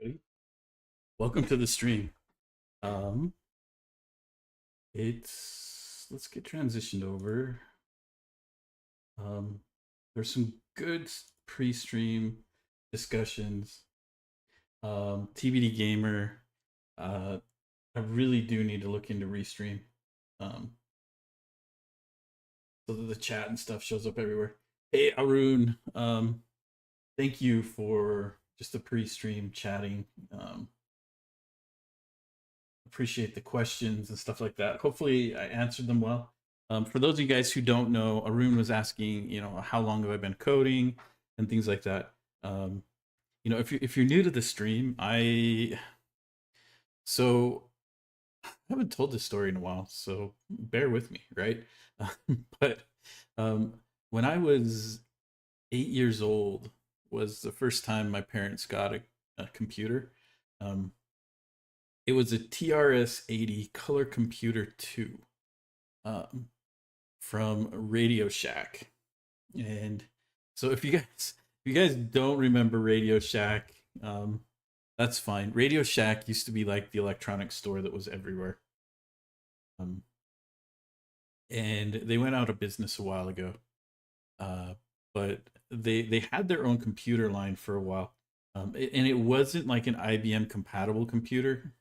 Ready? Welcome to the stream. Um, let's get transitioned over. Um, there's some good pre-stream discussions. TBD gamer. Uh, I really do need to look into restream. Um, so that the chat and stuff shows up everywhere. Hey Arun, thank you for just the pre-stream chatting. Appreciate the questions and stuff like that. Hopefully, I answered them well. For those of you guys who don't know, Arun was asking, how long have I been coding and things like that. If you're new to the stream, so I haven't told this story in a while, so bear with me, right? but um, when I was 8 years old, was the first time my parents got a computer. Um, it was a TRS-80 Color Computer 2 um, from Radio Shack. And so if you guys don't remember Radio Shack, that's fine. Radio Shack used to be like the electronics store that was everywhere. Um, and they went out of business a while ago. But they had their own computer line for a while. And it wasn't like an IBM compatible computer.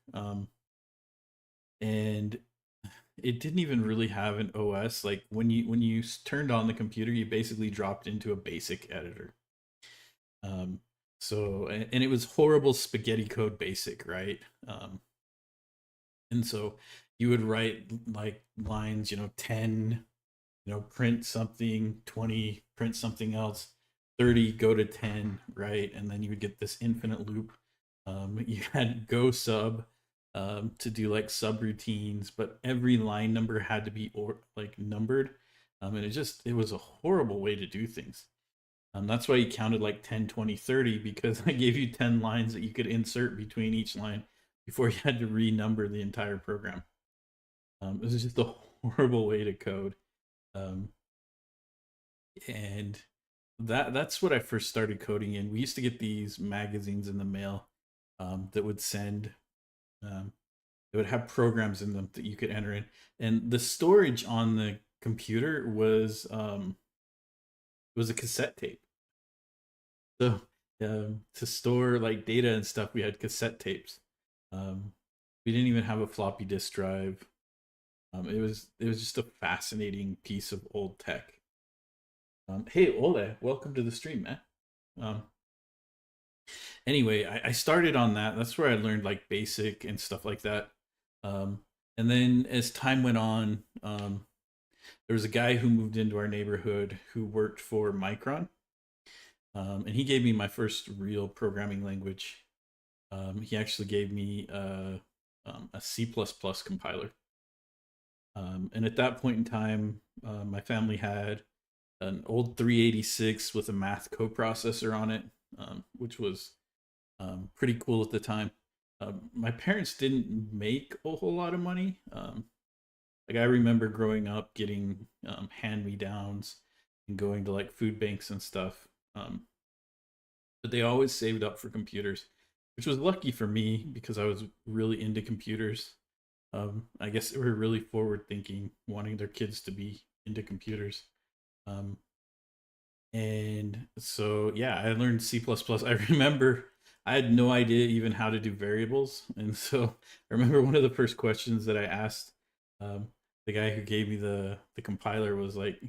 And it didn't even really have an OS. Like when you turned on the computer, you basically dropped into a basic editor. Um, and it was horrible spaghetti code basic, right? And so you would write like lines, 10, print something, 20, print something else, 30, go to 10, right? And then you would get this infinite loop. You had go sub to do like subroutines, but every line number had to be like numbered. And it was a horrible way to do things. That's why you counted like 10, 20, 30, because I gave you 10 lines that you could insert between each line before you had to renumber the entire program. It was just a horrible way to code. Um, and that's what I first started coding in. We used to get these magazines in the mail that would send it would have programs in them that you could enter in, and the storage on the computer was a cassette tape. So to store like data and stuff, we had cassette tapes. Um, we didn't even have a floppy disk drive. It was just a fascinating piece of old tech. Hey Ole, welcome to the stream, man. Um, anyway, I started on that. That's where I learned like basic and stuff like that. Um, and then as time went on, there was a guy who moved into our neighborhood who worked for Micron, and he gave me my first real programming language. He actually gave me a C++ compiler. And at that point in time, my family had an old 386 with a math coprocessor on it, which was pretty cool at the time. My parents didn't make a whole lot of money. Like I remember growing up getting hand me downs and going to like food banks and stuff. But they always saved up for computers, which was lucky for me because I was really into computers. I guess they were really forward thinking, wanting their kids to be into computers. Um, and so, yeah, I learned C++. I remember I had no idea even how to do variables. And so I remember one of the first questions that I asked um, the guy who gave me the compiler was like,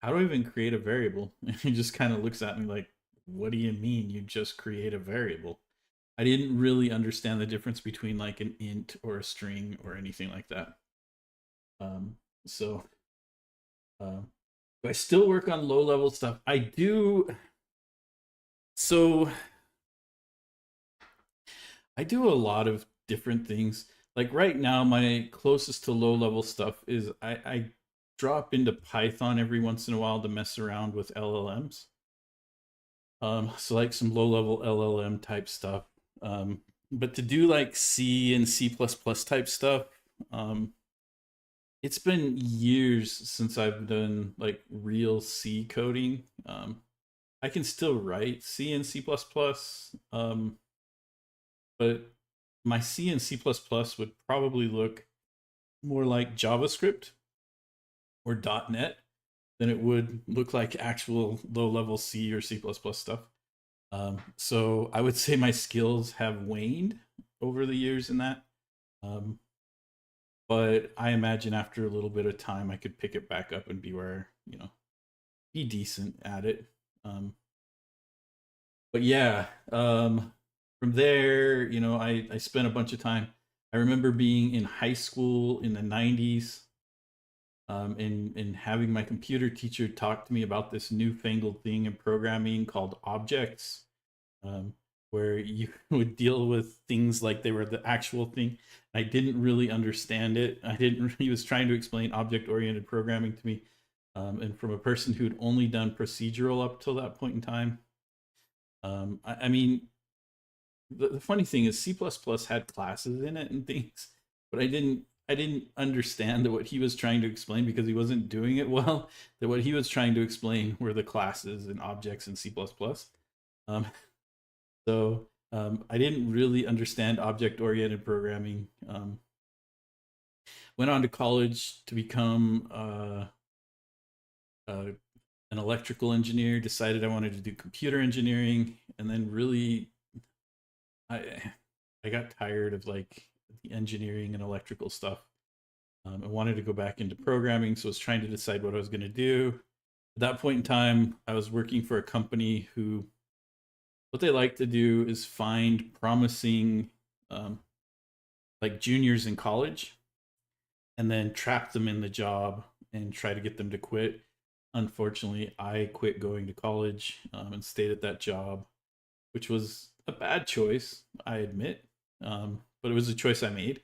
how do I even create a variable? And he just kind of looks at me like, what do you mean you just create a variable? I didn't really understand the difference between like an int or a string or anything like that. So um, I still work on low level stuff. I do. So I do a lot of different things. Like right now, my closest to low level stuff is I drop into Python every once in a while to mess around with LLMs. So like some low level LLM type stuff. But to do like C and C++ type stuff, um, it's been years since I've done like real C coding. I can still write C and C++. but my C and C++ would probably look more like JavaScript or .NET than it would look like actual low-level C or C++ stuff. So I would say my skills have waned over the years in that. Um, but I imagine after a little bit of time, I could pick it back up and be where, be decent at it. Um, but yeah, from there, I spent a bunch of time. I remember being in high school in the 90s, and having my computer teacher talk to me about this newfangled thing in programming called objects, um, where you would deal with things like they were the actual thing. I didn't really understand it. I didn't. He was trying to explain object-oriented programming to me, and from a person who'd only done procedural up till that point in time. I mean, the funny thing is C++ had classes in it and things, but I didn't understand that what he was trying to explain because he wasn't doing it well. That what he was trying to explain were the classes and objects in C++. Um, so I didn't really understand object oriented programming. Went on to college to become uh, an electrical engineer. Decided I wanted to do computer engineering, and then really I I got tired of like the engineering and electrical stuff. I wanted to go back into programming, so I was trying to decide what I was going to do. At that point in time, I was working for a company who what they like to do is find promising um, like juniors in college and then trap them in the job and try to get them to quit. Unfortunately, I quit going to college and stayed at that job, which was a bad choice, I admit, but it was a choice I made.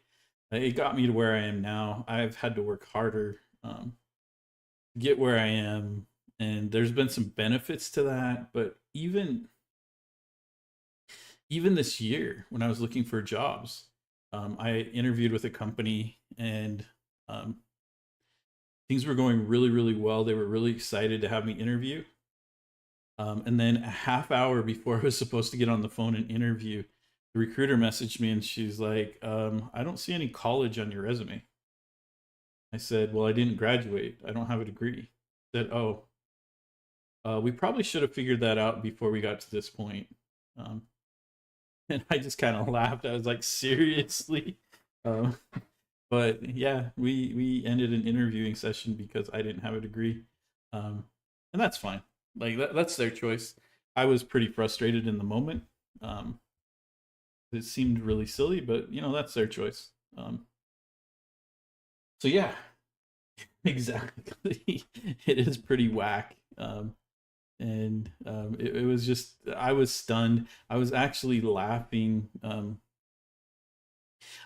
It got me to where I am now. I've had to work harder to get where I am, and there's been some benefits to that. But even this year, when I was looking for jobs, I interviewed with a company, and um, things were going really, really well. They were really excited to have me interview. And then a half hour before I was supposed to get on the phone and interview, the recruiter messaged me and she's like, I don't see any college on your resume. I said, well, I didn't graduate. I don't have a degree. She said, oh, we probably should have figured that out before we got to this point. Um, and I just kind of laughed. I was like, seriously? Um, but yeah, we ended an interviewing session because I didn't have a degree, and that's fine. Like that's their choice. I was pretty frustrated in the moment. Um, it seemed really silly, but that's their choice. So yeah, exactly. It is pretty whack. And it was just I was stunned. I was actually laughing.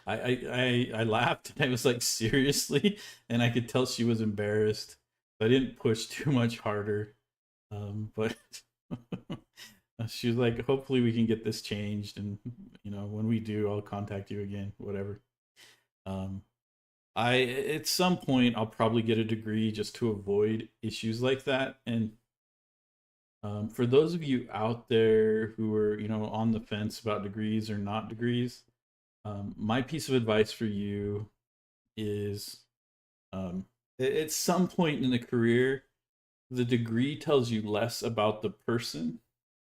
I laughed and I was like, seriously? And I could tell she was embarrassed. I didn't push too much harder. But she was like, hopefully we can get this changed. And, when we do, I'll contact you again, whatever. Um, at some point, I'll probably get a degree just to avoid issues like that. And for those of you out there who are, on the fence about degrees or not degrees, my piece of advice for you is at some point in the career, the degree tells you less about the person,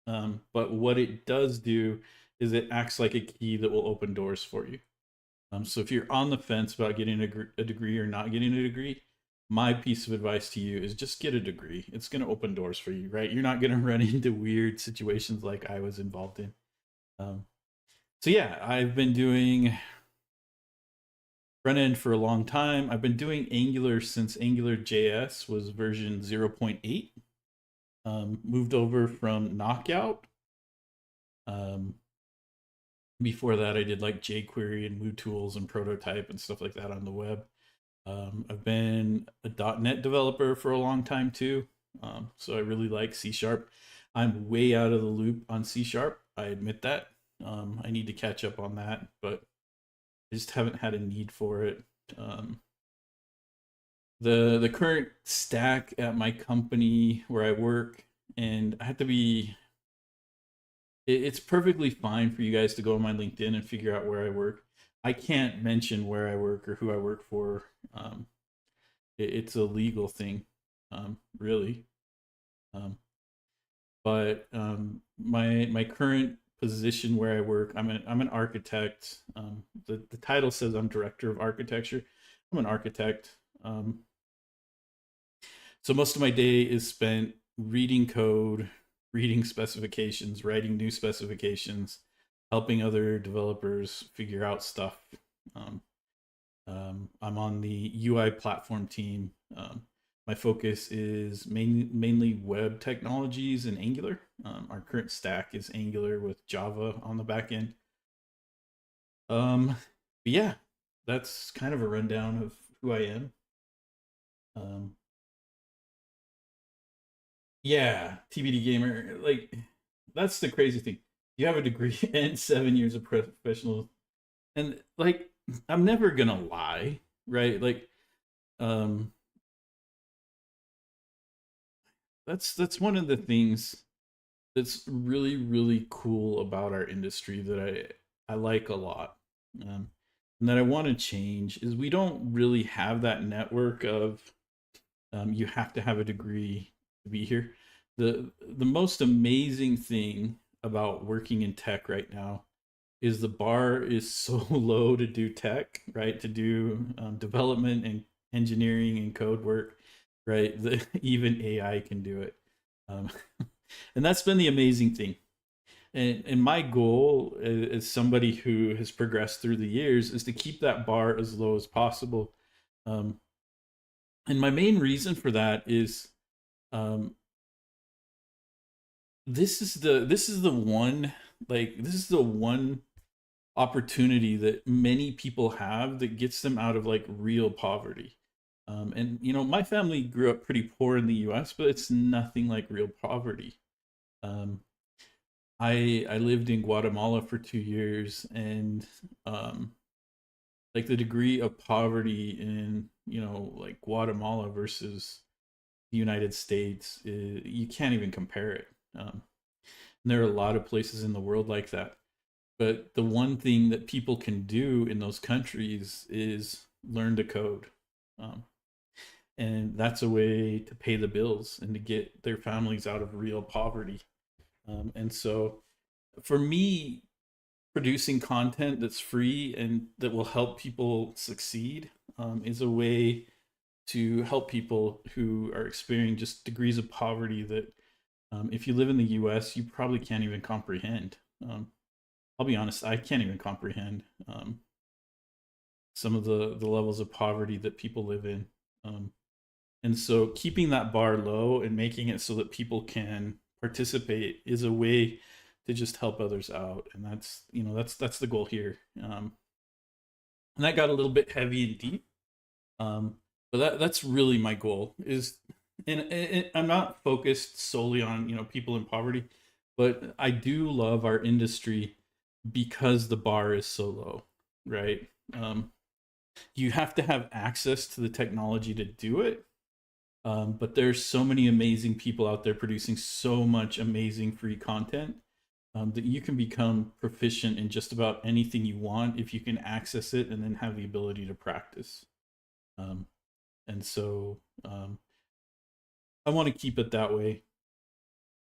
but what it does do is it acts like a key that will open doors for you. So if you're on the fence about getting a degree or not getting a degree, my piece of advice to you is just get a degree. It's going to open doors for you, right? You're not going to run into weird situations like I was involved in. Um, so yeah, I've been doing front end for a long time. I've been doing Angular since Angular JS was version 0.8. Moved over from Knockout. Um, Before that, I did like jQuery and MooTools and Prototype and stuff like that on the web. I've been a .NET developer for a long time too, so I really like C Sharp. I'm way out of the loop on C Sharp. I admit that. I need to catch up on that, but I just haven't had a need for it. Um, the current stack at my company where I work, and I have to be it's perfectly fine for you guys to go on my LinkedIn and figure out where I work. I can't mention where I work or who I work for. It's a legal thing, really. Um, but my current position where I work, I'm an architect. The title says I'm director of architecture. I'm an architect. Um, so most of my day is spent reading code, reading specifications, writing new specifications, helping other developers figure out stuff. Um, I'm on the UI platform team. My focus is mainly web technologies and Angular. Our current stack is Angular with Java on the back end. But yeah, that's kind of a rundown of who I am. Um, yeah, TBD gamer. Like, that's the crazy thing. You have a degree and 7 years of professional, and like, I'm never gonna lie, right? Like, um, that's one of the things that's really cool about our industry that I like a lot, and that I want to change is we don't really have that network of you have to have a degree to be here. The most amazing thing about working in tech right now is the bar is so low to do tech, right? To do development and engineering and code work, right? Even AI can do it. Um, and that's been the amazing thing. And my goal as somebody who has progressed through the years is to keep that bar as low as possible. Um, and my main reason for that is um, this is the one opportunity that many people have that gets them out of like real poverty. And my family grew up pretty poor in the U.S., but it's nothing like real poverty. Um, I lived in Guatemala for 2 years, and um, like the degree of poverty in like Guatemala versus the United States, you can't even compare it. And there are a lot of places in the world like that. But the one thing that people can do in those countries is learn to code. Um, and that's a way to pay the bills and to get their families out of real poverty. And so for me, producing content that's free and that will help people succeed is a way to help people who are experiencing just degrees of poverty that if you live in the US, you probably can't even comprehend. I'll be honest, I can't even comprehend some of the levels of poverty that people live in. Um, and so keeping that bar low and making it so that people can participate is a way to just help others out. And that's the goal here. And that got a little bit heavy and deep. But that's really my goal is, and I'm not focused solely on people in poverty, but I do love our industry because the bar is so low, right? Um, you have to have access to the technology to do it. But there's so many amazing people out there producing so much amazing free content that you can become proficient in just about anything you want if you can access it and then have the ability to practice. Um, and so I want to keep it that way.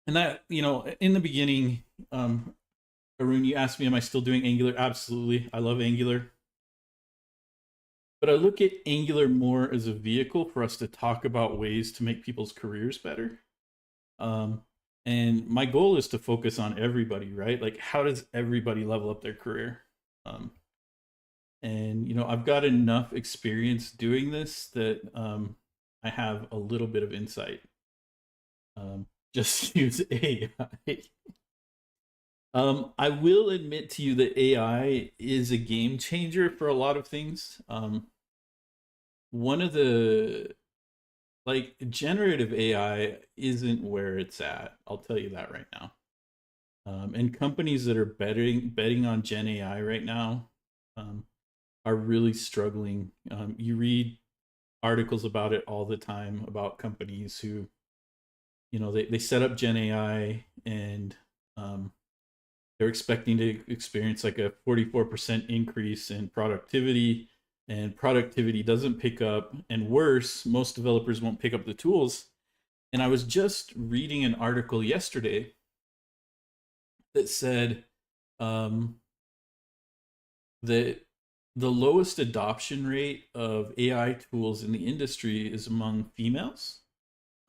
And that, in the beginning, Arun, you asked me, am I still doing Angular? Absolutely. I love Angular. But I look at Angular more as a vehicle for us to talk about ways to make people's careers better. Um, and my goal is to focus on everybody, right? Like, how does everybody level up their career? Um, and I've got enough experience doing this that I have a little bit of insight. Just use AI. I will admit to you that AI is a game changer for a lot of things. One of the like generative AI isn't where it's at. I'll tell you that right now. And companies that are betting on Gen AI right now um, are really struggling. You read articles about it all the time about companies who, they set up Gen AI and they're expecting to experience like a 44% increase in productivity, and productivity doesn't pick up. And worse, most developers won't pick up the tools. And I was just reading an article yesterday that said um, that the lowest adoption rate of AI tools in the industry is among females.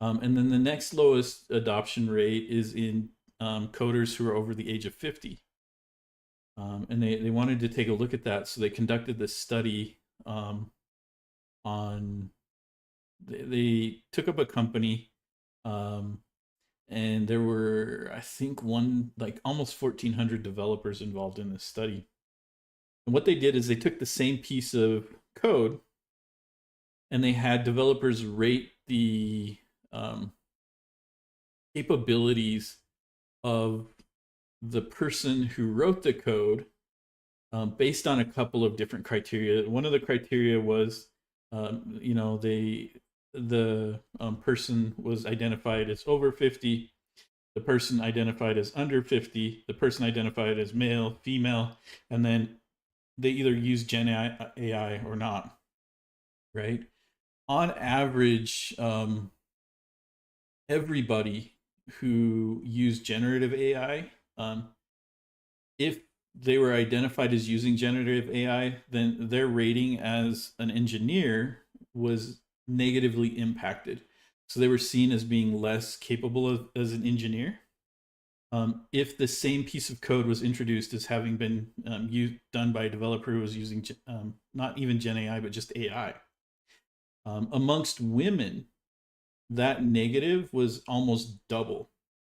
And then the next lowest adoption rate is in coders who are over the age of 50. And they wanted to take a look at that. So they conducted this study on, they took up a company, um, and there were, I think, like almost 1,400 developers involved in this study. And what they did is they took the same piece of code and they had developers rate the um, capabilities of the person who wrote the code based on a couple of different criteria. One of the criteria was, the person was identified as over 50, the person identified as under 50, the person identified as male, female, and then they either use Gen AI or not, right? On average, everybody who used generative AI, if they were identified as using generative AI, then their rating as an engineer was negatively impacted. So they were seen as being less capable as an engineer. If the same piece of code was introduced as having been done by a developer who was using not even Gen AI, but just AI. Amongst women, that negative was almost double.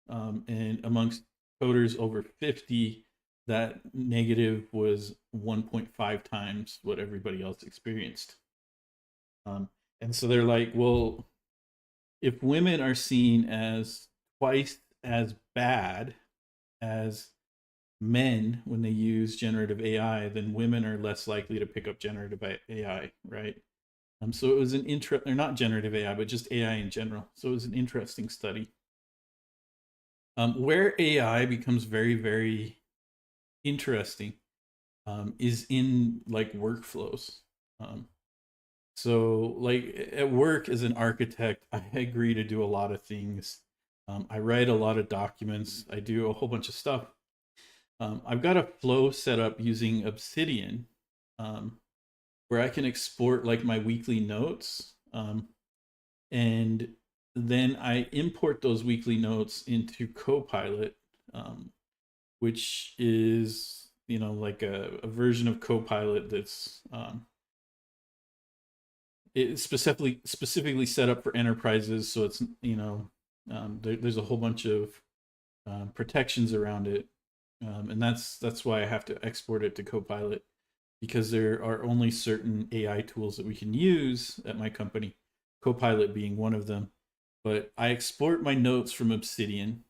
And amongst coders over 50, that negative was 1.5 times what everybody else experienced. And so they're like, well, if women are seen as twice as bad as men when they use generative AI, then women are less likely to pick up generative AI, right? So it was they're not generative AI, but just AI in general. So it was an interesting study. Where AI becomes very, very interesting is in like workflows. Um, so, like at work as an architect, I agree to do a lot of things. I write a lot of documents. I do a whole bunch of stuff. I've got a flow set up using Obsidian, um, where I can export like my weekly notes, and then I import those weekly notes into Copilot, which is like a version of Copilot that's it's specifically set up for enterprises. So it's there's a whole bunch of protections around it, and that's why I have to export it to Copilot, because there are only certain AI tools that we can use at my company, Copilot being one of them. But I export my notes from Obsidian,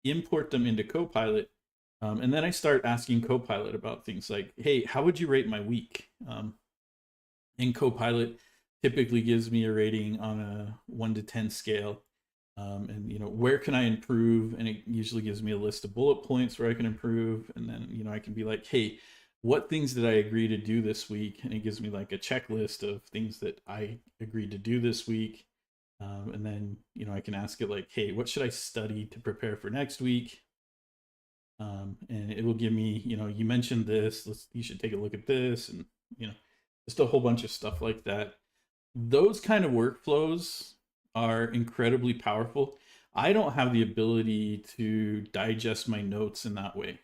import them into Copilot, and then I start asking Copilot about things like, hey, how would you rate my week? And Copilot typically gives me a rating on a 1 to 10 scale. And where can I improve? And it usually gives me a list of bullet points where I can improve. And then I can be like, hey, what things did I agree to do this week? And it gives me like a checklist of things that I agreed to do this week. And then I can ask it like, hey, what should I study to prepare for next week? And it will give me, you mentioned this, you should take a look at this, and just a whole bunch of stuff like that. Those kind of workflows are incredibly powerful. I don't have the ability to digest my notes in that way.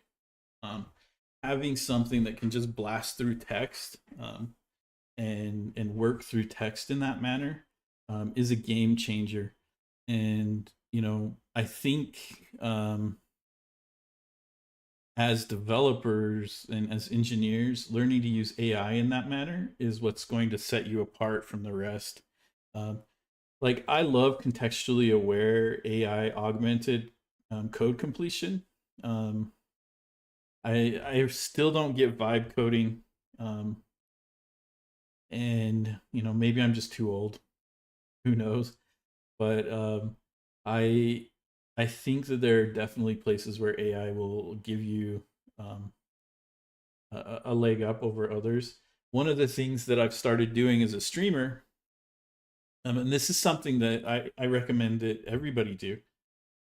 Having something that can just blast through text, and work through text in that manner is a game changer. And I think as developers and as engineers, learning to use AI in that manner is what's going to set you apart from the rest. Um, like I love contextually aware AI augmented code completion. Um, I still don't get vibe coding, um, and maybe I'm just too old. Who knows? But I I think that there are definitely places where AI will give you um, a leg up over others. One of the things that I've started doing as a streamer, and this is something that I recommend that everybody do.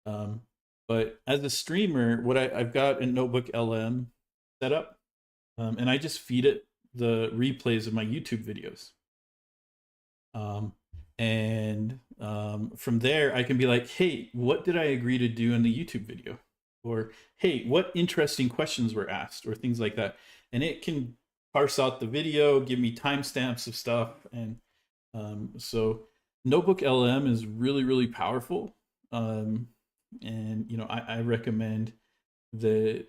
Um, but as a streamer, I've got a Notebook LM set up, and I just feed it the replays of my YouTube videos. Um, and from there, I can be like, hey, what did I agree to do in the YouTube video? Or, hey, what interesting questions were asked, or things like that. And it can parse out the video, give me timestamps of stuff. And so Notebook LM is really, really powerful. And, I recommend that,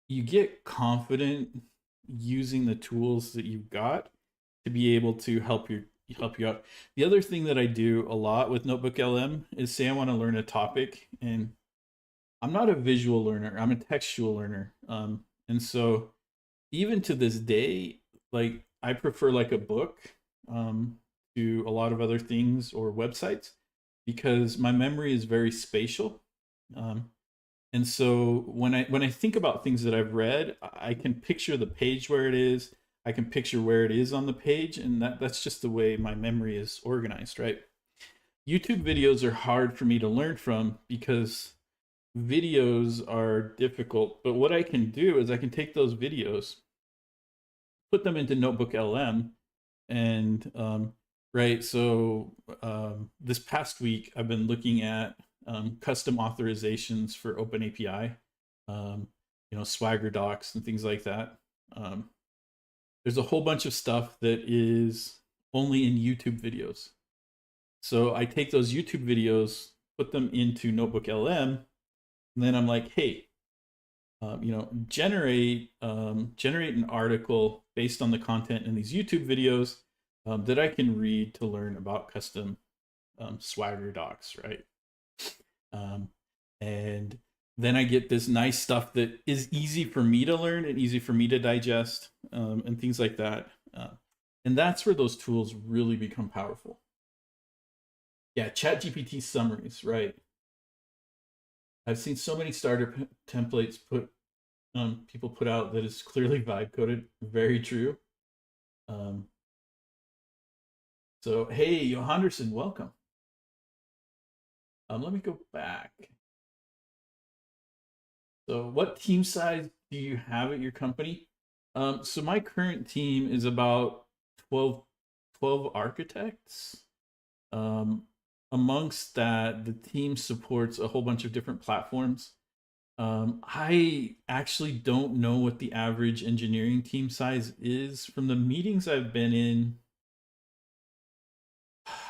you get confident using the tools that you've got to be able to help you out. The other thing that I do a lot with Notebook LM is, say I want to learn a topic, and I'm not a visual learner, I'm a textual learner. And so even to this day, like, I prefer like a book to a lot of other things or websites, because my memory is very spatial. And so when I think about things that I've read, I can picture the page where it is. I can picture where it is on the page, and that's just the way my memory is organized, right? YouTube videos are hard for me to learn from because videos are difficult. But what I can do is I can take those videos, put them into Notebook LM, and right. So this past week, I've been looking at custom authorizations for OpenAPI, Swagger docs and things like that. There's a whole bunch of stuff that is only in YouTube videos. So I take those YouTube videos, put them into Notebook LM, and then I'm like, hey, generate an article based on the content in these YouTube videos that I can read to learn about custom Swagger docs, right? And then I get this nice stuff that is easy for me to learn and easy for me to digest, and things like that. And that's where those tools really become powerful. Yeah, ChatGPT summaries, right? I've seen so many starter templates people put out that is clearly vibe coded. Very true. So hey, Johanderson, welcome. Let me go back. So what team size do you have at your company? So my current team is about 12 architects. Amongst that, the team supports a whole bunch of different platforms. I actually don't know what the average engineering team size is. From the meetings I've been in,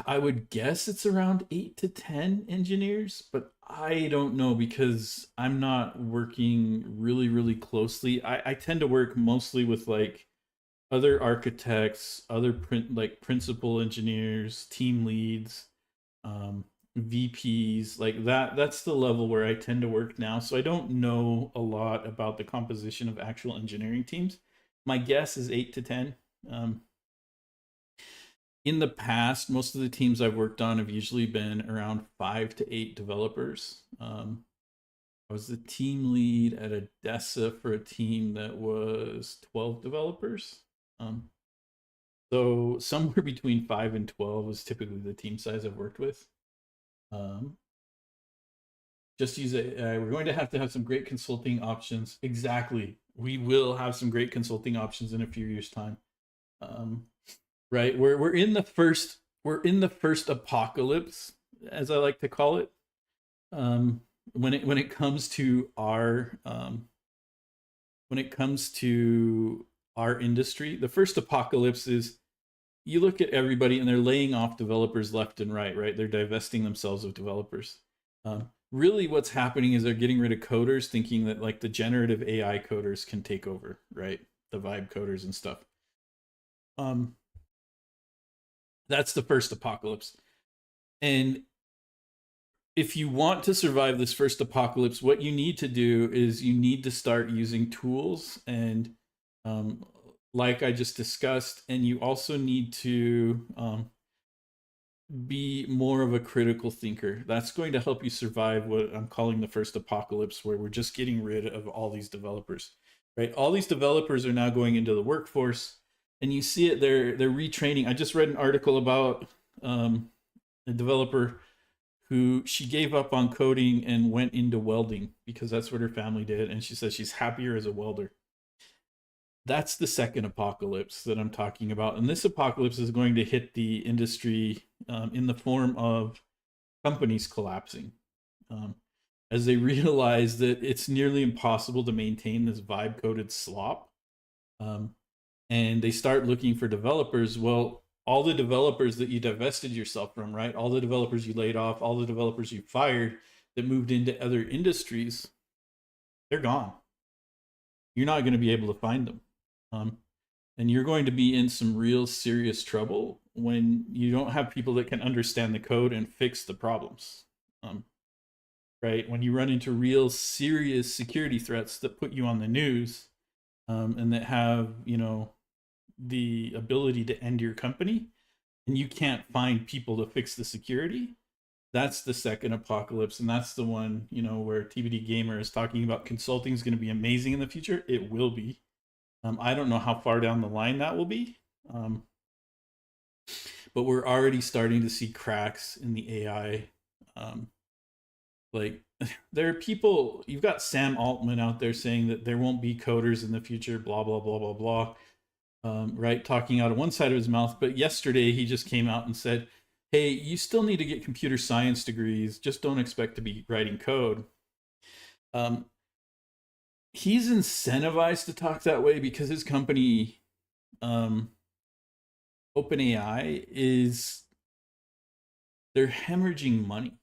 I would guess it's around 8 to 10 engineers, but I don't know because I'm not working really, really closely. I tend to work mostly with like other architects, other principal engineers, team leads, VPs, like that. That's the level where I tend to work now. So I don't know a lot about the composition of actual engineering teams. My guess is 8 to 10. In the past, most of the teams I've worked on have usually been around 5 to 8 developers. I was the team lead at Odessa for a team that was 12 developers. So somewhere between 5 and 12 is typically the team size I've worked with. Just use it. We're going to have some great consulting options. Exactly. We will have some great consulting options in a few years' time. Right. We're in the first apocalypse, as I like to call it. When it comes to our industry, the first apocalypse is, you look at everybody and they're laying off developers left and right, right? They're divesting themselves of developers. Really what's happening is they're getting rid of coders, thinking that like the generative AI coders can take over, right? The vibe coders and stuff. That's the first apocalypse. And if you want to survive this first apocalypse, what you need to do is you need to start using tools, and like I just discussed, and you also need to be more of a critical thinker. That's going to help you survive what I'm calling the first apocalypse, where we're just getting rid of all these developers, right? All these developers are now going into the workforce, and you see it. They're retraining. I just read an article about a developer who she gave up on coding and went into welding because that's what her family did, and she says she's happier as a welder. That's the second apocalypse that I'm talking about. And this apocalypse is going to hit the industry in the form of companies collapsing as they realize that it's nearly impossible to maintain this vibe coded slop. Um, and they start looking for developers. Well, all the developers that you divested yourself from, right? All the developers you laid off, all the developers you fired that moved into other industries, they're gone. You're not going to be able to find them. Um, and you're going to be in some real serious trouble when you don't have people that can understand the code and fix the problems. Right? When you run into real serious security threats that put you on the news, and that have, the ability to end your company, and you can't find people to fix the security, that's the second apocalypse. And that's the one, where TBD Gamer is talking about consulting is going to be amazing in the future. It will be. I don't know how far down the line that will be, but we're already starting to see cracks in the AI. Like, there are people, you've got Sam Altman out there saying that there won't be coders in the future, blah, blah, blah, blah, blah. Right? Talking out of one side of his mouth. But yesterday he just came out and said, hey, you still need to get computer science degrees. Just don't expect to be writing code. He's incentivized to talk that way because his company, OpenAI, they're hemorrhaging money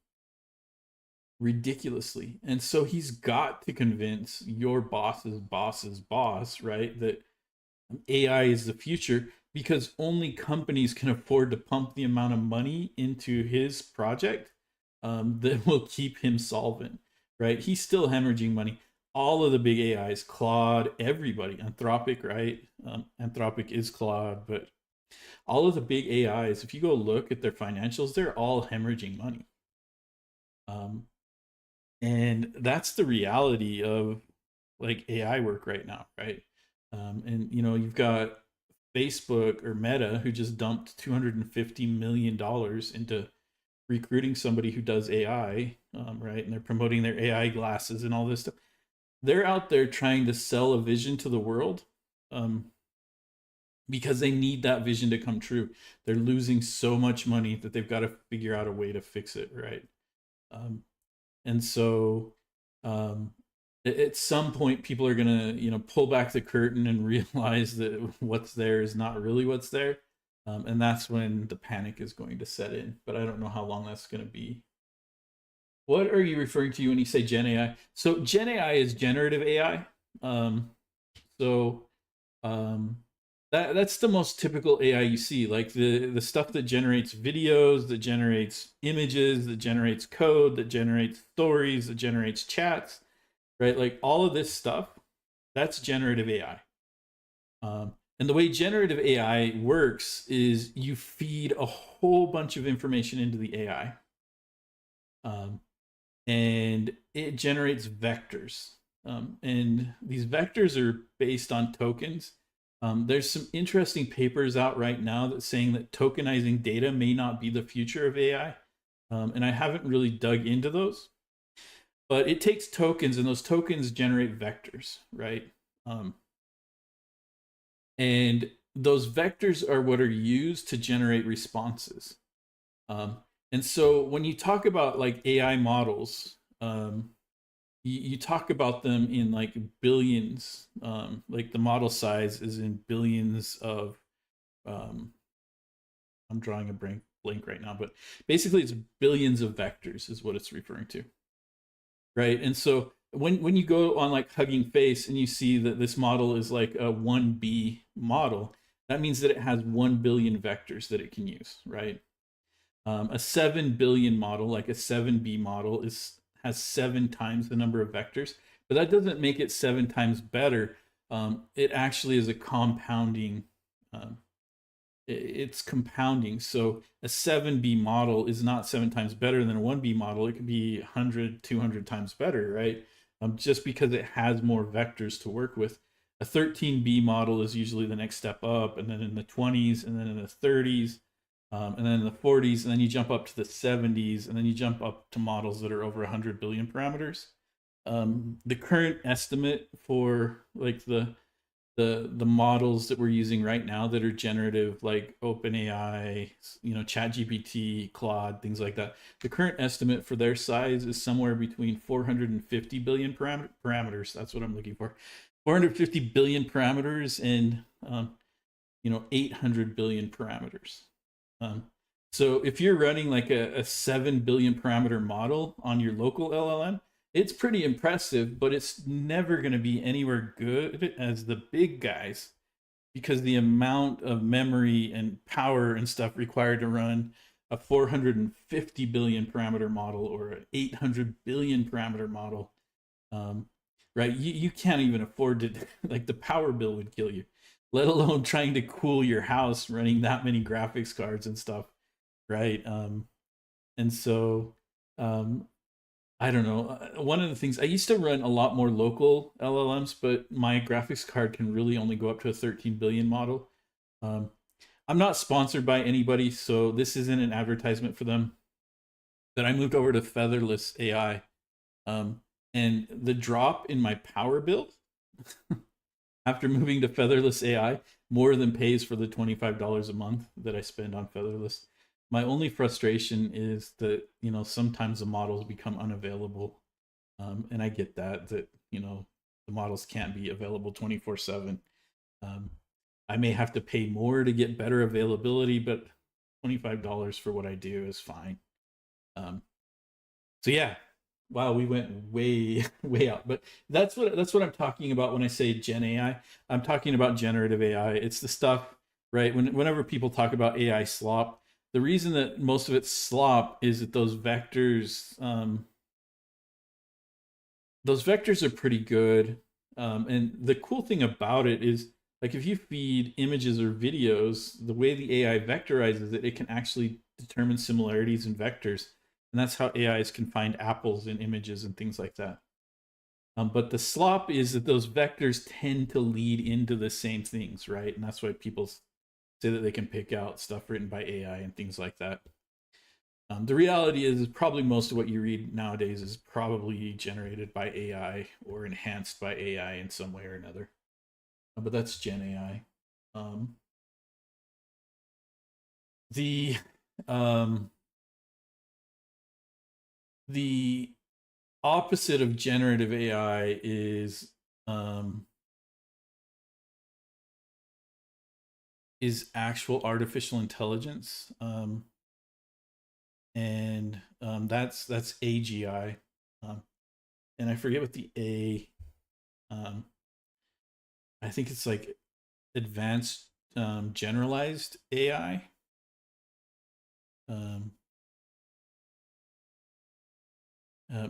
ridiculously. And so he's got to convince your boss's boss's boss, right, that AI is the future, because only companies can afford to pump the amount of money into his project that will keep him solvent, right? He's still hemorrhaging money. All of the big AIs, Claude, everybody, Anthropic, right? Anthropic is Claude, but all of the big AIs, if you go look at their financials, they're all hemorrhaging money. And that's the reality of like AI work right now, right? And you've got Facebook or Meta who just dumped $250 million into recruiting somebody who does AI, right? And they're promoting their AI glasses and all this stuff. They're out there trying to sell a vision to the world, because they need that vision to come true. They're losing so much money that they've got to figure out a way to fix it, right? And so at some point, people are gonna, pull back the curtain and realize that what's there is not really what's there, and that's when the panic is going to set in. But I don't know how long that's going to be. What are you referring to when you say Gen AI? So Gen AI is generative AI. So that's the most typical AI you see, like the stuff that generates videos, that generates images, that generates code, that generates stories, that generates chats, right? Like all of this stuff, that's generative AI. And the way generative AI works is you feed a whole bunch of information into the AI, and it generates vectors. And these vectors are based on tokens. There's some interesting papers out right now that's saying that tokenizing data may not be the future of AI. And I haven't really dug into those. But it takes tokens, and those tokens generate vectors, right? And those vectors are what are used to generate responses. And so when you talk about like AI models, you talk about them in like billions. Like the model size is in billions of. I'm drawing a blank right now, but basically it's billions of vectors is what it's referring to, right? And so when you go on like Hugging Face and you see that this model is like a 1B model, that means that it has 1 billion vectors that it can use, right? A 7 billion model, like a 7B model, has 7 times the number of vectors, but that doesn't make it 7 times better. It actually is a compounding it's compounding. So a 7B model is not 7 times better than a 1B model. It could be 100, 200 times better, right? Just because it has more vectors to work with. A 13B model is usually the next step up, and then in the 20s, and then in the 30s, and then in the 40s, and then you jump up to the 70s, and then you jump up to models that are over 100 billion parameters. The current estimate for like the models that we're using right now that are generative, like OpenAI, ChatGPT, Claude, things like that. The current estimate for their size is somewhere between 450 billion parameters. That's what I'm looking for. 450 billion parameters and 800 billion parameters. So if you're running like a 7 billion parameter model on your local LLM, it's pretty impressive, but it's never going to be anywhere good as the big guys because the amount of memory and power and stuff required to run a 450 billion parameter model or an 800 billion parameter model, right? You can't even afford to, like, the power bill would kill you, let alone trying to cool your house running that many graphics cards and stuff, right? And so, I don't know. One of the things I used to run a lot more local LLMs, but my graphics card can really only go up to a 13 billion model. Um, I'm not sponsored by anybody, so this isn't an advertisement for them. But I moved over to Featherless AI, um, and the drop in my power bill after moving to Featherless AI more than pays for the $25 a month that I spend on Featherless. My only frustration is that sometimes the models become unavailable, and I get that the models can't be available 24/7. I may have to pay more to get better availability, but $25 for what I do is fine. Um, so yeah, wow, we went way way out, but that's what I'm talking about when I say Gen AI. I'm talking about generative AI. It's the stuff, right? Whenever people talk about AI slop, the reason that most of it's slop is that those vectors are pretty good. And the cool thing about it is, like, if you feed images or videos, the way the AI vectorizes it, it can actually determine similarities in vectors. And that's how AIs can find apples in images and things like that. But the slop is that those vectors tend to lead into the same things, right? And that's why people say that they can pick out stuff written by AI and things like that. The reality is probably most of what you read nowadays is probably generated by AI or enhanced by AI in some way or another. But that's Gen AI. The um, the opposite of generative AI is actual artificial intelligence, and that's AGI, and I forget what the A. Um, I think it's like advanced generalized AI. Um,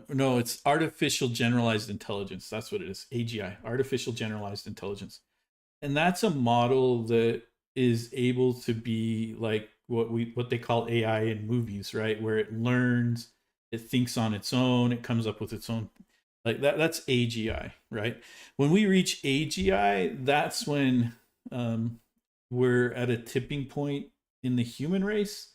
no, it's artificial generalized intelligence. That's what it is. AGI, artificial generalized intelligence, and that's a model that is able to be like what they call AI in movies, right? Where it learns, it thinks on its own, it comes up with its own, like that. That's AGI, right? When we reach AGI, that's when we're at a tipping point in the human race.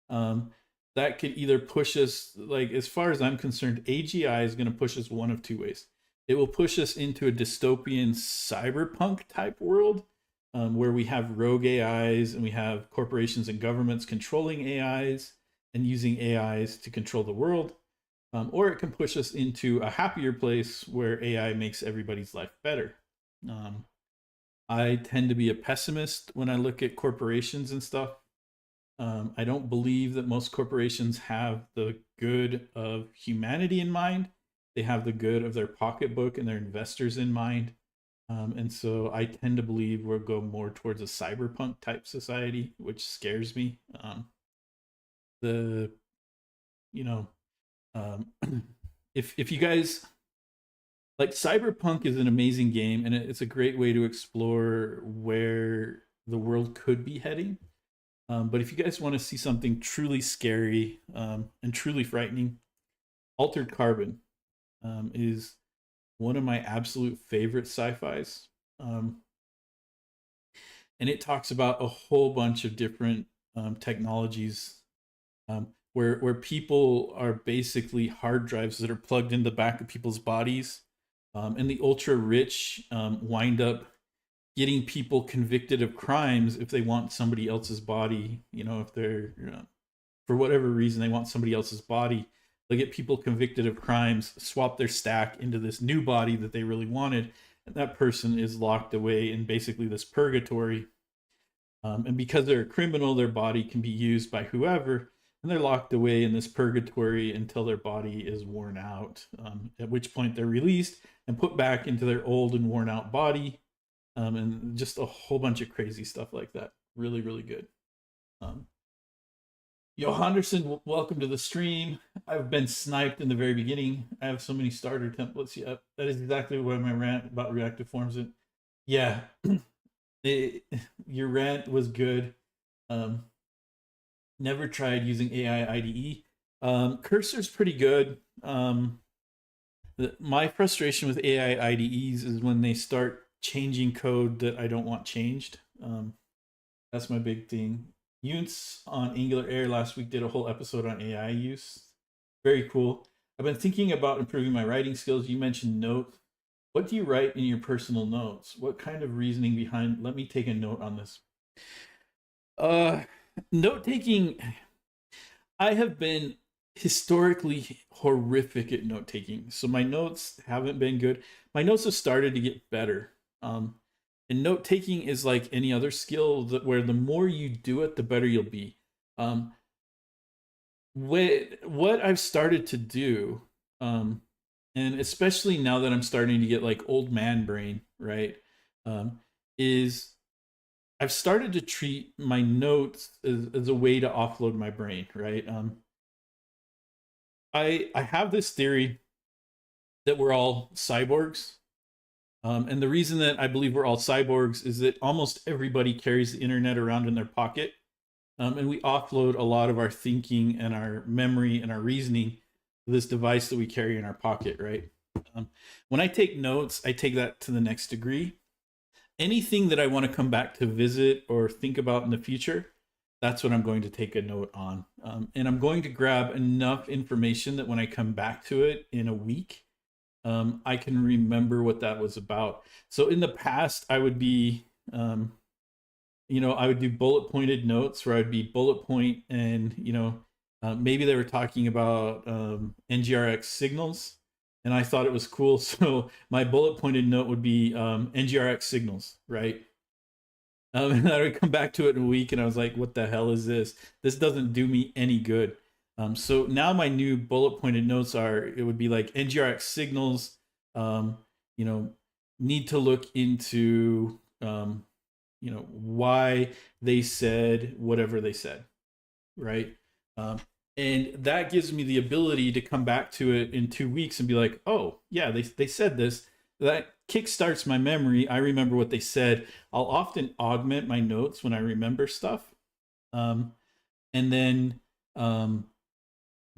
Um, that could either push us, like, as far as I'm concerned, AGI is going to push us one of two ways. It will push us into a dystopian cyberpunk type world, where we have rogue AIs and we have corporations and governments controlling AIs and using AIs to control the world. Or it can push us into a happier place where AI makes everybody's life better. Um, I tend to be a pessimist when I look at corporations and stuff. I don't believe that most corporations have the good of humanity in mind. They have the good of their pocketbook and their investors in mind. And so I tend to believe we'll go more towards a cyberpunk type society, which scares me. The you know um, if you guys like, cyberpunk is an amazing game and it's a great way to explore where the world could be heading. But if you guys want to see something truly scary and truly frightening, Altered Carbon is one of my absolute favorite sci-fis. Um, and it talks about a whole bunch of different technologies where people are basically hard drives that are plugged in the back of people's bodies, and the ultra rich wind up getting people convicted of crimes if they want somebody else's body. If they're for whatever reason they want somebody else's body, they get people convicted of crimes, swap their stack into this new body that they really wanted, and that person is locked away in basically this purgatory. And because they're a criminal, their body can be used by whoever, and they're locked away in this purgatory until their body is worn out. At which point they're released and put back into their old and worn out body, and just a whole bunch of crazy stuff like that. Really, really good. Yo, Henderson, welcome to the stream. I've been sniped in the very beginning. I have so many starter templates. Yeah, that is exactly what my rant about reactive forms. And yeah, your rant was good. Never tried using AI IDE. Cursor's pretty good. My frustration with AI IDEs is when they start changing code that I don't want changed. That's my big thing. Yunts on Angular Air last week did a whole episode on AI use. Very cool. I've been thinking about improving my writing skills. You mentioned notes. What do you write in your personal notes? What kind of reasoning behind? Let me take a note on this. Note taking. I have been historically horrific at note taking, so my notes haven't been good. My notes have started to get better. And note taking is like any other skill where the more you do it, the better you'll be. What I've started to do, and especially now that I'm starting to get like old man brain, right, is I've started to treat my notes as a way to offload my brain, right? I have this theory that we're all cyborgs. And the reason that I believe we're all cyborgs is that almost everybody carries the internet around in their pocket. And we offload a lot of our thinking and our memory and our reasoning to this device that we carry in our pocket, right? When I take notes, I take that to the next degree. Anything that I want to come back to visit or think about in the future, that's what I'm going to take a note on. And I'm going to grab enough information that when I come back to it in a week, I can remember what that was about. So in the past, I would be, I would do bullet pointed notes where I'd be bullet point and, maybe they were talking about NGRX signals, and I thought it was cool. So my bullet pointed note would be NGRX signals, right? And I would come back to it in a week and I was like, what the hell is this? This doesn't do me any good. So now my new bullet pointed notes it would be like NGRX signals, need to look into, why they said whatever they said, right? And that gives me the ability to come back to it in 2 weeks and be like, oh, yeah, they said this. That kickstarts my memory. I remember what they said. I'll often augment my notes when I remember stuff. And then,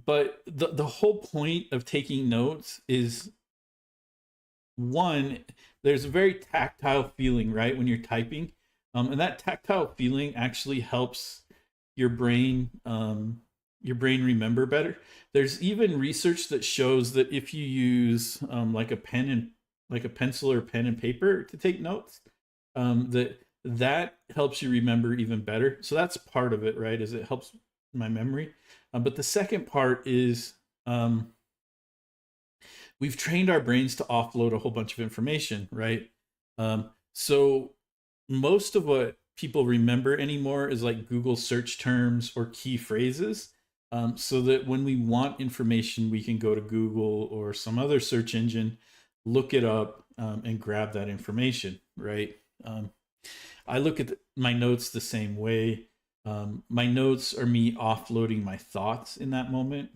but the whole point of taking notes is, one, there's a very tactile feeling, right, when you're typing. And that tactile feeling actually helps your brain remember better. There's even research that shows that if you use like a pencil or pen and paper to take notes, that helps you remember even better. So that's part of it, right? Is it helps my memory. But the second part is we've trained our brains to offload a whole bunch of information, right? So most of what people remember anymore is like Google search terms or key phrases, so that when we want information, we can go to Google or some other search engine, look it up, and grab that information, right? I look at my notes the same way. My notes are me offloading my thoughts in that moment.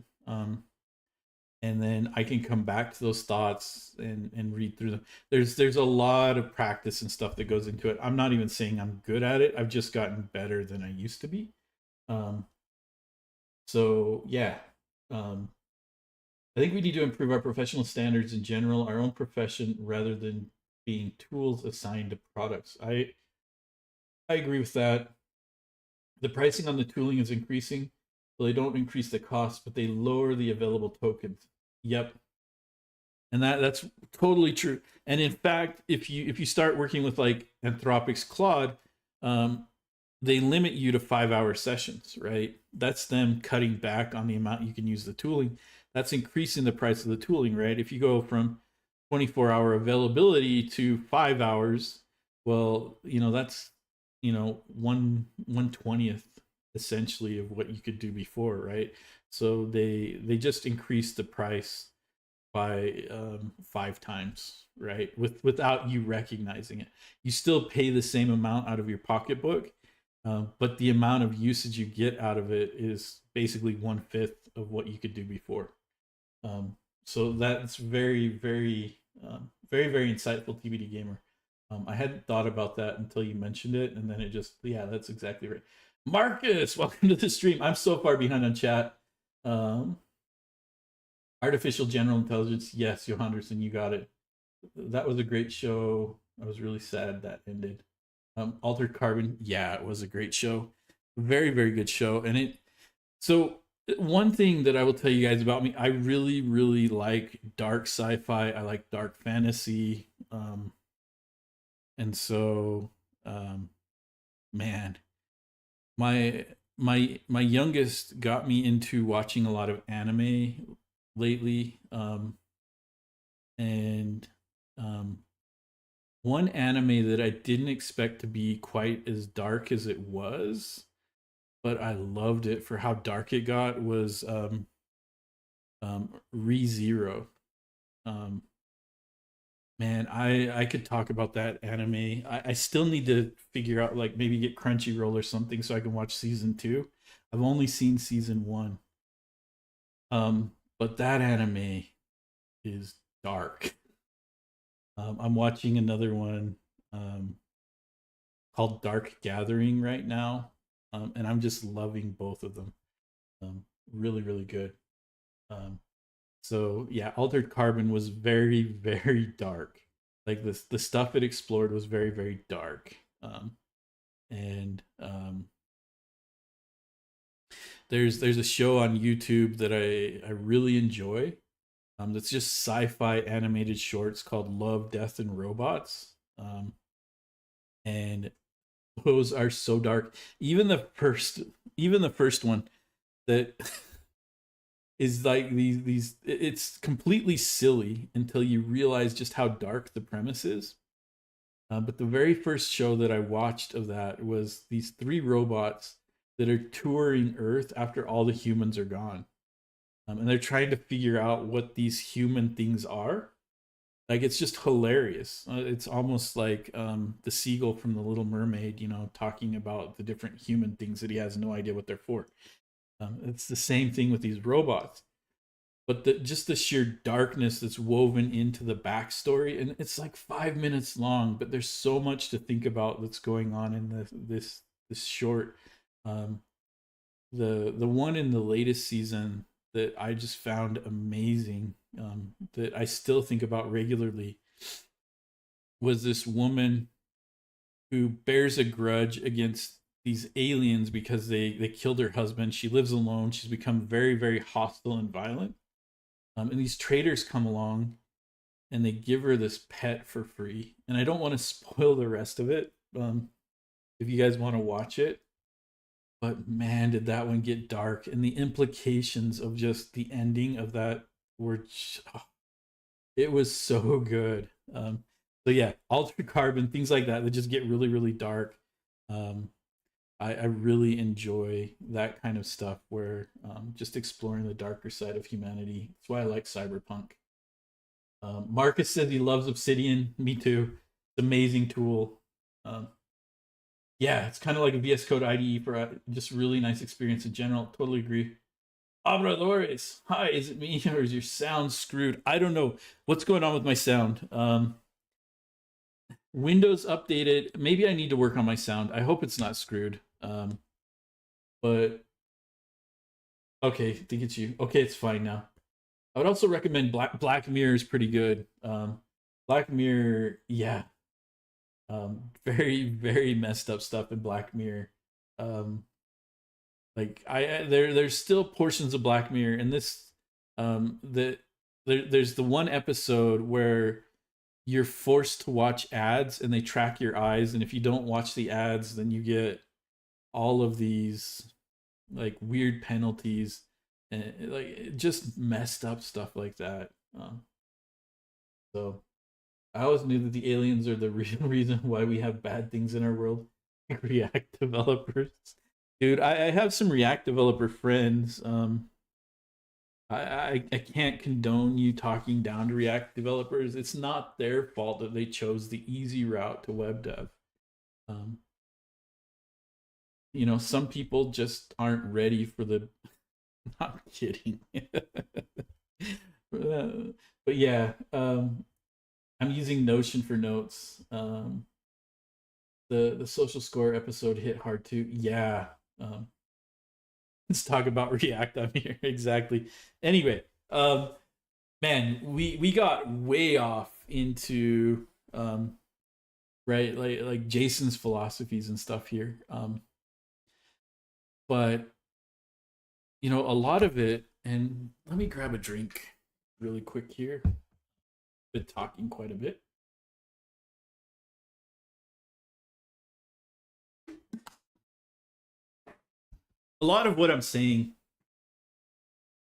And then I can come back to those thoughts and read through them. There's a lot of practice and stuff that goes into it. I'm not even saying I'm good at it. I've just gotten better than I used to be. Um, so yeah, um, I think we need to improve our professional standards in general, our own profession, rather than being tools assigned to products. I agree with that. The pricing on the tooling is increasing, so they don't increase the cost, but they lower the available tokens. Yep, and that's totally true. And in fact, if you start working with like Anthropic's Claude, um, they limit you to 5 hour sessions, right? That's them cutting back on the amount you can use the tooling. That's increasing the price of the tooling, right? If you go from 24-hour availability to 5 hours, well, that's one twentieth essentially of what you could do before, right? So they just increased the price by 5 times, right? Without you recognizing it. You still pay the same amount out of your pocketbook, but the amount of usage you get out of it is basically 1/5 of what you could do before. So that's very, very, very, very insightful, TBD gamer. I hadn't thought about that until you mentioned it, and then it just, yeah, that's exactly right. Marcus, welcome to the stream. I'm so far behind on chat. Artificial General Intelligence, yes, Johanderson, you got it. That was a great show. I was really sad that ended. Altered Carbon, yeah, it was a great show. Very, very good show. And so one thing that I will tell you guys about me, I really, really like dark sci-fi. I like dark fantasy. And so, man, my youngest got me into watching a lot of anime lately. And one anime that I didn't expect to be quite as dark as it was, but I loved it for how dark it got, was ReZero. Um, Man, I could talk about that anime. I still need to figure out, like, maybe get Crunchyroll or something so I can watch season two. I've only seen season one. But that anime is dark. I'm watching another one um, called Dark Gathering right now, and I'm just loving both of them. Really, really good. Um, so yeah, Altered Carbon was very, very dark. Like the stuff it explored was very, very dark. And there's a show on YouTube that I really enjoy. That's just sci-fi animated shorts called Love, Death, and Robots. And those are so dark. Even the first one that is like these it's completely silly until you realize just how dark the premise is. But the very first show that I watched of that was these three robots that are touring Earth after all the humans are gone. And they're trying to figure out what these human things are. Like, it's just hilarious. It's almost like the seagull from The Little Mermaid, talking about the different human things that he has no idea what they're for. It's the same thing with these robots, but just the sheer darkness that's woven into the backstory, and it's like 5 minutes long, but there's so much to think about that's going on in this short. Um, the one in the latest season that I just found amazing, that I still think about regularly, was this woman who bears a grudge against these aliens because they killed her husband. She lives alone. She's become very, very hostile and violent. And these traders come along and they give her this pet for free. And I don't want to spoil the rest of it, if you guys want to watch it. But man, did that one get dark. And the implications of just the ending of that were it was so good. So yeah, Altered Carbon, things like that just get really, really dark. I really enjoy that kind of stuff where just exploring the darker side of humanity. That's why I like cyberpunk. Marcus said he loves Obsidian. Me too. It's an amazing tool. Yeah, it's kind of like a VS Code IDE for just really nice experience in general. Totally agree. Abradores, hi, is it me or is your sound screwed? I don't know what's going on with my sound. Windows updated. Maybe I need to work on my sound. I hope it's not screwed. But okay, I think it's you. Okay, it's fine now. I would also recommend Black Mirror is pretty good. Black Mirror, yeah, very messed up stuff in Black Mirror. Um, like there's still portions of Black Mirror, and this there's the one episode where you're forced to watch ads, and they track your eyes, and if you don't watch the ads, then you get all of these like weird penalties and like just messed up stuff like that. So I always knew that the aliens are the real reason why we have bad things in our world. React developers, dude. I have some React developer friends. I can't condone you talking down to React developers. It's not their fault that they chose the easy route to web dev. Um, some people just aren't ready for the. Not kidding. But yeah, I'm using Notion for notes. The social score episode hit hard too. Yeah. Um, let's talk about React on here. Exactly. Anyway, man, we got way off into right, like Jason's philosophies and stuff here. But a lot of it, and let me grab a drink really quick here. Been talking quite a bit. A lot of what I'm saying,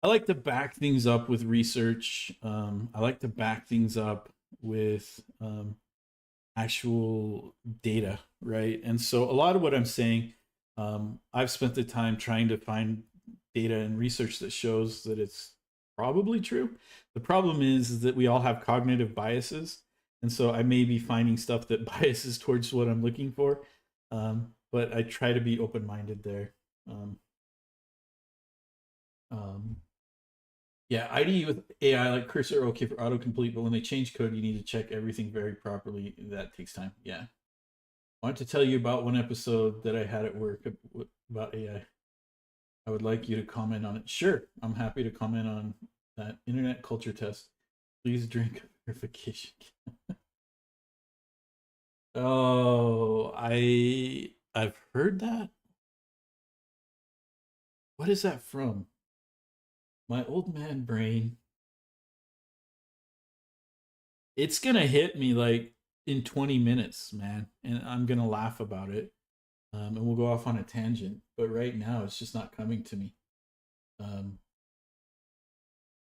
I like to back things up with research. I like to back things up with actual data, right? And so a lot of what I'm saying, I've spent the time trying to find data and research that shows that it's probably true. The problem is that we all have cognitive biases. And so I may be finding stuff that biases towards what I'm looking for. But I try to be open minded there. Um, um, yeah, IDE with AI like cursor are okay for autocomplete, but when they change code, you need to check everything very properly. That takes time. Yeah. I want to tell you about one episode that I had at work about AI. I would like you to comment on it. Sure, I'm happy to comment on that internet culture test. Please drink verification. Oh, I've heard that. What is that from? My old man brain. It's gonna hit me like in 20 minutes, man, and I'm gonna laugh about it. And we'll go off on a tangent. But right now, it's just not coming to me. Um,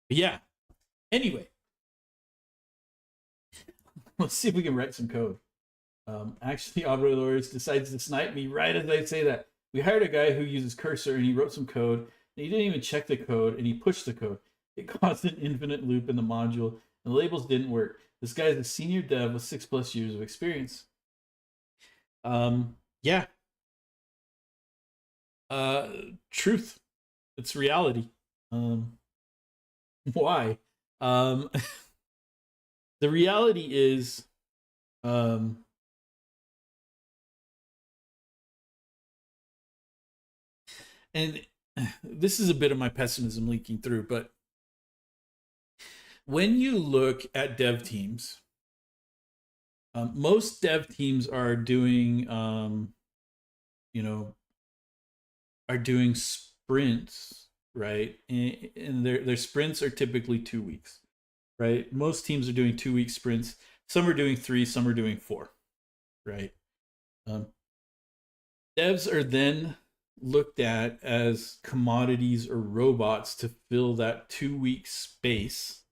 but yeah. Anyway, let's see if we can write some code. Actually, Aubrey Lawyers decides to snipe me right as I say that. We hired a guy who uses cursor, and he wrote some code, and he didn't even check the code, and he pushed the code. It caused an infinite loop in the module, and the labels didn't work. This guy is a senior dev with 6+ years of experience. Yeah. Truth. It's reality. Why? Um, the reality is, um, and this is a bit of my pessimism leaking through, but when you look at dev teams, most dev teams are doing, you know, are doing sprints, right? And their sprints are typically 2 weeks, right? Most teams are doing 2 week sprints. Some are doing 3, some are doing 4, right? Um, devs are then looked at as commodities or robots to fill that 2 week space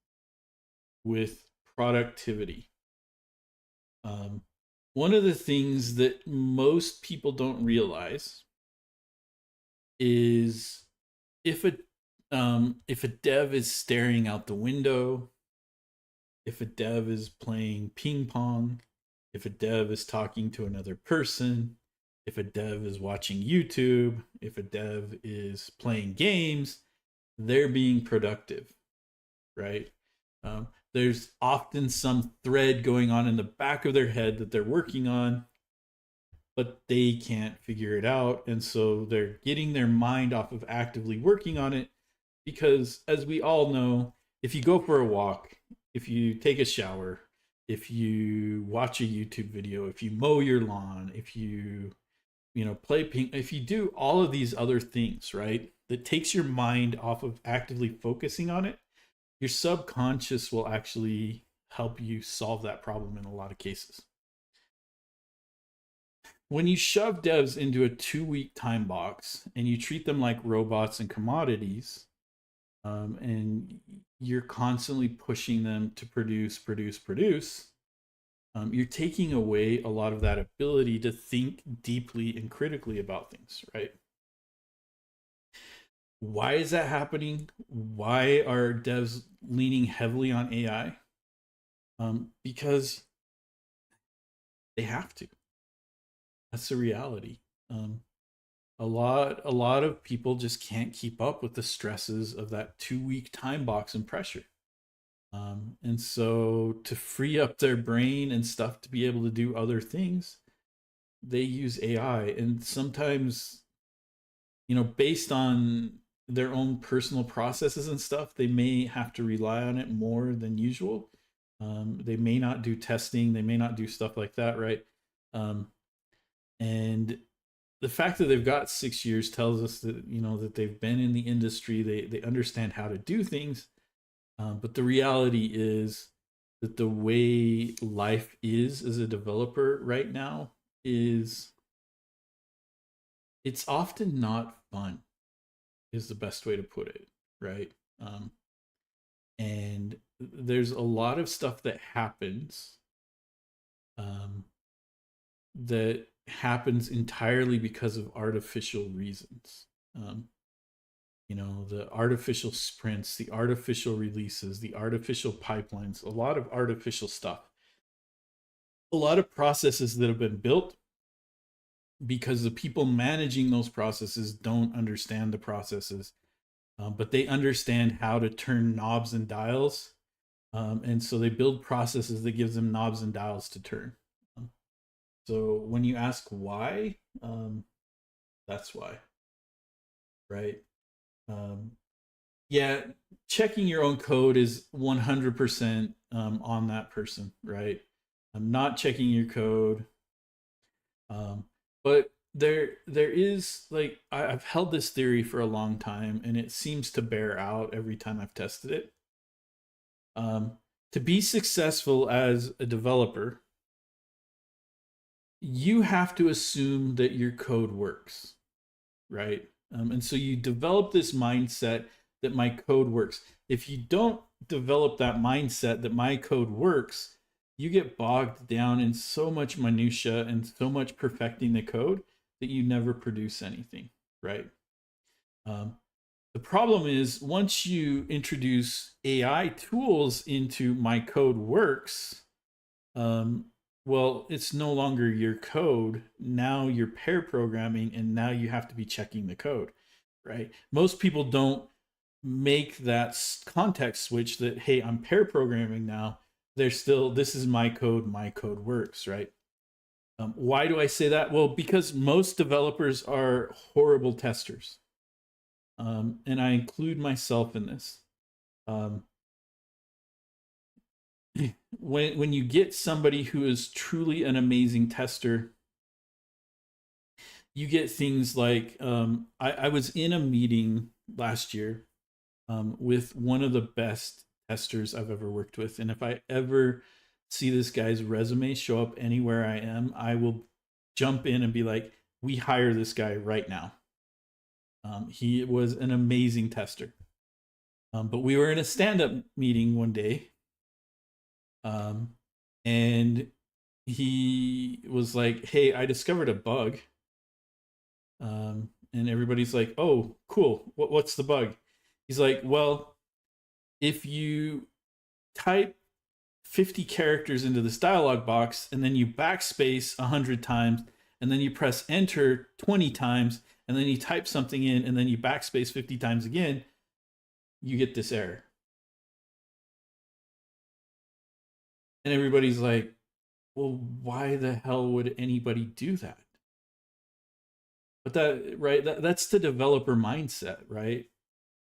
with productivity. Um, one of the things that most people don't realize is if a dev is staring out the window, if a dev is playing ping pong, if a dev is talking to another person, if a dev is watching YouTube, if a dev is playing games, they're being productive, right? There's often some thread going on in the back of their head that they're working on, but they can't figure it out. And so they're getting their mind off of actively working on it because, as we all know, if you go for a walk, if you take a shower, if you watch a YouTube video, if you mow your lawn, if you play ping, if you do all of these other things, right, that takes your mind off of actively focusing on it, your subconscious will actually help you solve that problem in a lot of cases. When you shove devs into a 2 week time box and you treat them like robots and commodities, and you're constantly pushing them to produce, you're taking away a lot of that ability to think deeply and critically about things, right? Why is that happening? Why are devs leaning heavily on AI? Because they have to. That's the reality. A lot of people just can't keep up with the stresses of that 2 week time box and pressure. And so to free up their brain and stuff to be able to do other things, they use AI. And sometimes, based on their own personal processes and stuff, they may have to rely on it more than usual. They may not do testing, they may not do stuff like that, right? And the fact that they've got 6 years tells us that that they've been in the industry, they understand how to do things. But the reality is that the way life is as a developer right now is it's often not fun, is the best way to put it, right? And there's a lot of stuff that happens um, that happens entirely because of artificial reasons. The artificial sprints, the artificial releases, the artificial pipelines, a lot of artificial stuff, a lot of processes that have been built because the people managing those processes don't understand the processes, but they understand how to turn knobs and dials. And so they build processes that gives them knobs and dials to turn. So when you ask why, that's why, right? Yeah, checking your own code is 100% on that person, right? I'm not checking your code, but there is like I've held this theory for a long time, and it seems to bear out every time I've tested it. To be successful as a developer, you have to assume that your code works, right? And so you develop this mindset that my code works. If you don't develop that mindset that my code works, you get bogged down in so much minutia and so much perfecting the code that you never produce anything, right? The problem is once you introduce AI tools into my code works, um, well, it's no longer your code. Now you're pair programming, and now you have to be checking the code, right? Most people don't make that context switch that, hey, I'm pair programming now. They're still, this is my code works, right? Why do I say that? Well, because most developers are horrible testers. And I include myself in this. Um, when you get somebody who is truly an amazing tester, you get things like I was in a meeting last year with one of the best testers I've ever worked with, and if I ever see this guy's resume show up anywhere I am, I will jump in and be like, "We hire this guy right now." He was an amazing tester. But we were in a stand-up meeting one day, um, and he was like, "Hey, I discovered a bug." And everybody's like, "Oh, cool. What's the bug?" He's like, "Well, if you type 50 characters into this dialog box and then you backspace 100 times and then you press enter 20 times and then you type something in and then you backspace 50 times again, you get this error." And everybody's like, "Well, why the hell would anybody do that?" But that's the developer mindset, right?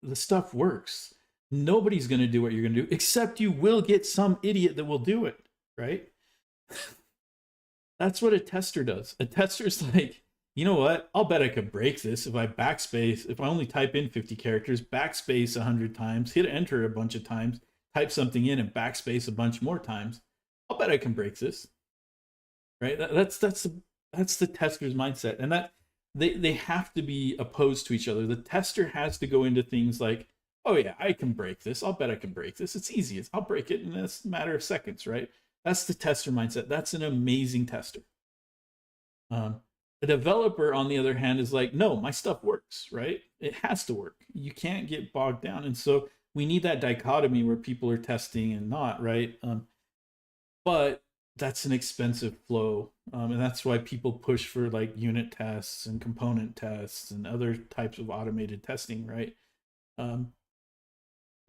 The stuff works. Nobody's going to do what you're going to do, except you will get some idiot that will do it, right? That's what a tester does. A tester's like, you know what? I'll bet I could break this if I backspace, if I only type in 50 characters, backspace 100 times, hit enter a bunch of times, type something in and backspace a bunch more times. I'll bet I can break this, right? That's the tester's mindset, and that they have to be opposed to each other. The tester has to go into things like, oh yeah, I can break this. I'll bet I can break this. It's easy. I'll break it in a matter of seconds, right? That's the tester mindset. That's an amazing tester. A developer, on the other hand, is like, no, my stuff works, right? It has to work. You can't get bogged down, and so we need that dichotomy where people are testing and not, right? But that's an expensive flow, and that's why people push for like unit tests and component tests and other types of automated testing, right? Um,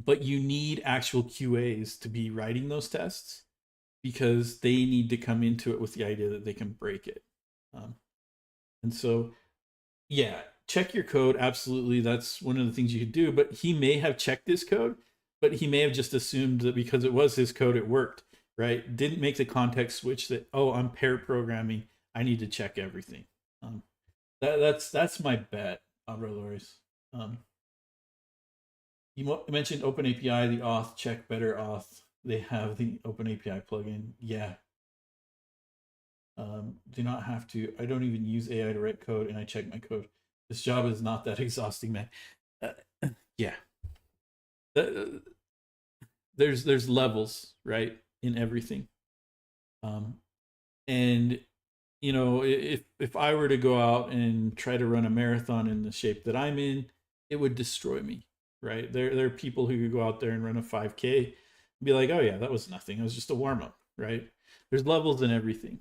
but you need actual QAs to be writing those tests because they need to come into it with the idea that they can break it. And so, yeah, check your code. Absolutely. That's one of the things you could do. But he may have checked his code, but he may have just assumed that because it was his code, it worked, right? Didn't make the context switch that, oh, I'm pair programming. I need to check everything. That's my bet, Abralores. You mentioned OpenAPI, the auth, check better auth. They have the OpenAPI plugin. Yeah. Do not have to. I don't even use AI to write code, and I check my code. This job is not that exhausting, man. Yeah. There's levels, right, in everything. And you know, if I were to go out and try to run a marathon in the shape that I'm in, it would destroy me, right? There are people who could go out there and run a 5K and be like, oh yeah, that was nothing. It was just a warm up, right? There's levels in everything.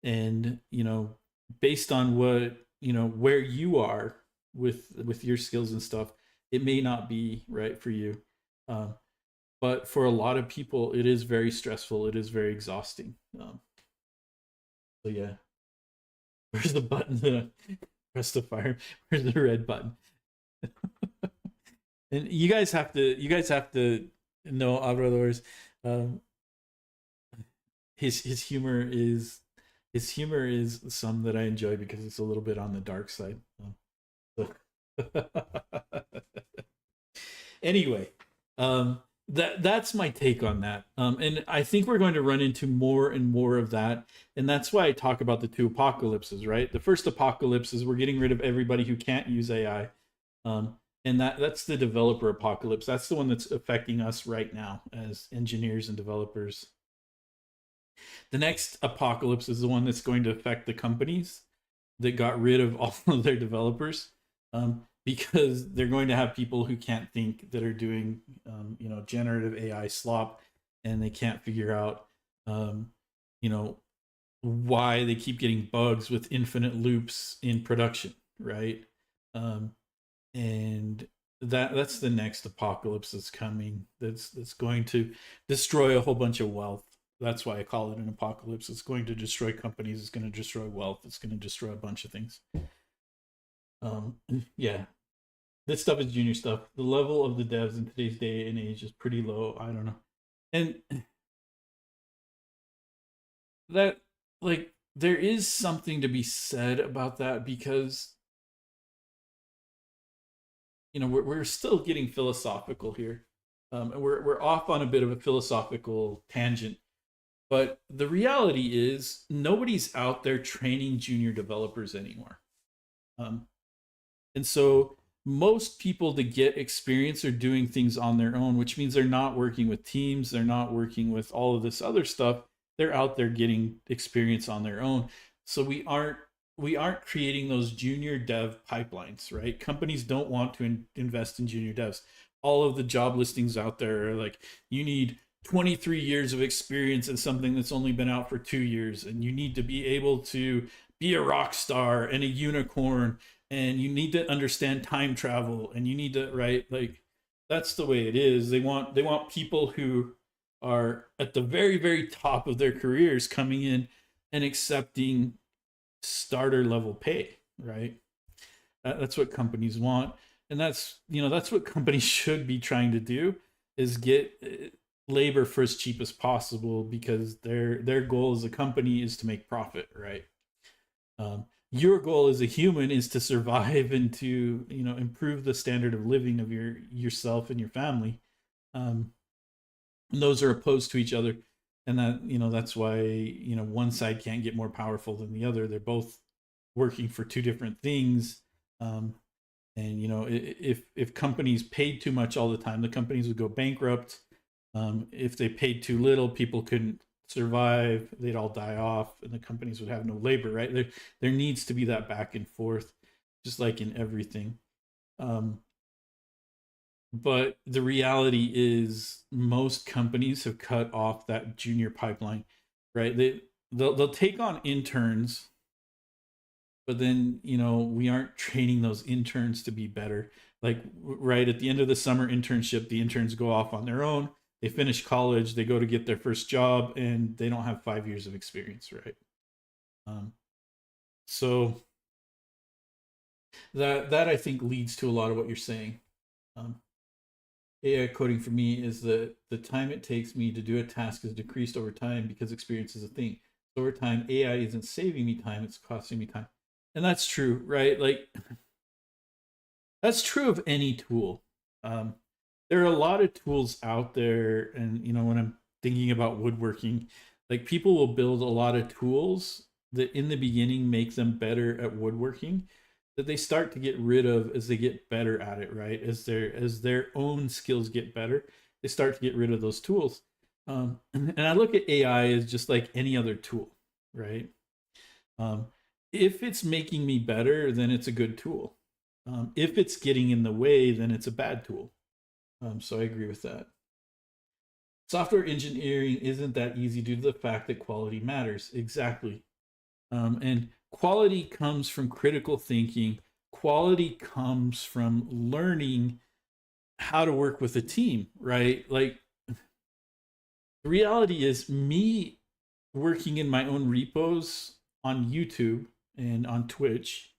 And you know, based on what, you know, where you are with your skills and stuff, it may not be right for you. But for a lot of people, it is very stressful. It is very exhausting. So yeah, where's the button to press the fire? Where's the red button? And you guys have to know Abrador's. His humor is some that I enjoy because it's a little bit on the dark side. Anyway, that's my take on that. And I think we're going to run into more and more of that. And that's why I talk about the two apocalypses, right? The first apocalypse is we're getting rid of everybody who can't use AI. And that's the developer apocalypse. That's the one that's affecting us right now as engineers and developers. The next apocalypse is the one that's going to affect the companies that got rid of all of their developers, because they're going to have people who can't think that are doing, you know, generative AI slop, and they can't figure out, you know, why they keep getting bugs with infinite loops in production, right? And that's the next apocalypse that's coming. That's going to destroy a whole bunch of wealth. That's why I call it an apocalypse. It's going to destroy companies. It's going to destroy wealth. It's going to destroy a bunch of things. Yeah, this stuff is junior stuff. The level of the devs in today's day and age is pretty low. I don't know. And that, like, there is something to be said about that because, you know, we're still getting philosophical here. And we're off on a bit of a philosophical tangent. But the reality is nobody's out there training junior developers anymore. And so most people to get experience are doing things on their own, which means they're not working with teams. They're not working with all of this other stuff. They're out there getting experience on their own. So we aren't creating those junior dev pipelines, right? Companies don't want to invest in junior devs. All of the job listings out there are like, you need 23 years of experience in something that's only been out for 2 years, and you need to be able to be a rock star and a unicorn, and you need to understand time travel, and you need to, right, like, that's the way it is. They want people who are at the very, very top of their careers coming in and accepting starter level pay, right? That's what companies want, and that's what companies should be trying to do, is get labor for as cheap as possible, because their goal as a company is to make profit, right? Your goal as a human is to survive and to improve the standard of living of yourself and your family. Um, and those are opposed to each other, and that's why one side can't get more powerful than the other. They're both working for two different things. um, and if companies paid too much all the time, the companies would go bankrupt. If they paid too little, people couldn't survive, they'd all die off, and the companies would have no labor, right? There needs to be that back and forth, just like in everything. um, but the reality is most companies have cut off that junior pipeline, right? They'll take on interns, but then we aren't training those interns to be better. Like, right at the end of the summer internship, the interns go off on their own, they finish college, they go to get their first job, and they don't have 5 years of experience, right? um, so that I think leads to a lot of what you're saying. um, AI coding for me is that the time it takes me to do a task is decreased over time because experience is a thing. So over time, AI isn't saving me time, it's costing me time. And that's true, right? Like, that's true of any tool. Um, there are a lot of tools out there, and when I'm thinking about woodworking, like, people will build a lot of tools that in the beginning make them better at woodworking, that they start to get rid of as they get better at it, right? As their own skills get better, they start to get rid of those tools. And I look at AI as just like any other tool, right? Um, if it's making me better, then it's a good tool. If it's getting in the way, then it's a bad tool. So I agree with that. Software engineering isn't that easy due to the fact that quality matters. Exactly. And quality comes from critical thinking. Quality comes from learning how to work with a team, right? Like, the reality is, me working in my own repos on YouTube and on Twitch,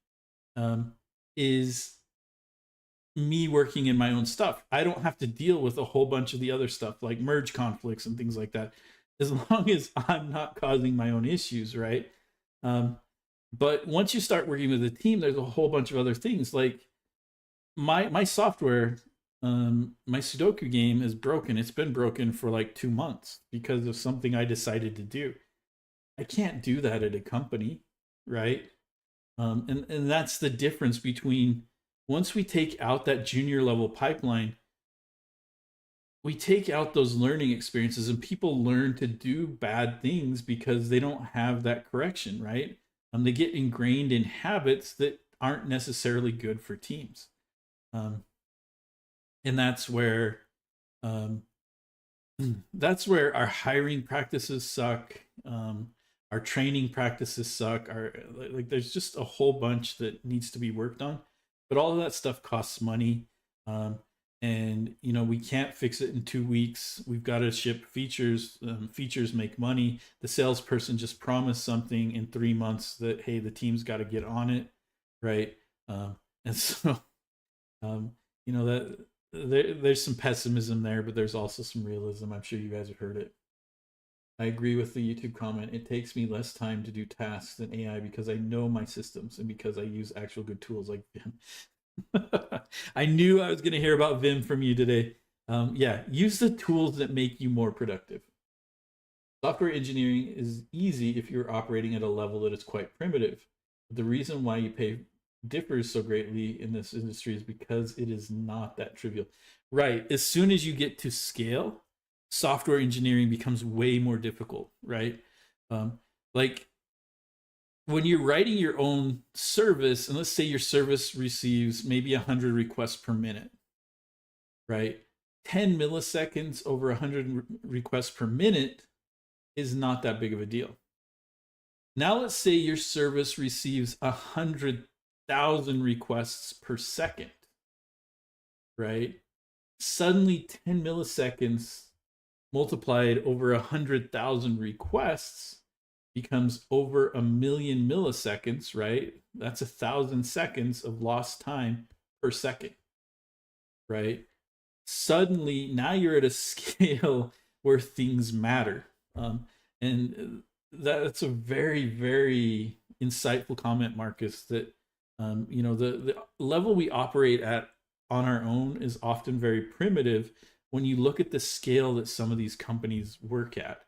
um, is me working in my own stuff. I don't have to deal with a whole bunch of the other stuff like merge conflicts and things like that, as long as I'm not causing my own issues, right? Um, but once you start working with a team, there's a whole bunch of other things. Like, my software, my Sudoku game is broken. It's been broken for like 2 months because of something I decided to do. I can't do that at a company, right? And that's the difference between, once we take out that junior level pipeline, we take out those learning experiences, and people learn to do bad things because they don't have that correction, right? They get ingrained in habits that aren't necessarily good for teams. Um, and um, that's where our hiring practices suck. Our training practices suck. Like, there's just a whole bunch that needs to be worked on, but all of that stuff costs money. Um, and we can't fix it in 2 weeks. We've got to ship features. Features make money. The salesperson just promised something in 3 months that, hey, the team's got to get on it, right? And so, um, that there's some pessimism there, but there's also some realism. I'm sure you guys have heard it. I agree with the YouTube comment. It takes me less time to do tasks than AI because I know my systems and because I use actual good tools like Vim. I knew I was going to hear about Vim from you today. Yeah, use the tools that make you more productive. Software engineering is easy if you're operating at a level that is quite primitive. The reason why you pay differs so greatly in this industry is because it is not that trivial. Right. As soon as you get to scale, software engineering becomes way more difficult, right? Um, like, when you're writing your own service, and let's say your service receives maybe 100 requests per minute, right? 10 milliseconds over 100 requests per minute is not that big of a deal. Now, let's say your service receives 100,000 requests per second, right? Suddenly, 10 milliseconds multiplied over 100,000 requests becomes over 1,000,000 milliseconds, right? That's 1,000 seconds of lost time per second, right? Suddenly, now you're at a scale where things matter. And that's a very, very insightful comment, Marcus, that, the level we operate at on our own is often very primitive when you look at the scale that some of these companies work at.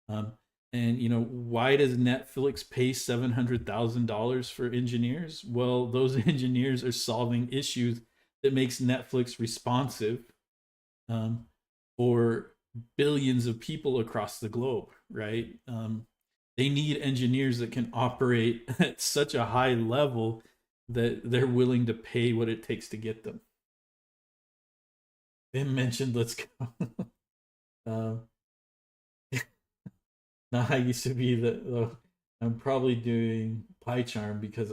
Um, and why does Netflix pay $700,000 for engineers? Well, those engineers are solving issues that makes Netflix responsive, um, for billions of people across the globe, right? They need engineers that can operate at such a high level that they're willing to pay what it takes to get them. They mentioned, let's go. uh, Now I used to be I'm probably doing PyCharm because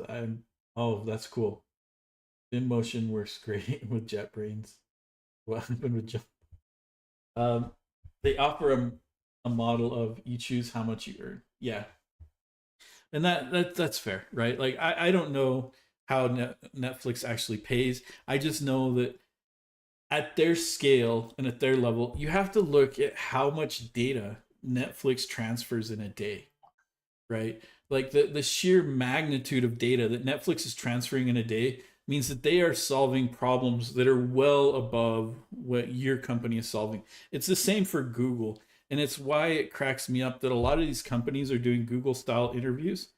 oh, that's cool. InMotion works great with JetBrains. What happened with Jet? Um, they offer a model of you choose how much you earn. Yeah, and that's fair, right? Like I don't know how Netflix actually pays. I just know that at their scale and at their level, you have to look at how much data Netflix transfers in a day, right? Like the sheer magnitude of data that Netflix is transferring in a day means that they are solving problems that are well above what your company is solving. It's the same for Google. And it's why it cracks me up that a lot of these companies are doing Google style interviews.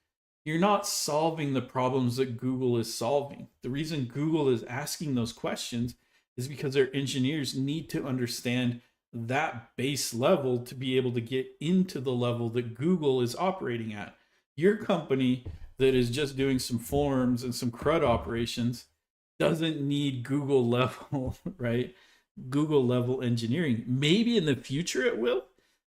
You're not solving the problems that Google is solving. The reason Google is asking those questions is because their engineers need to understand that base level to be able to get into the level that Google is operating at. Your company that is just doing some forms and some CRUD operations doesn't need Google level, right? Google level engineering. Maybe in the future it will.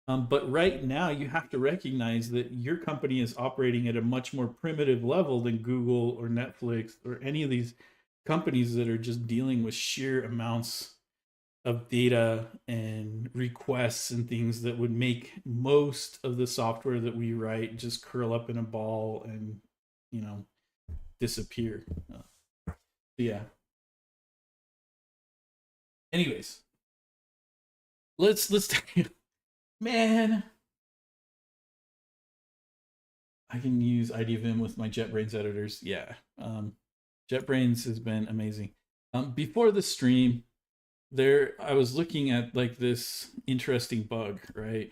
But right now, you have to recognize that your company is operating at a much more primitive level than Google or Netflix or any of these companies that are just dealing with sheer amounts of data and requests and things that would make most of the software that we write just curl up in a ball and you know disappear. Yeah. Anyways, let's man. I can use IDVim with my JetBrains editors. Yeah, JetBrains has been amazing. Before the stream, I was looking at like this interesting bug, right?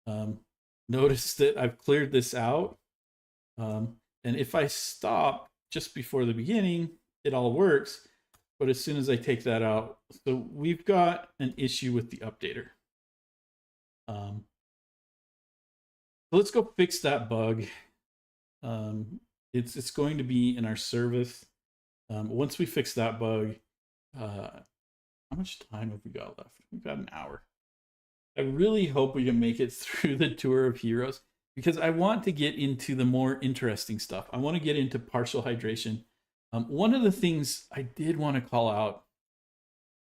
Um, Notice that I've cleared this out, and if I stop just before the beginning, it all works. But as soon as I take that out, so we've got an issue with the updater. So let's go fix that bug. It's going to be in our service. Once we fix that bug, how much time have we got left? We've got an hour. I really hope we can make it through the Tour of Heroes because I want to get into the more interesting stuff. I want to get into partial hydration. One of the things I did want to call out,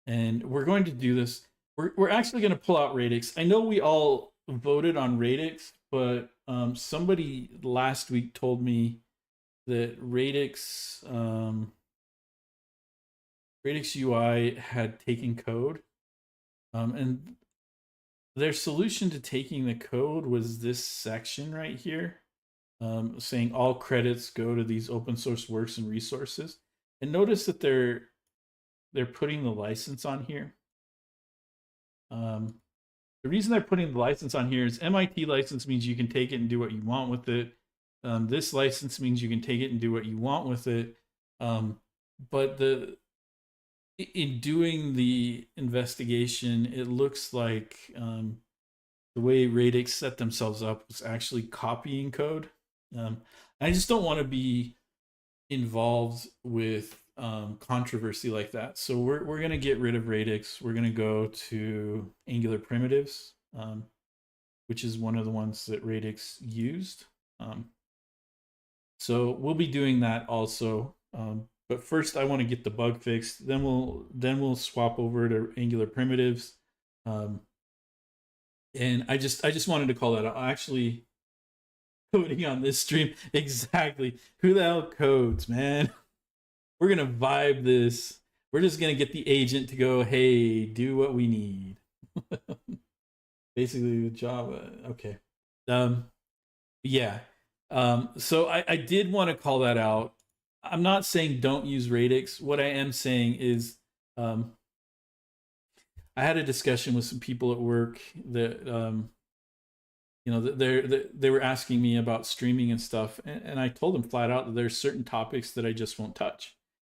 and we're going to do this, we're actually going to pull out radix. I know we all voted on radix, but somebody last week told me that radix UI had taken code, and their solution to taking the code was this section right here, saying all credits go to these open source works and resources. And notice that they're putting the license on here. The reason they're putting the license on here is MIT license means you can take it and do what you want with it. This license means you can take it and do what you want with it. But in doing the investigation, it looks like the way Radix set themselves up was actually copying code. I just don't want to be involved with controversy like that. So we're going to get rid of Radix. We're going to go to Angular primitives, which is one of the ones that Radix used. So we'll be doing that also. But first, I want to get the bug fixed. Then we'll swap over to Angular primitives. And I just wanted to call that out. Actually, coding on this stream. Exactly. Who the hell codes, man? We're gonna vibe this. We're just gonna get the agent to go, hey, do what we need. Basically with Java. Okay. Um, yeah. So I did want to call that out. I'm not saying don't use radix. What I am saying is um, I had a discussion with some people at work that they were asking me about streaming and stuff, and I told them flat out that there's certain topics that I just won't touch.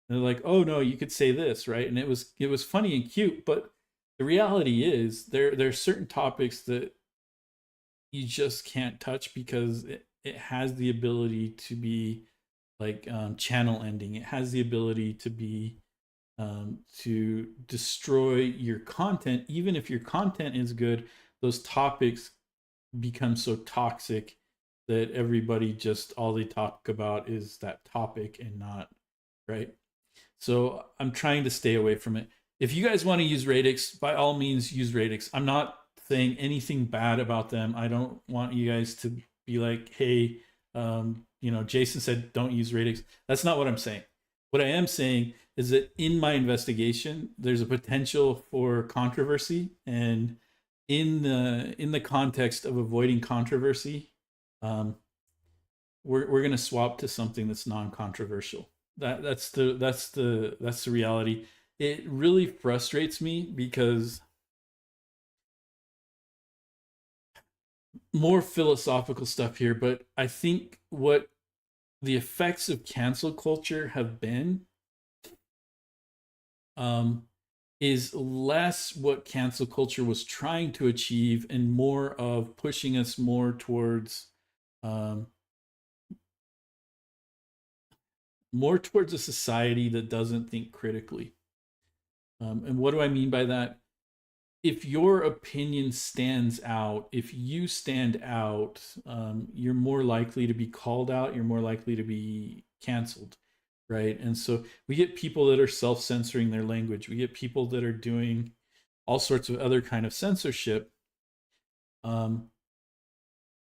And they're like, "Oh no, you could say this, right?" And it was funny and cute, but the reality is there's certain topics that you just can't touch because it has the ability to be like channel ending. It has the ability to be to destroy your content. Even if your content is good, those topics become so toxic that everybody just all they talk about is that topic and not right. So I'm trying to stay away from it. If you guys want to use radix, by all means use radix. I'm not saying anything bad about them. I don't want you guys to be like, hey, Jason said don't use radix. That's not what I'm saying. What I am saying is that in my investigation, there's a potential for controversy, and in the context of avoiding controversy, um, we're going to swap to something that's non-controversial. That's the reality. It really frustrates me because more philosophical stuff here, but I think what the effects of cancel culture have been um, is less what cancel culture was trying to achieve and more of pushing us more towards um, a society that doesn't think critically. And what do I mean by that? If your opinion stands out, if you stand out, you're more likely to be called out. You're more likely to be canceled, right? And so we get people that are self-censoring their language. We get people that are doing all sorts of other kind of censorship. Um,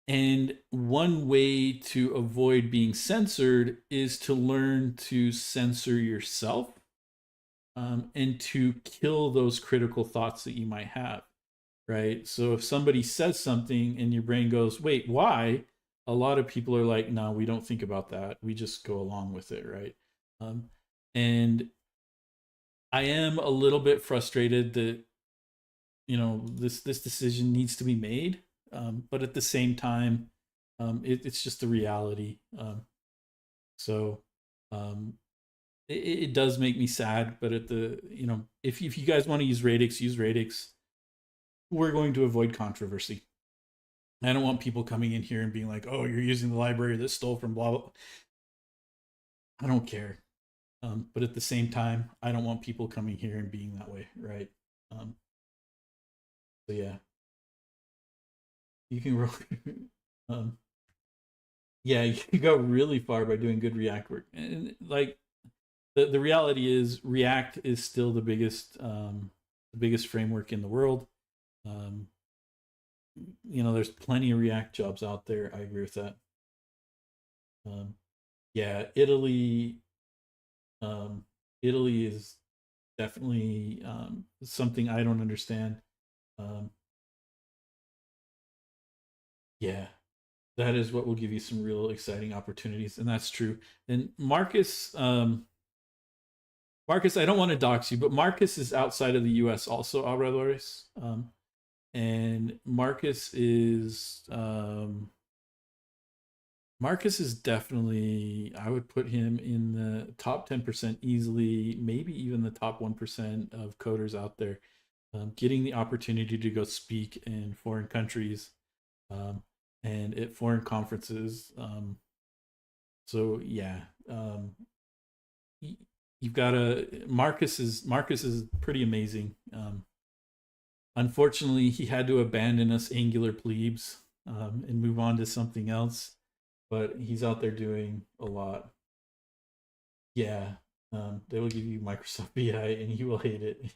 and one way to avoid being censored is to learn to censor yourself and to kill those critical thoughts that you might have, right? So if somebody says something and your brain goes, wait, why? A lot of people are like, no, we don't think about that. We just go along with it, right? Um, and I am a little bit frustrated that this decision needs to be made, but at the same time, it's just the reality. So um, it does make me sad, but if you guys want to use radix, use radix. We're going to avoid controversy. I don't want people coming in here and being like, oh, you're using the library that stole from blah blah. I don't care, but at the same time, I don't want people coming here and being that way, right? So yeah, you can um, yeah, you can go really far by doing good React work, and like the reality is React is still the biggest framework in the world. Um, there's plenty of React jobs out there. I agree with that. Um, yeah, um, Italy is definitely something I don't understand. Um, yeah, that is what will give you some real exciting opportunities, and that's true. And Marcus, I don't want to dox you, but Marcus is outside of the U.S. also, Alrededores. And Marcus is definitely, I would put him in the top 10% easily, maybe even the top 1% of coders out there. Getting the opportunity to go speak in foreign countries um, and at foreign conferences. So yeah, you've got to Marcus is pretty amazing. Unfortunately, he had to abandon us Angular plebes and move on to something else. But he's out there doing a lot. Yeah, they will give you Microsoft BI and you will hate it.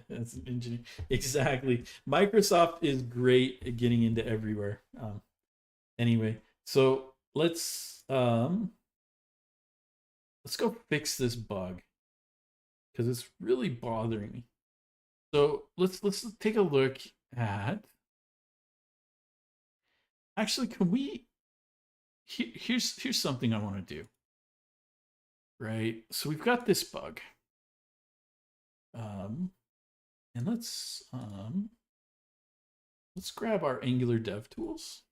As an engineer, exactly. Microsoft is great at getting into everywhere. Anyway, so let's go fix this bug because it's really bothering me. So let's take a look at. Actually, can we? Here's something I want to do. Right. So we've got this bug. And let's grab our Angular Dev Tools.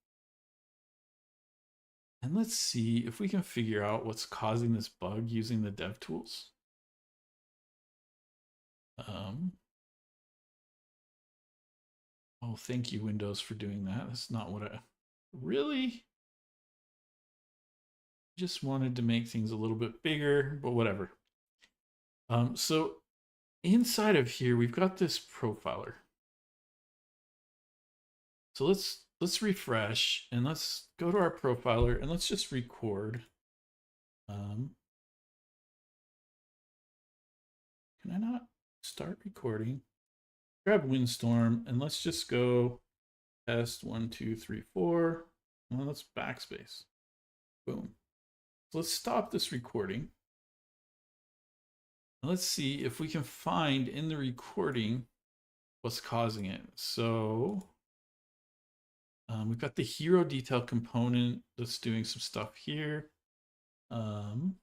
And let's see if we can figure out what's causing this bug using the Dev Tools. Oh, thank you, Windows, for doing that. That's not what I really just wanted to make things a little bit bigger, but whatever. So inside of here, we've got this profiler. So let's refresh and let's go to our profiler and let's just record. Can I not start recording? Grab Windstorm and let's just go test 1, 2, 3, 4. Well, let's backspace. Boom. So let's stop this recording. Let's see if we can find in the recording what's causing it. So we've got the hero detail component that's doing some stuff here. And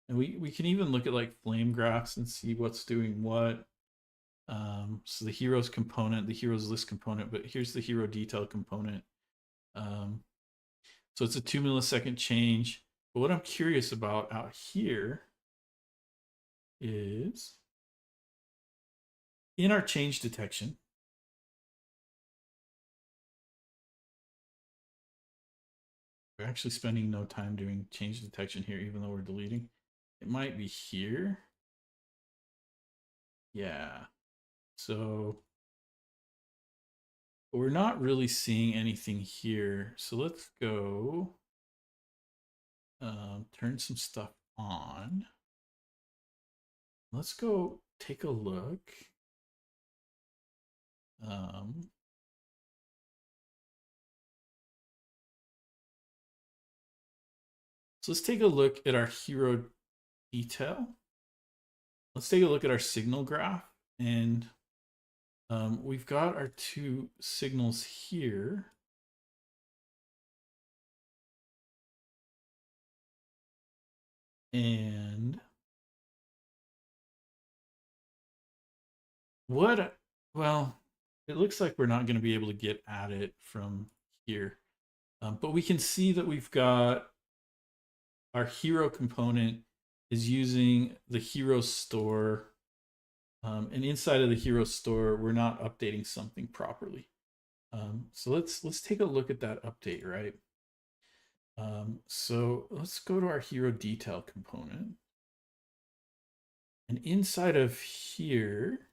we can even look at like flame graphs and see what's doing what. So the heroes component, the heroes list component, but here's the hero detail component. So it's a 2 millisecond change. But what I'm curious about out here is in our change detection, we're actually spending no time doing change detection here, even though we're deleting. It might be here. Yeah. So we're not really seeing anything here. So let's go turn some stuff on. Let's go take a look. So let's take a look at our hero detail. Let's take a look at our signal graph. And we've got our two signals here. And well, it looks like we're not going to be able to get at it from here. But we can see that we've got our hero component is using the hero store. And inside of the hero store, we're not updating something properly. So let's take a look at that update, right? So let's go to our hero detail component. And inside of here,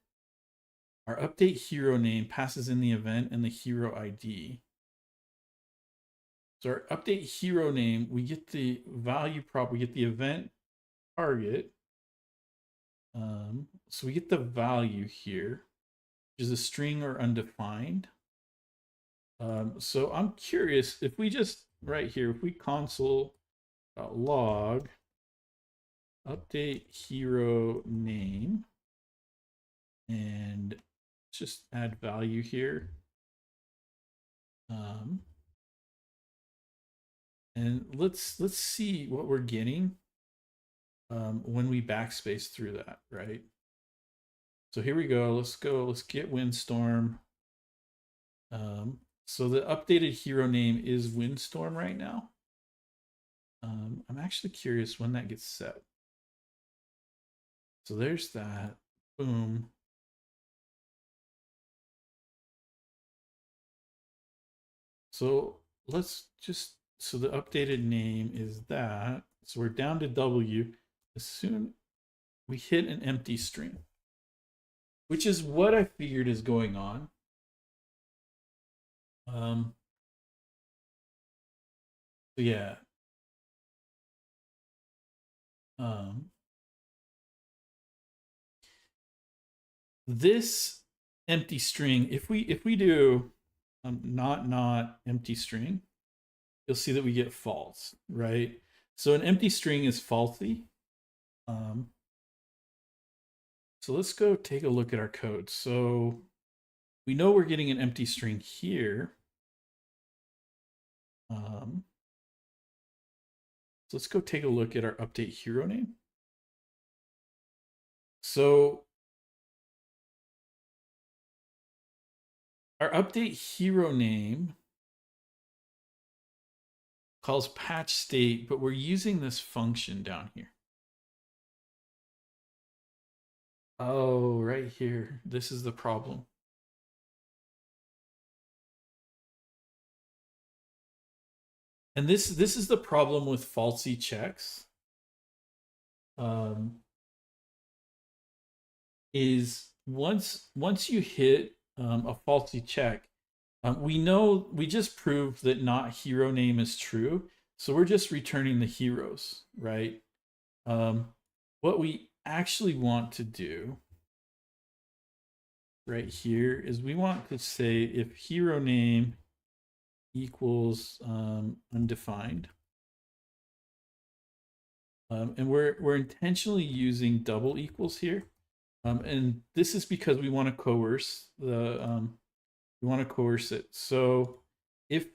our update hero name passes in the event and the hero ID. So our update hero name, we get the value prop, we get the event target. So we get the value here, which is a string or undefined. So I'm curious if we just right here, if we console.log update hero name and just add value here. And let's see what we're getting when we backspace through that, right? So here we go. Let's get Windstorm. So the updated hero name is Windstorm right now. I'm actually curious when that gets set. So there's that. Boom. So let's just, so the updated name is that. So we're down to W. As soon we hit an empty string, which is what I figured is going on. So yeah. This empty string, if we do not empty string, you'll see that we get false, right? So an empty string is faulty. So let's go take a look at our code. So we know we're getting an empty string here. So let's go take a look at our update hero name. So our update hero name calls patch state, but we're using this function down here. Oh, right here. This is the problem. And this is the problem with falsy checks. Is once you hit a falsy check, we just proved that not hero name is true, so we're just returning the heroes, right? What we actually want to do right here is we want to say if hero name equals undefined, and we're intentionally using double equals here, and this is because we want to coerce the we want to coerce it. So if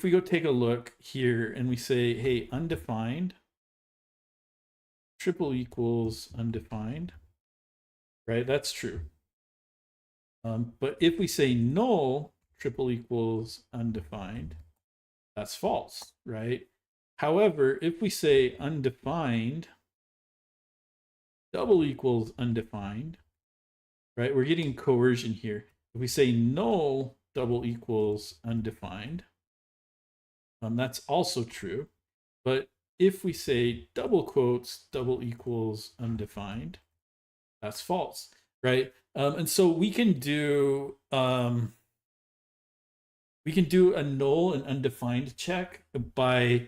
we go take a look here and we say, hey, undefined triple equals undefined, right? That's true. But if we say null triple equals undefined, that's false, right? However, if we say undefined double equals undefined, right? We're getting coercion here. If we say null double equals undefined, that's also true. But if we say double quotes double equals undefined, that's false, right? And so we can do a null and undefined check by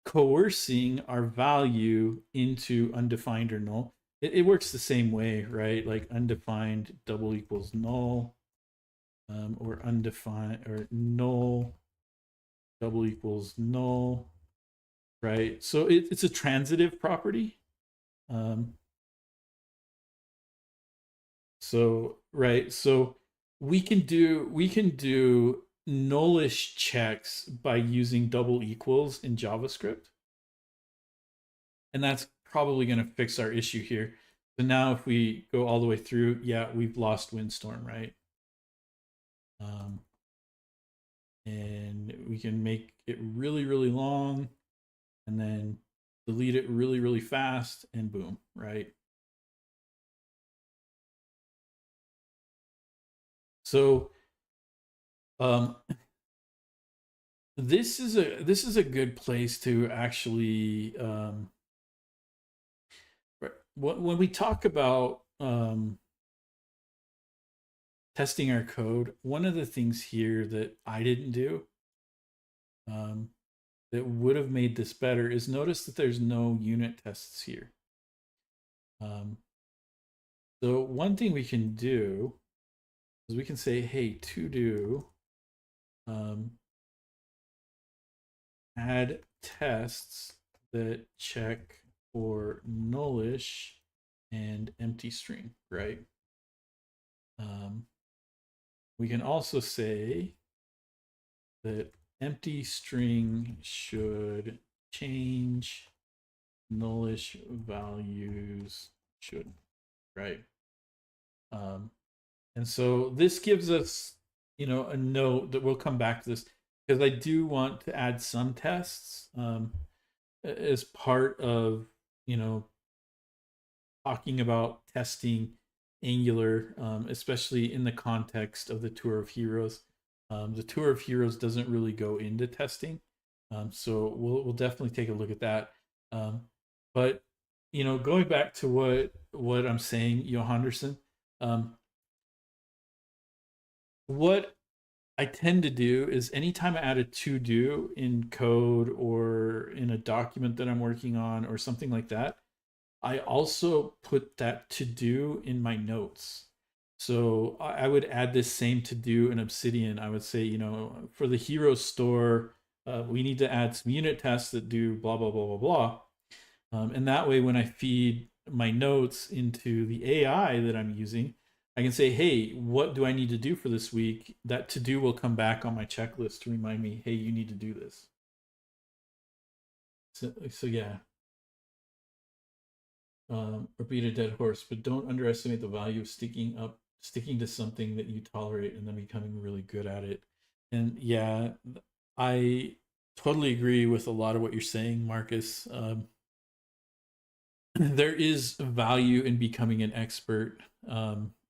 coercing our value into undefined or null. It works the same way, right? Like undefined double equals null, or undefined or null double equals null, right? So it's a transitive property. So right, so we can do nullish checks by using double equals in JavaScript, and that's probably going to fix our issue here. So now if we go all the way through, yeah, we've lost windstorm, right? And we can make it really, really long and then delete it really, really fast and boom, right? So this is a good place to actually when we talk about testing our code, one of the things here that I didn't do that would have made this better is notice that there's no unit tests here. So one thing we can do is we can say, hey, to do add tests that check for nullish and empty string, right? We can also say that empty string should change, nullish values should, right? And so this gives us, a note that we'll come back to this because I do want to add some tests as part of, talking about testing Angular, especially in the context of the Tour of Heroes. The Tour of Heroes doesn't really go into testing, so we'll definitely take a look at that. But going back to what I'm saying, Johanderson, what I tend to do is anytime I add a to do in code or in a document that I'm working on or something like that, I also put that to do in my notes. So I would add this same to do in Obsidian. I would say, for the hero store, we need to add some unit tests that do blah, blah, blah, blah, blah. And that way, when I feed my notes into the AI that I'm using, I can say, hey, what do I need to do for this week? That to do will come back on my checklist to remind me, hey, you need to do this. So yeah, or beat a dead horse, but don't underestimate the value of sticking to something that you tolerate and then becoming really good at it. And yeah, I totally agree with a lot of what you're saying, Marcus. There is value in becoming an expert,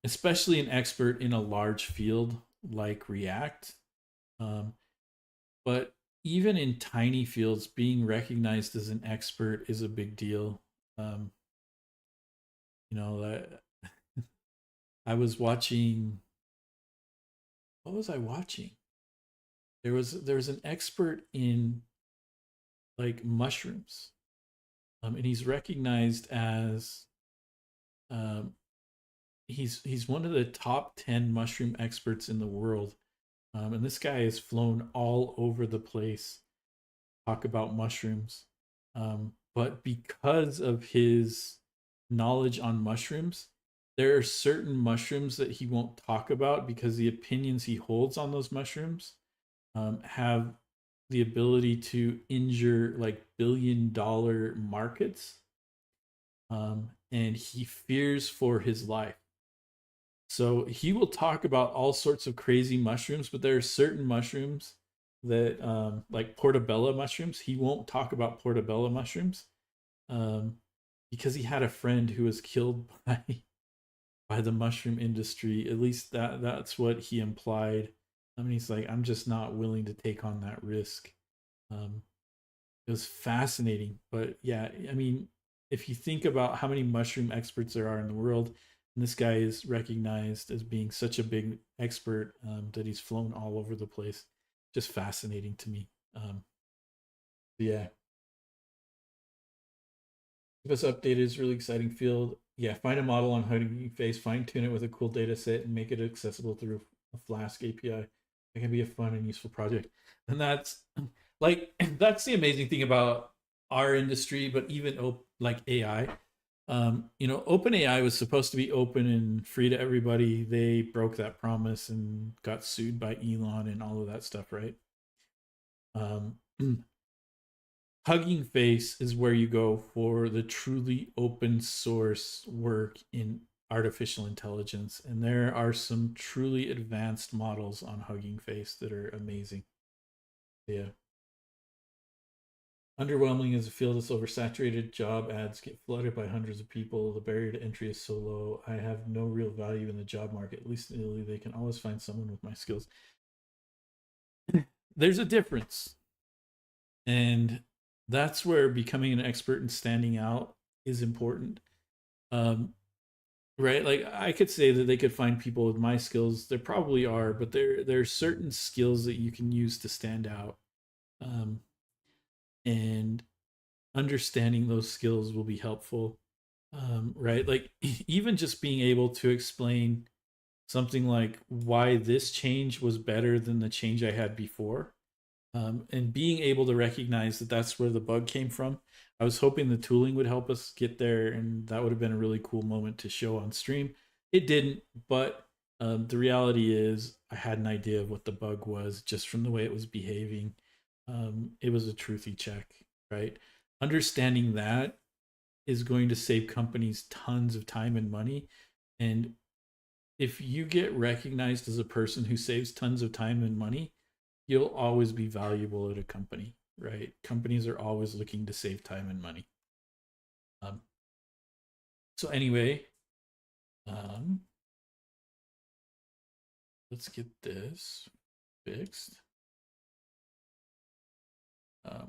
especially an expert in a large field like React. Um, but even in tiny fields, being recognized as an expert is a big deal. Um, you know, I was watching. What was I watching? There was an expert in like mushrooms, and he's recognized as um, he's one of the top 10 mushroom experts in the world. And this guy has flown all over the place, talk about mushrooms. But because of his knowledge on mushrooms, there are certain mushrooms that he won't talk about because the opinions he holds on those mushrooms have the ability to injure like $1 billion markets. And he fears for his life. So he will talk about all sorts of crazy mushrooms, but there are certain mushrooms that, like portobello mushrooms, he won't talk about portobello mushrooms um, because he had a friend who was killed by the mushroom industry. At least that's what he implied. I mean, he's like, I'm just not willing to take on that risk. Um, it was fascinating, but yeah, I mean, if you think about how many mushroom experts there are in the world, and this guy is recognized as being such a big expert that he's flown all over the place, just fascinating to me. Yeah, keep us updated. It's a really exciting field. Yeah, find a model on Hugging Face, fine tune it with a cool data set, and make it accessible through a Flask API. It can be a fun and useful project. And that's like that's the amazing thing about our industry, but even like AI. OpenAI was supposed to be open and free to everybody. They broke that promise and got sued by Elon and all of that stuff, right? Um, Hugging Face is where you go for the truly open source work in artificial intelligence. And there are some truly advanced models on Hugging Face that are amazing. Yeah. Underwhelming as a field is oversaturated. Job ads get flooded by hundreds of people. The barrier to entry is so low. I have no real value in the job market. At least in Italy, they can always find someone with my skills. There's a difference. And that's where becoming an expert and standing out is important. Um, right? Like I could say that they could find people with my skills. There probably are, but there are certain skills that you can use to stand out. Um, and understanding those skills will be helpful. Right? Like even just being able to explain something like why this change was better than the change I had before, and being able to recognize that that's where the bug came from. I was hoping the tooling would help us get there, and that would have been a really cool moment to show on stream. It didn't, but the reality is, I had an idea of what the bug was just from the way it was behaving. It was a truthy check, right? Understanding that is going to save companies tons of time and money. And if you get recognized as a person who saves tons of time and money, you'll always be valuable at a company, right? Companies are always looking to save time and money. Um, so anyway, um, let's get this fixed.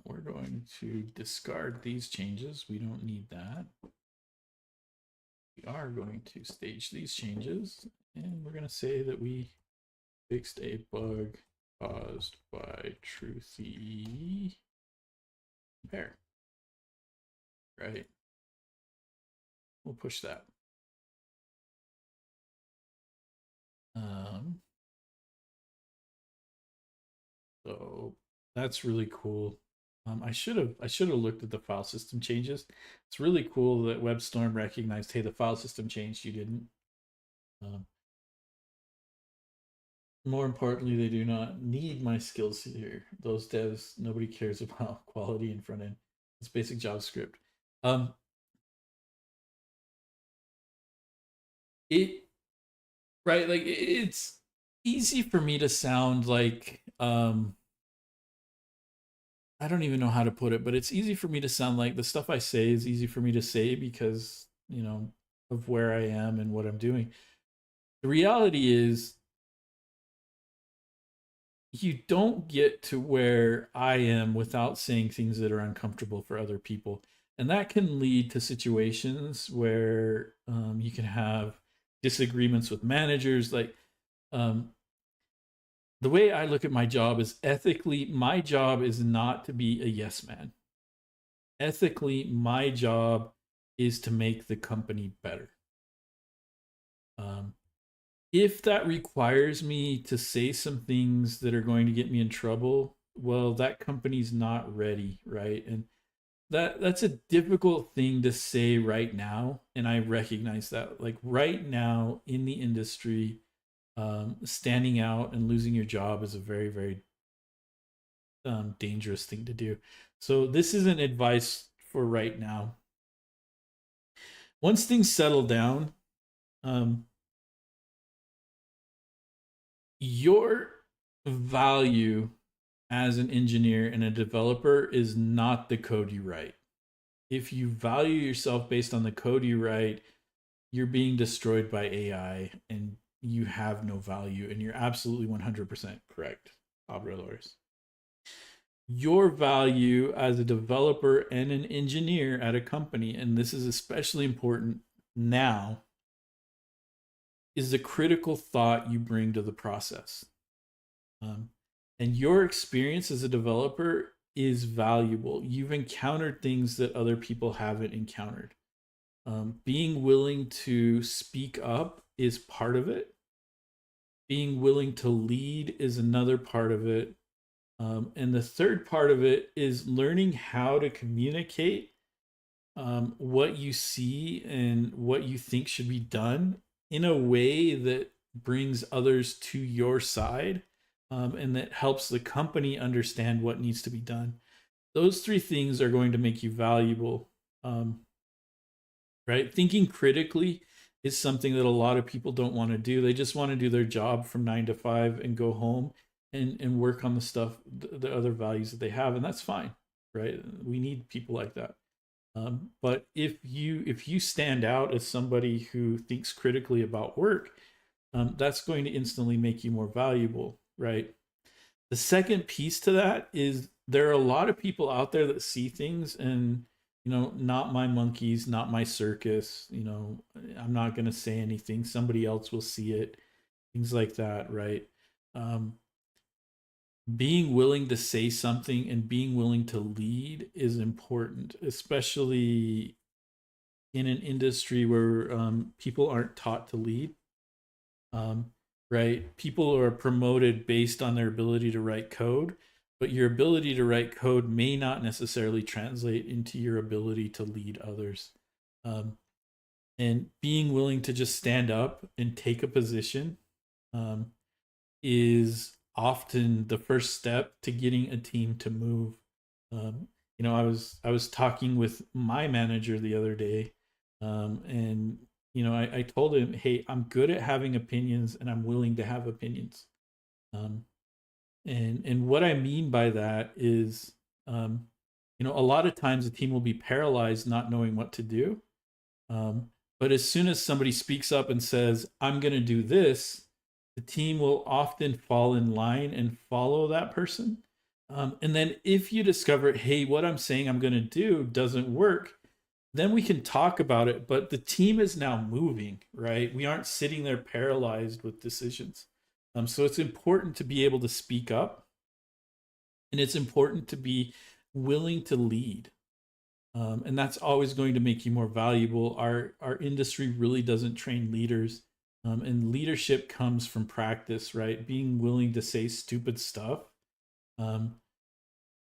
We're going to discard these changes. We don't need that. We are going to stage these changes, and we're going to say that we fixed a bug caused by truthy compare. Right? We'll push that. Um, so that's really cool. I should have looked at the file system changes. It's really cool that WebStorm recognized, hey, the file system changed. You didn't. Um, More importantly, they do not need my skills here. Those devs, nobody cares about quality in front end. It's basic JavaScript. Um, it right, like it's easy for me to sound like I don't even know how to put it, but it's easy for me to sound like the stuff I say is easy for me to say because, of where I am and what I'm doing. The reality is you don't get to where I am without saying things that are uncomfortable for other people. And that can lead to situations where you can have disagreements with managers. Like um, the way I look at my job is ethically, my job is not to be a yes man. Ethically, my job is to make the company better. Um, if that requires me to say some things that are going to get me in trouble, well, that company's not ready, right? And that's a difficult thing to say right now, and I recognize that. Like right now in the industry, standing out and losing your job is a very, very dangerous thing to do. So this isn't advice for right now. Once things settle down, um, your value as an engineer and a developer is not the code you write. If you value yourself based on the code you write, you're being destroyed by AI and you have no value. And you're absolutely 100% correct, Obradors. Your value as a developer and an engineer at a company, and this is especially important now, is the critical thought you bring to the process. Um, and your experience as a developer is valuable. You've encountered things that other people haven't encountered. Being willing to speak up is part of it. Being willing to lead is another part of it. And the third part of it is learning how to communicate what you see and what you think should be done in a way that brings others to your side and that helps the company understand what needs to be done. Those three things are going to make you valuable. Um, right? Thinking critically is something that a lot of people don't want to do. They just want to do their job from 9 to 5 and go home and work on the stuff, the other values that they have, and that's fine, right? We need people like that. But if you stand out as somebody who thinks critically about work, that's going to instantly make you more valuable, right? The second piece to that is there are a lot of people out there that see things and not my monkeys, not my circus. I'm not going to say anything. Somebody else will see it. Things like that, right? Um, Being willing to say something and being willing to lead is important, especially in an industry where people aren't taught to lead. Um, right? People are promoted based on their ability to write code, but your ability to write code may not necessarily translate into your ability to lead others. Um, and being willing to just stand up and take a position um, is often the first step to getting a team to move. I was talking with my manager the other day, and I told him, hey, I'm good at having opinions and I'm willing to have opinions. Um, and what I mean by that is, um, a lot of times the team will be paralyzed, not knowing what to do. Um, but as soon as somebody speaks up and says, I'm going to do this, the team will often fall in line and follow that person. And then if you discover, hey, what I'm saying I'm going to do doesn't work, then we can talk about it. But the team is now moving, right? We aren't sitting there paralyzed with decisions. So it's important to be able to speak up, and it's important to be willing to lead. And that's always going to make you more valuable. Our industry really doesn't train leaders. And leadership comes from practice, right? Being willing to say stupid stuff. Um,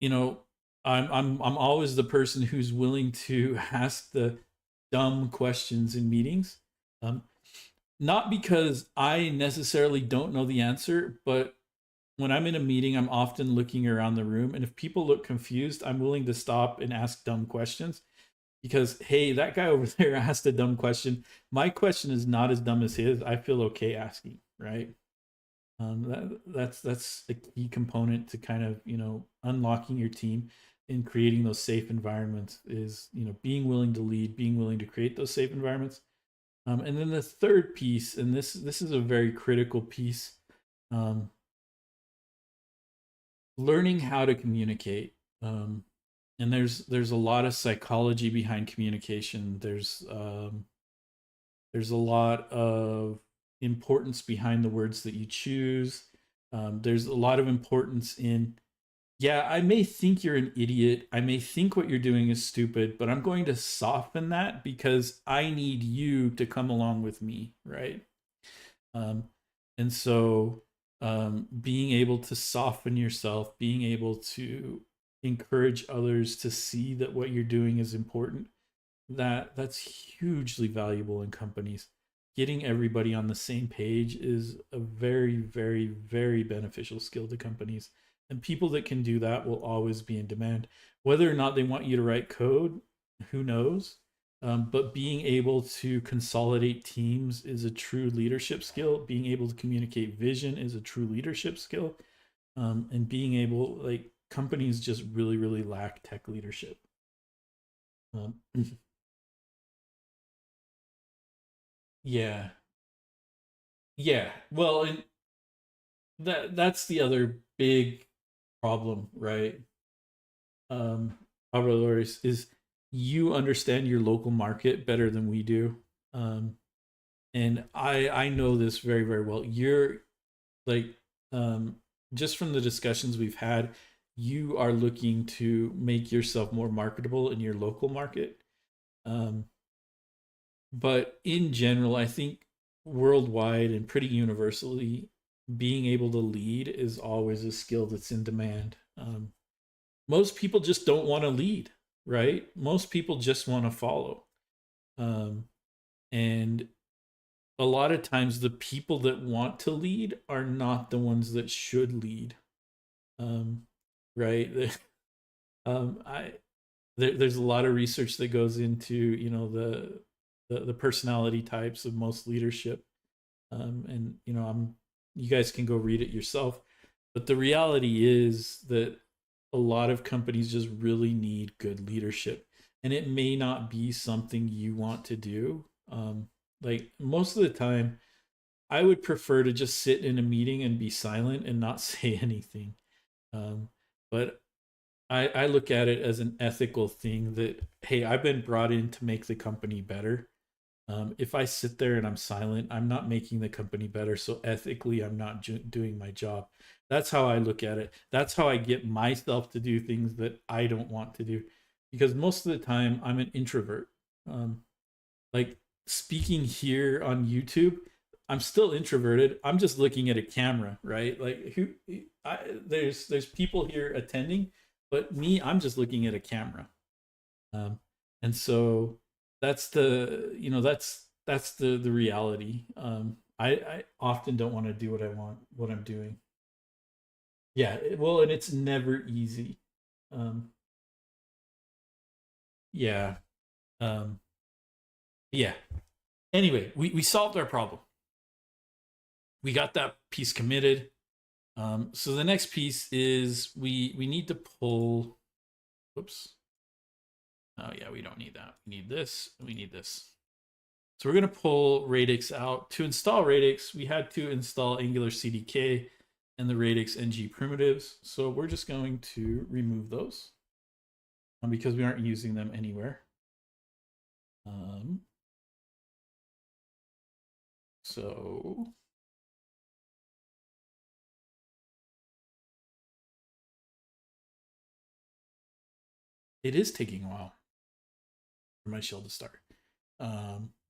you know, I'm always the person who's willing to ask the dumb questions in meetings. Um, Not because I necessarily don't know the answer, but when I'm in a meeting, I'm often looking around the room, and if people look confused, I'm willing to stop and ask dumb questions because hey, that guy over there asked a dumb question. My question is not as dumb as his. I feel okay asking, right? That's a key component to kind of unlocking your team and creating those safe environments is being willing to lead, being willing to create those safe environments. And then the third piece, and this is a very critical piece, um, learning how to communicate. And there's a lot of psychology behind communication. There's a lot of importance behind the words that you choose. There's a lot of importance in, yeah, I may think you're an idiot. I may think what you're doing is stupid, but I'm going to soften that because I need you to come along with me, right? Um, and so being able to soften yourself, being able to encourage others to see that what you're doing is important, that's hugely valuable in companies. Getting everybody on the same page is a very, very, very beneficial skill to companies. And people that can do that will always be in demand. Whether or not they want you to write code, who knows? But being able to consolidate teams is a true leadership skill. Being able to communicate vision is a true leadership skill. And being able, like, companies just really, really lack tech leadership. Um, yeah, yeah. Well, and that's the other big problem, right? Um, Alvarez, is you understand your local market better than we do. Um, and I know this very, very well. You're like, um, just from the discussions we've had, you are looking to make yourself more marketable in your local market. Um, but in general, I think worldwide and pretty universally, being able to lead is always a skill that's in demand. Most people just don't want to lead, right? Most people just want to follow. Um, and a lot of times, the people that want to lead are not the ones that should lead. Um, right? I there's a lot of research that goes into the personality types of most leadership, and you guys can go read it yourself. But the reality is that a lot of companies just really need good leadership, and it may not be something you want to do. Like most of the time, I would prefer to just sit in a meeting and be silent and not say anything. Um, but I look at it as an ethical thing that, hey, I've been brought in to make the company better. If I sit there and I'm silent, I'm not making the company better. So ethically, I'm not doing my job. That's how I look at it. That's how I get myself to do things that I don't want to do. Because most of the time, I'm an introvert. Um, like speaking here on YouTube, I'm still introverted. I'm just looking at a camera, right? Like there's people here attending, but me, I'm just looking at a camera. Um, and so that's the reality. I often don't want to do what I want, what I'm doing. Yeah, well, and it's never easy. Um, yeah. Um, yeah. Anyway, we solved our problem. We got that piece committed. So the next piece is we need to pull. Whoops. Oh yeah, we don't need that. We need this. We need this. So we're going to pull radix out. To install radix, we had to install Angular CDK and the radix ng primitives. So we're just going to remove those because we aren't using them anywhere. So it is taking a while for my shell to start.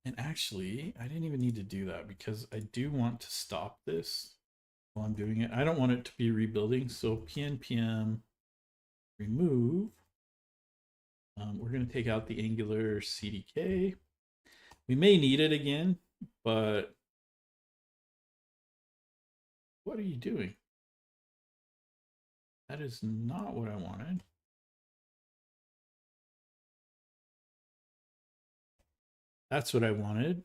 And actually, I didn't even need to do that because I do want to stop this while I'm doing it. I don't want it to be rebuilding. So pnpm remove. We're going to take out the Angular CDK. We may need it again, but what are you doing? That is not what I wanted. That's what I wanted.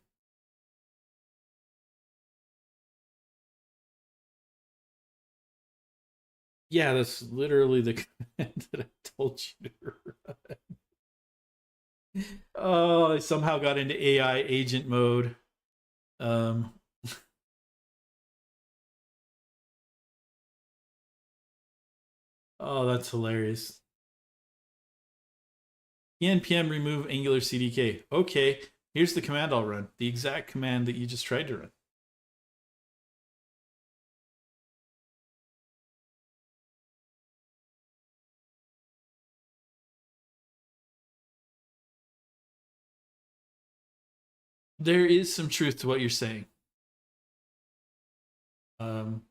Yeah, that's literally the command that I told you to run. Oh, I somehow got into AI agent mode. Um, oh, that's hilarious. npm remove Angular CDK. Okay, here's the command I'll run. The exact command that you just tried to run. There is some truth to what you're saying. Um,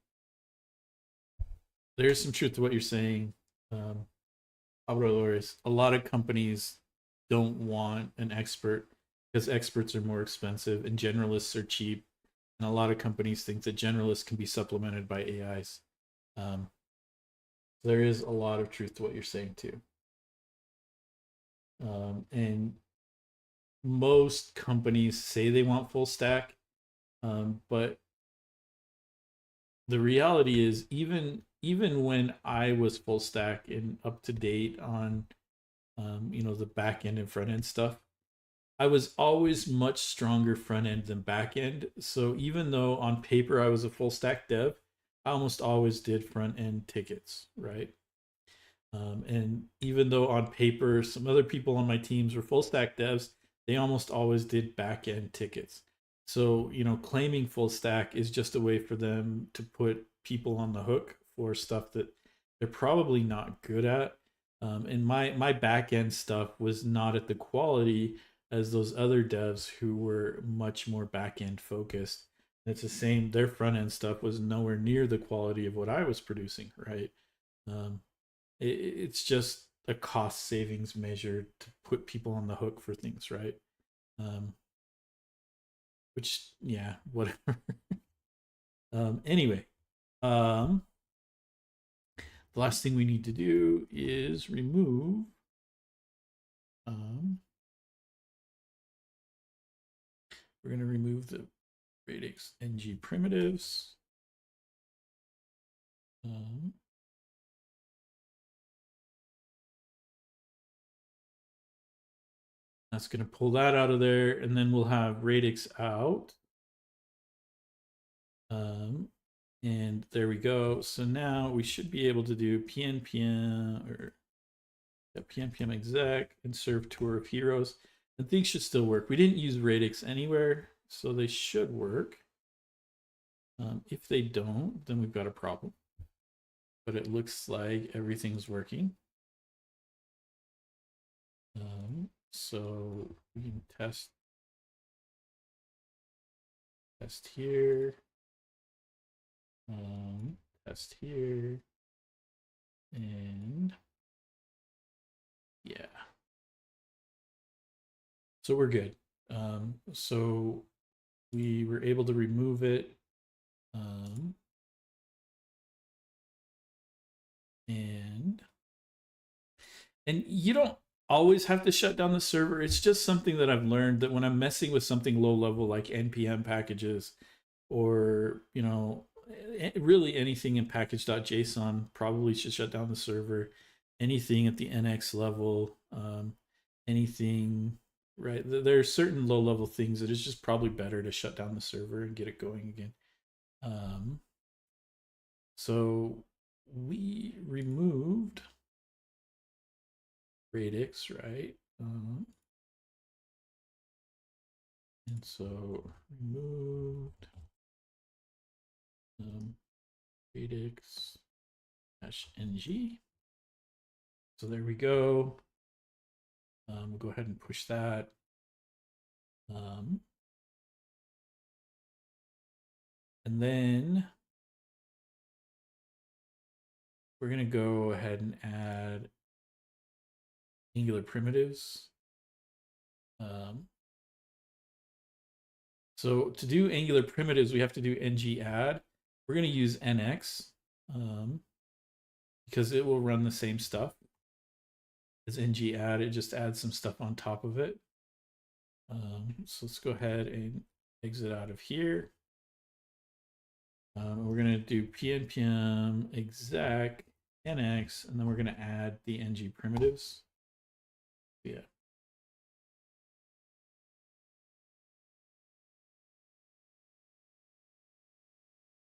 there is some truth to what you're saying. Um, a lot of companies don't want an expert because experts are more expensive and generalists are cheap. And a lot of companies think that generalists can be supplemented by AIs. Um, there is a lot of truth to what you're saying too. And most companies say they want full stack, but the reality is even when I was full stack and up to date on the back end and front end stuff, I was always much stronger front end than back end. So even though on paper I was a full stack dev, I almost always did front end tickets, right? And even though on paper some other people on my teams were full stack devs, they almost always did back end tickets. So, claiming full stack is just a way for them to put people on the hook for stuff that they're probably not good at. And my back end stuff was not at the quality as those other devs who were much more back end focused. It's the same, their front end stuff was nowhere near the quality of what I was producing, right? Um, it's just a cost savings measure to put people on the hook for things, right? Um, which, yeah, whatever. Anyway, um, the last thing we need to do is remove. Um, we're going to remove the radix ng primitives. Um, that's going to pull that out of there, and then we'll have radix out. And there we go. So now we should be able to do pnpm or pnpm exec and serve tour of heroes, and things should still work. We didn't use radix anywhere, so they should work. If they don't, then we've got a problem. But it looks like everything's working. So we can test here, test here, and yeah. So we're good. So we were able to remove it. And you don't always have to shut down the server. It's just something that I've learned that when I'm messing with something low level like npm packages, or really anything in package.json, probably should shut down the server. Anything at the nx level, anything, right? There are certain low level things that it's just probably better to shut down the server and get it going again. So we removed radix, right? And so removed radix -ng. So there we go. We'll go ahead and push that. And then we're going to go ahead and add Angular primitives. So to do Angular primitives, we have to do ng add. We're going to use nx because it will run the same stuff as ng add. It just adds some stuff on top of it. So let's go ahead and exit out of here. We're going to do pnpm exec nx, and then we're going to add the ng primitives. Yeah.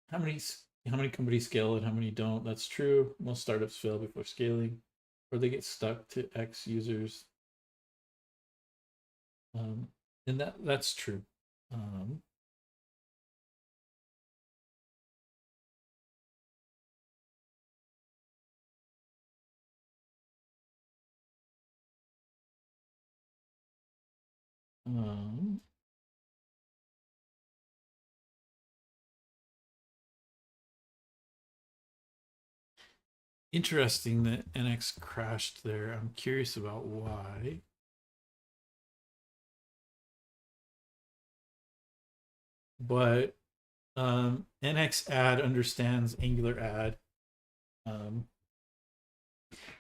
How many companies scale and how many don't? That's true. Most startups fail before scaling, or they get stuck to X users. And that's true. Interesting that NX crashed there. I'm curious about why. But NX add understands Angular add.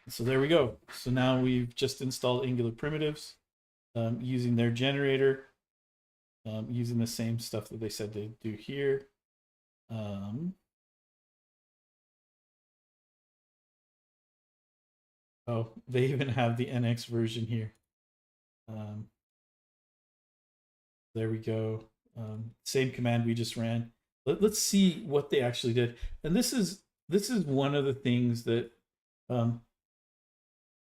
So there we go. So now we've just installed Angular primitives using their generator, using the same stuff that they said to do here. Oh, they even have the NX version here. There we go. Same command we just ran. Let's see what they actually did. And this is one of the things that,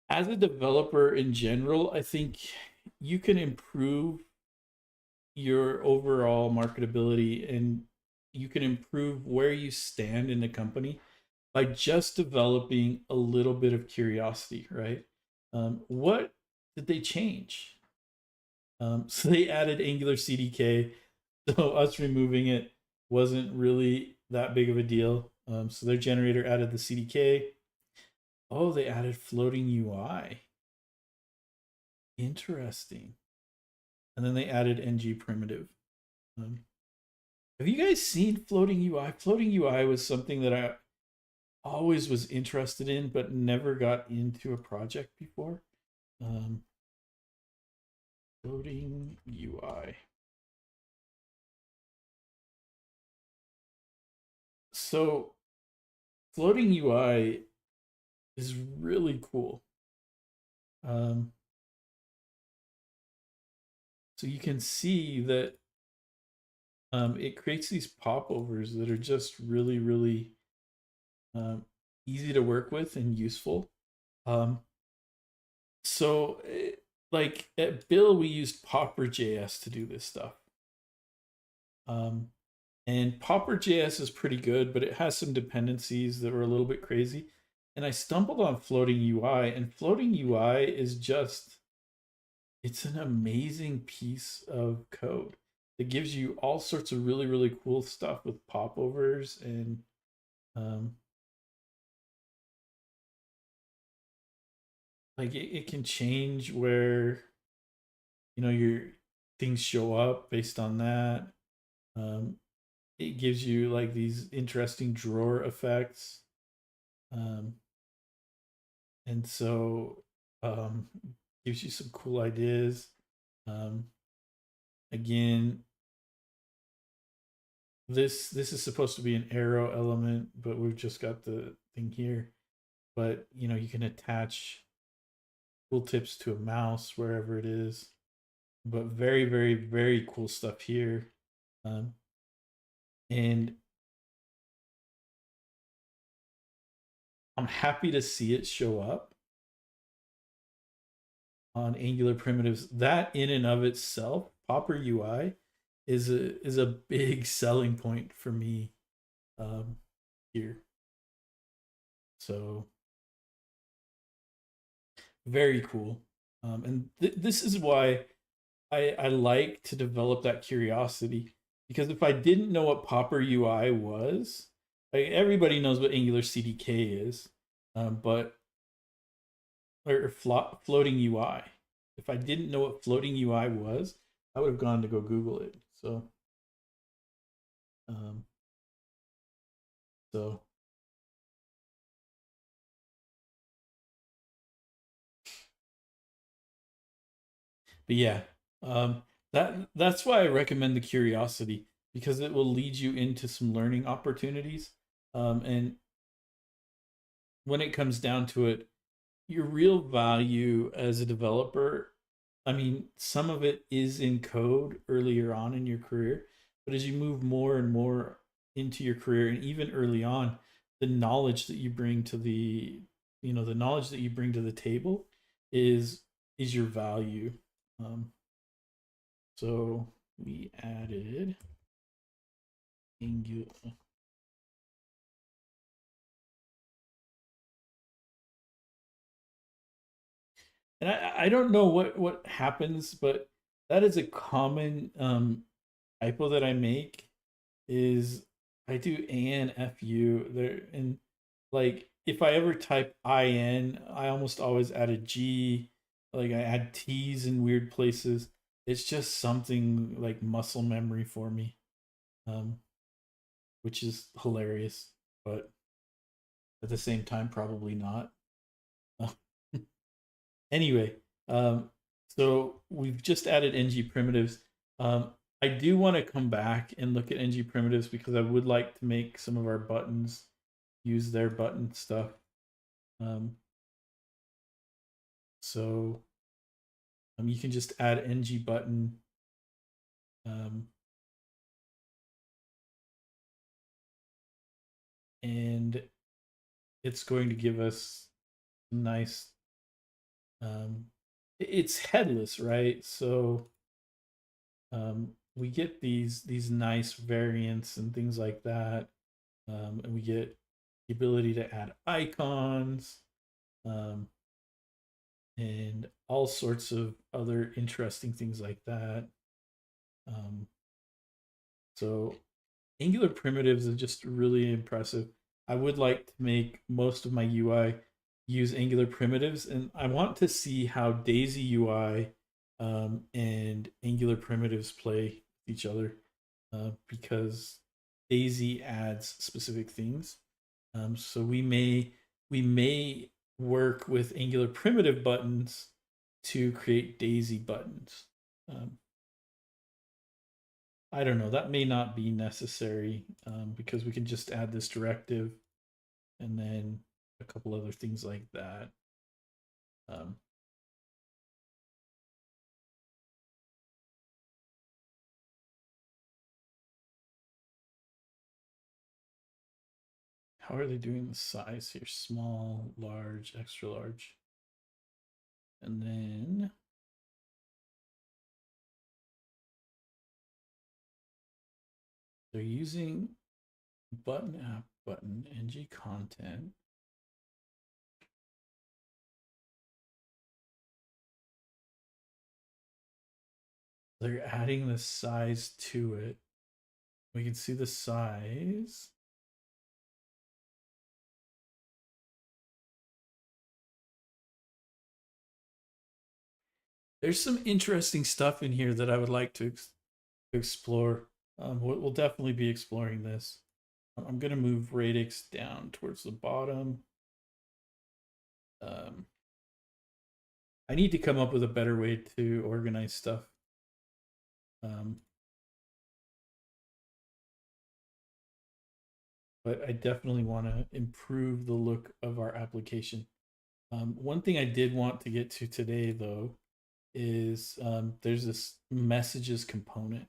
as a developer in general, I think you can improve your overall marketability and you can improve where you stand in the company by just developing a little bit of curiosity, right? What did they change? So they added Angular CDK. So us removing it wasn't really that big of a deal. So their generator added the CDK. Oh, they added floating UI. Interesting. And then they added ng primitive. Have you guys seen floating UI? Floating UI was something that I always was interested in, but never got into a project before. Floating UI. So floating UI is really cool. So you can see that it creates these popovers that are just really, really easy to work with and useful. So like at Bill, we used Popper.js to do this stuff. And Popper.js is pretty good, but it has some dependencies that were a little bit crazy. And I stumbled on floating UI, and floating UI is just, it's an amazing piece of code that gives you all sorts of really, really cool stuff with popovers and like it can change where your things show up based on that. It gives you like these interesting drawer effects, and so gives you some cool ideas. Again, this is supposed to be an arrow element, but we've just got the thing here. But you can attach tooltips to a mouse wherever it is. But very, very, very cool stuff here. And I'm happy to see it show up on Angular primitives. That in and of itself, Popper UI is a big selling point for me here. So very cool. And this is why I like to develop that curiosity. because if I didn't know what Popper UI was, like everybody knows what Angular CDK is, but or floating UI. If I didn't know what floating UI was, I would have gone to go Google it. Um, so but yeah, that's why I recommend the curiosity because it will lead you into some learning opportunities. And when it comes down to it, your real value as a developer, I mean, some of it is in code earlier on in your career, but as you move more and more into your career, and even early on, the knowledge that you bring to the knowledge that you bring to the table is your value. Um, so we added Angular. And I don't know what happens, but that is a common typo that I make is I do an fu there, and like if I ever type in, I almost always add a g, like I add t's in weird places. It's just something like muscle memory for me, um, which is hilarious, but at the same time probably not. Anyway, so we've just added ng primitives. I do want to come back and look at ng primitives because I would like to make some of our buttons use their button stuff. Um, so you can just add ng button. Um, and it's going to give us nice. It's headless, right? So we get these nice variants and things like that, and we get the ability to add icons, um, and all sorts of other interesting things like that. Um, so Angular primitives is just really impressive. I would like to make most of my UI use Angular primitives, and I want to see how Daisy UI and Angular primitives play with each other, because Daisy adds specific things. So we may work with Angular primitive buttons to create Daisy buttons. Um, I don't know. That may not be necessary, because we can just add this directive and then a couple other things like that. Um, how are they doing the size here? Small, large, extra large. And then they're using button app button ng content. They're adding the size to it. We can see the size. There's some interesting stuff in here that I would like to explore. We'll definitely be exploring this. I'm going to move radix down towards the bottom. Um, I need to come up with a better way to organize stuff. But I definitely want to improve the look of our application. One thing I did want to get to today, though, is there's this messages component.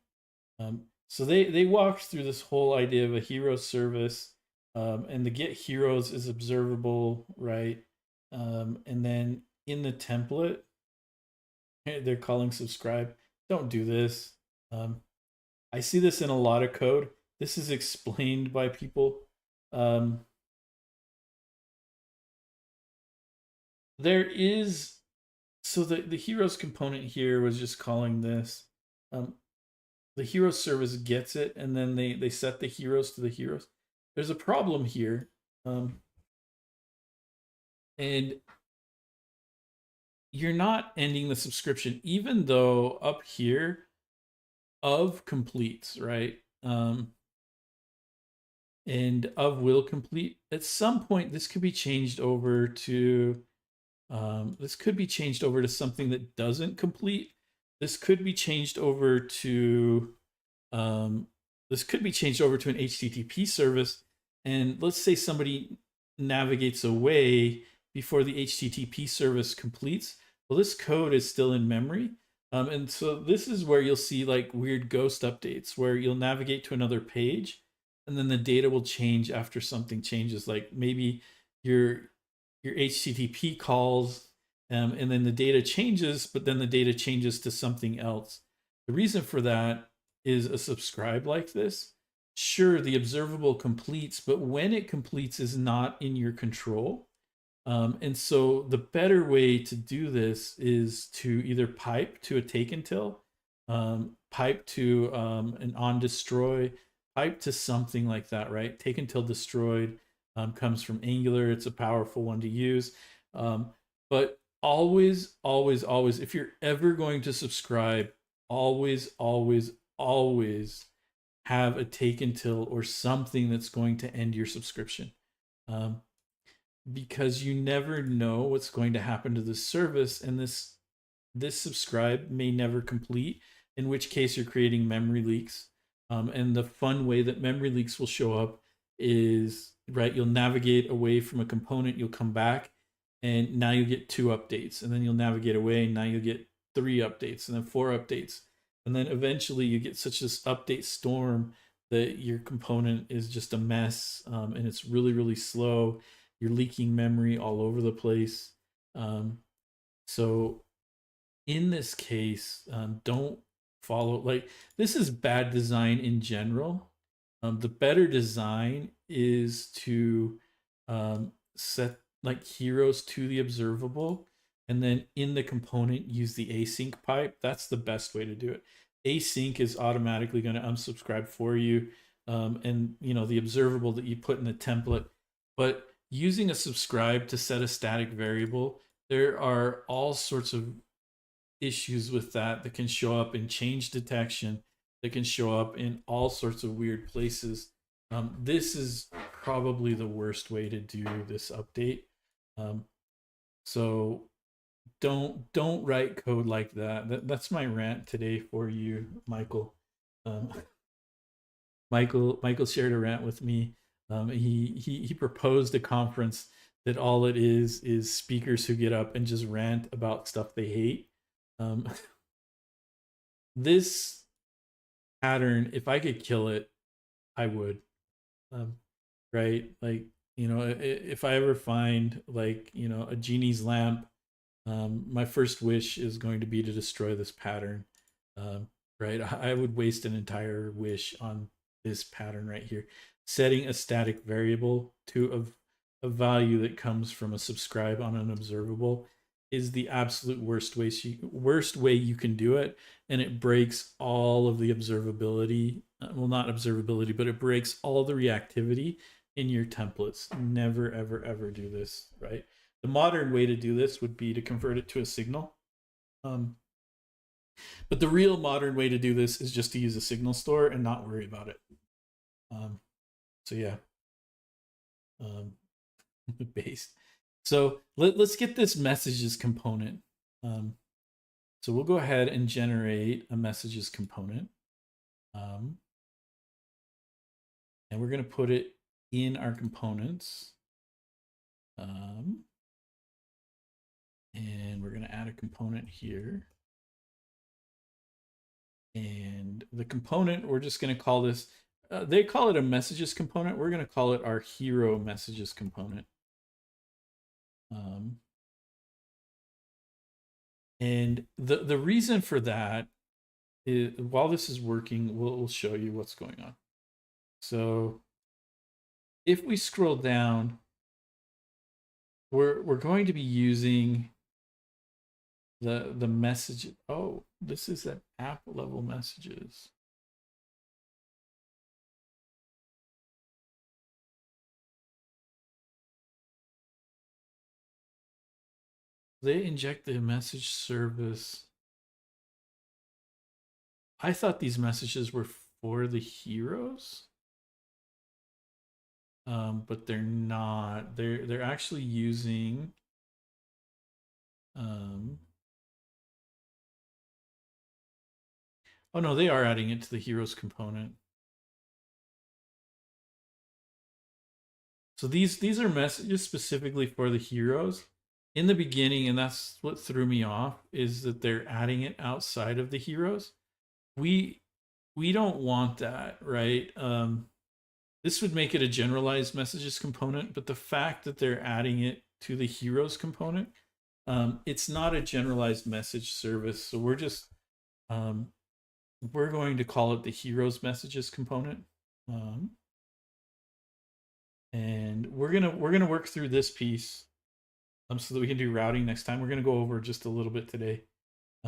So they walked through this whole idea of a hero service, and the get heroes is observable, right? And then in the template, they're calling subscribe. Don't do this. Um, I see this in a lot of code. This is explained by people. Um, there is so the heroes component here was just calling this. Um, the hero service gets it, and then they set the heroes to the heroes. There's a problem here, and you're not ending the subscription, even though up here of completes, right? And of will complete. At some point, this could be changed over to something that doesn't complete. This could be changed over to an HTTP service. And let's say somebody navigates away before the HTTP service completes. Well, this code is still in memory. And so this is where you'll see like weird ghost updates where you'll navigate to another page and then the data will change after something changes. Like maybe your HTTP calls and then the data changes, but then the data changes to something else. The reason for that is a subscribe like this. Sure, the observable completes, but when it completes is not in your control. And so the better way to do this is to either pipe to a take until, pipe to an on destroy, pipe to something like that, right? Take until destroyed comes from Angular. It's a powerful one to use. But always, always, always, if you're ever going to subscribe, always, always, always have a take until or something that's going to end your subscription. Because you never know what's going to happen to the service, and this subscribe may never complete, in which case you're creating memory leaks. And the fun way that memory leaks will show up is, right, you'll navigate away from a component, you'll come back, and now you get 2 updates, and then you'll navigate away, and now you'll get 3 updates, and then 4 updates, and then eventually you get such this update storm that your component is just a mess, and it's really, really slow. You're leaking memory all over the place. So in this case, don't follow, like, this is bad design in general. The better design is to set like heroes to the observable, and then in the component use the async pipe. That's the best way to do it. Async is automatically going to unsubscribe for you, and the observable that you put in the template. But using a subscribe to set a static variable, there are all sorts of issues with that can show up in change detection, that can show up in all sorts of weird places. This is probably the worst way to do this update. So don't write code like that. That's my rant today for you, Michael. Michael shared a rant with me. He proposed a conference that all it is speakers who get up and just rant about stuff they hate. This pattern, if I could kill it, I would. Right? Like, if I ever find like, a genie's lamp, my first wish is going to be to destroy this pattern. Right? I would waste an entire wish on this pattern right here. Setting a static variable to a value that comes from a subscribe on an observable is the absolute worst way you can do it, and it breaks all of the observability. Well, not observability, but it breaks all the reactivity in your templates. Never, ever, ever do this, right? The modern way to do this would be to convert it to a signal. But the real modern way to do this is just to use a signal store and not worry about it. So yeah, based. So let's get this messages component. So we'll go ahead and generate a messages component. And we're going to put it in our components. And we're going to add a component here. And the component, we're just going to call this, they call it a messages component. We're going to call it our hero messages component. And the reason for that is, while this is working, we'll show you what's going on. So if we scroll down, we're going to be using the message. Oh, this is an app level messages. They inject the message service. I thought these messages were for the heroes, but they're not. They're actually using. Um, oh no, they are adding it to the heroes component. So these are messages specifically for the heroes in the beginning, and that's what threw me off is that they're adding it outside of the heroes. We we don't want that, right? This would make it a generalized messages component, but the fact that they're adding it to the heroes component, it's not a generalized message service. So um, we're going to call it the heroes messages component. Um, and we're gonna work through this piece so that we can do routing next time. We're gonna go over just a little bit today.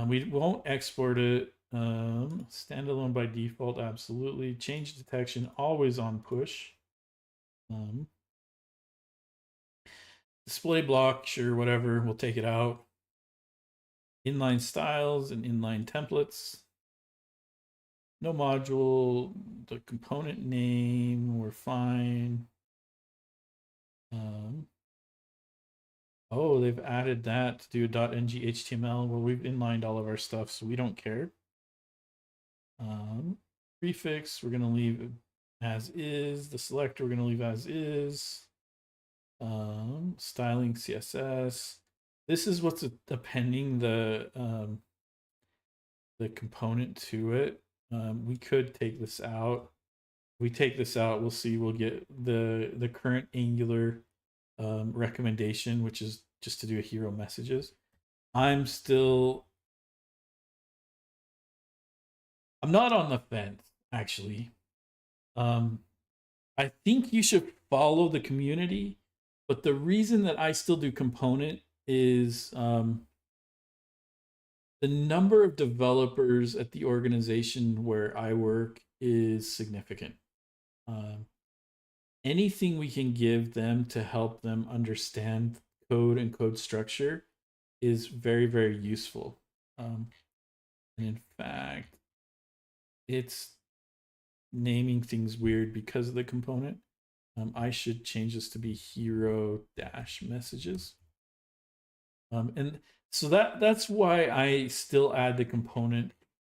We won't export it. Standalone by default, absolutely. Change detection always on push. Um, display block, sure, whatever. We'll take it out. Inline styles and inline templates. No module. The component name, we're fine. Oh, they've added that to do a .ng HTML. Well, we've inlined all of our stuff, so we don't care. Prefix, we're going to leave as is. The selector, we're going to leave as is. Styling CSS. This is what's appending the component to it. We could take this out. If we take this out, we'll see. We'll get the current Angular recommendation, which is just to do a hero messages. I'm not on the fence actually. I think you should follow the community, but the reason that I still do component is the number of developers at the organization where I work is significant. Um, anything we can give them to help them understand code and code structure is very, very useful. And in fact, it's naming things weird because of the component. I should change this to be hero dash messages. And so that's why I still add the component.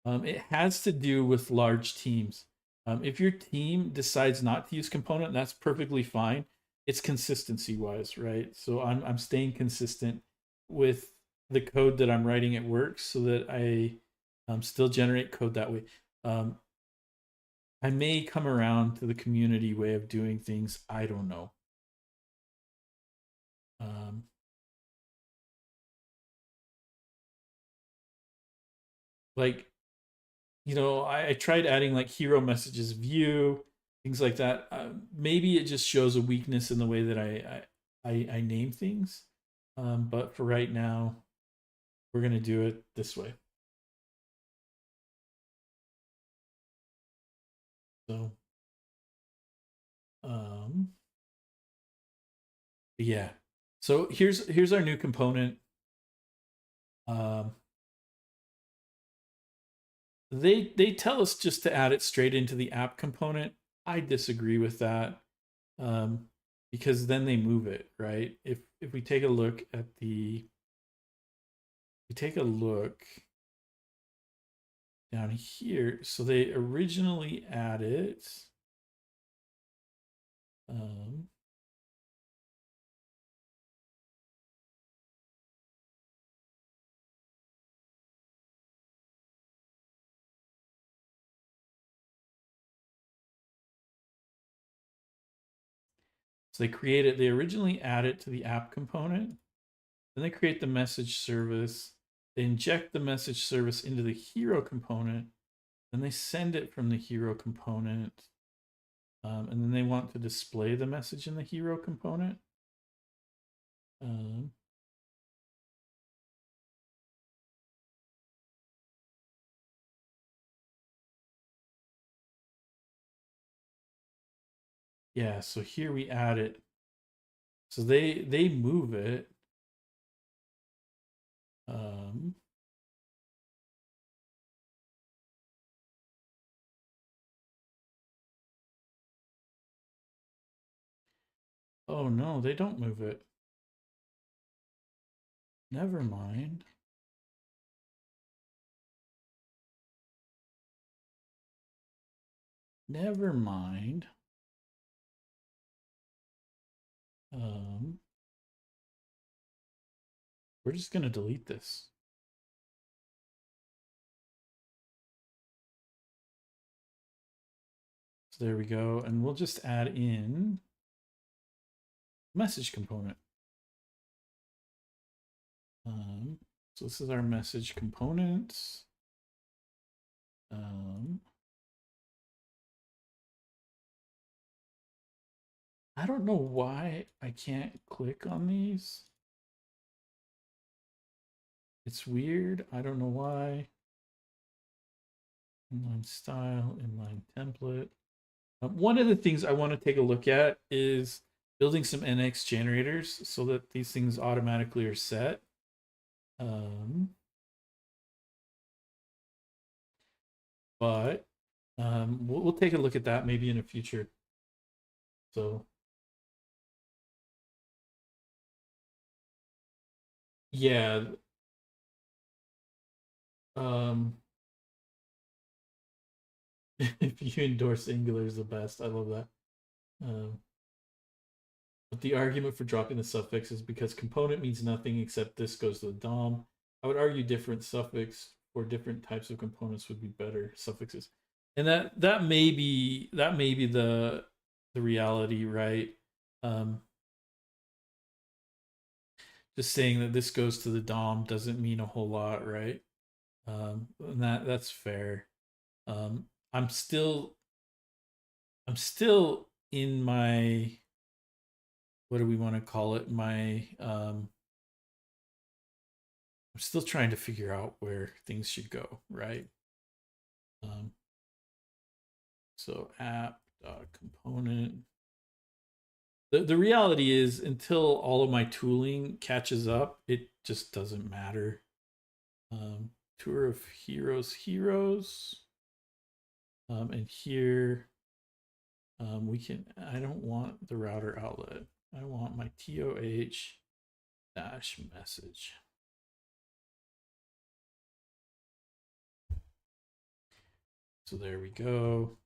It has to do with large teams. If your team decides not to use component, that's perfectly fine. It's consistency wise, right? So I'm staying consistent with the code that I'm writing at work so that I still generate code that way. I may come around to the community way of doing things. I don't know. Um, like I tried adding like hero messages view, things like that. Maybe it just shows a weakness in the way that I name things. But for right now, we're gonna do it this way. So, um, yeah. So here's our new component. Um, they tell us just to add it straight into the app component. I disagree with that. Um, because then they move it, right? If we take a look at we take a look down here. So they originally added um, they originally add it to the app component. Then they create the message service. They inject the message service into the hero component. Then they send it from the hero component. And then they want to display the message in the hero component. Um, yeah, so here we add it. So they move it. Um, oh no, they don't move it. Never mind. Never mind. We're just gonna delete this. So there we go. And we'll just add in message component. So this is our message component. I don't know why I can't click on these. It's weird. I don't know why. Inline style, inline template. One of the things I want to take a look at is building some NX generators so that these things automatically are set. But we'll take a look at that maybe in the future. So yeah, if you endorse Angular is the best, I love that. But the argument for dropping the suffix is because component means nothing except this goes to the DOM. I would argue different suffix for different types of components would be better suffixes, and that may be the reality, right? Just saying that this goes to the DOM doesn't mean a whole lot, right? And that's fair. I'm still in my, what do we want to call it? My I'm still trying to figure out where things should go, right? So app component. The reality is until all of my tooling catches up, it just doesn't matter. Tour of heroes. And here we can, I don't want the router outlet. I want my TOH dash message. So there we go.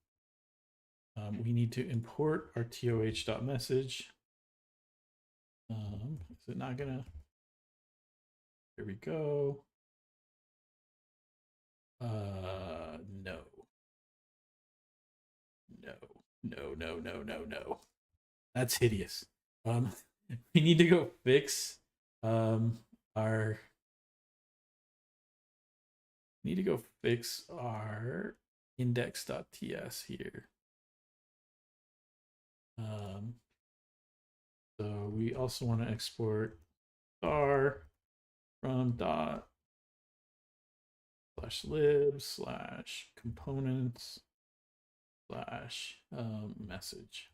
We need to import our TOH.message. Is it not gonna? There we go. No. No. That's hideous. We need to go fix our index.ts here. So we also want to export star from dot /lib/components / message.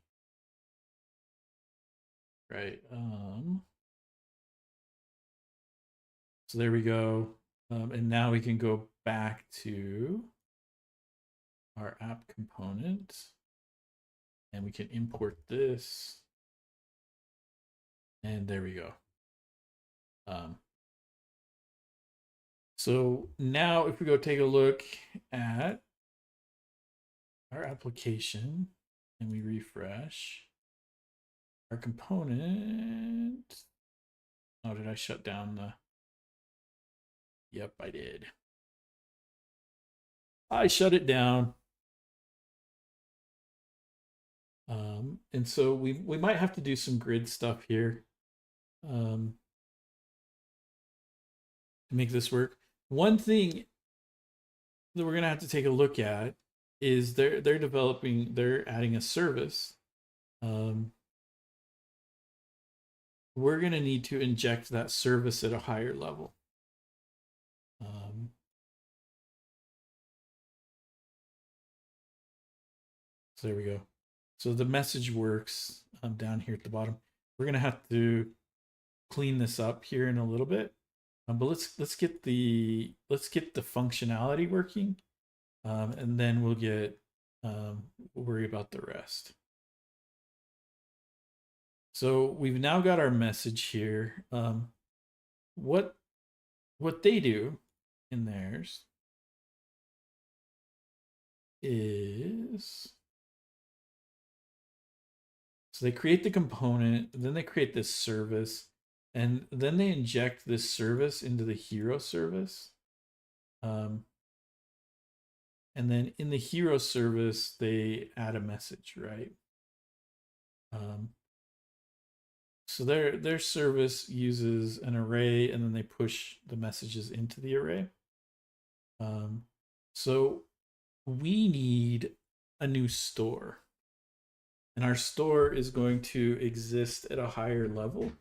Right. So there we go. And now we can go back to our app component and we can import this. And there we go. So now if we go take a look at our application and we refresh our component. Oh, did I shut down the? Yep, I did. I shut it down. And so we might have to do some grid stuff here to make this work. One thing that we're gonna have to take a look at is they're adding a service. We're gonna need to inject that service at a higher level. So there we go. So the message works down here at the bottom. We're gonna have to clean this up here in a little bit. But let's get the functionality working, and then we'll worry about the rest. So we've now got our message here. What they do in theirs is, so they create the component, then they create this service, and then they inject this service into the hero service. And then in the hero service, they add a message, right? So their service uses an array, and then they push the messages into the array. So we need a new store, and our store is going to exist at a higher level.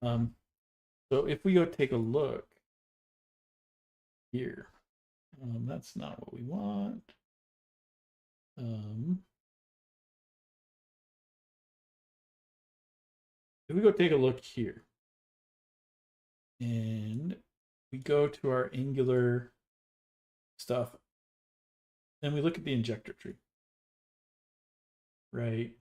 So if we go take a look here, that's not what we want. If we go take a look here, and we go to our Angular stuff, and we look at the injector tree, right?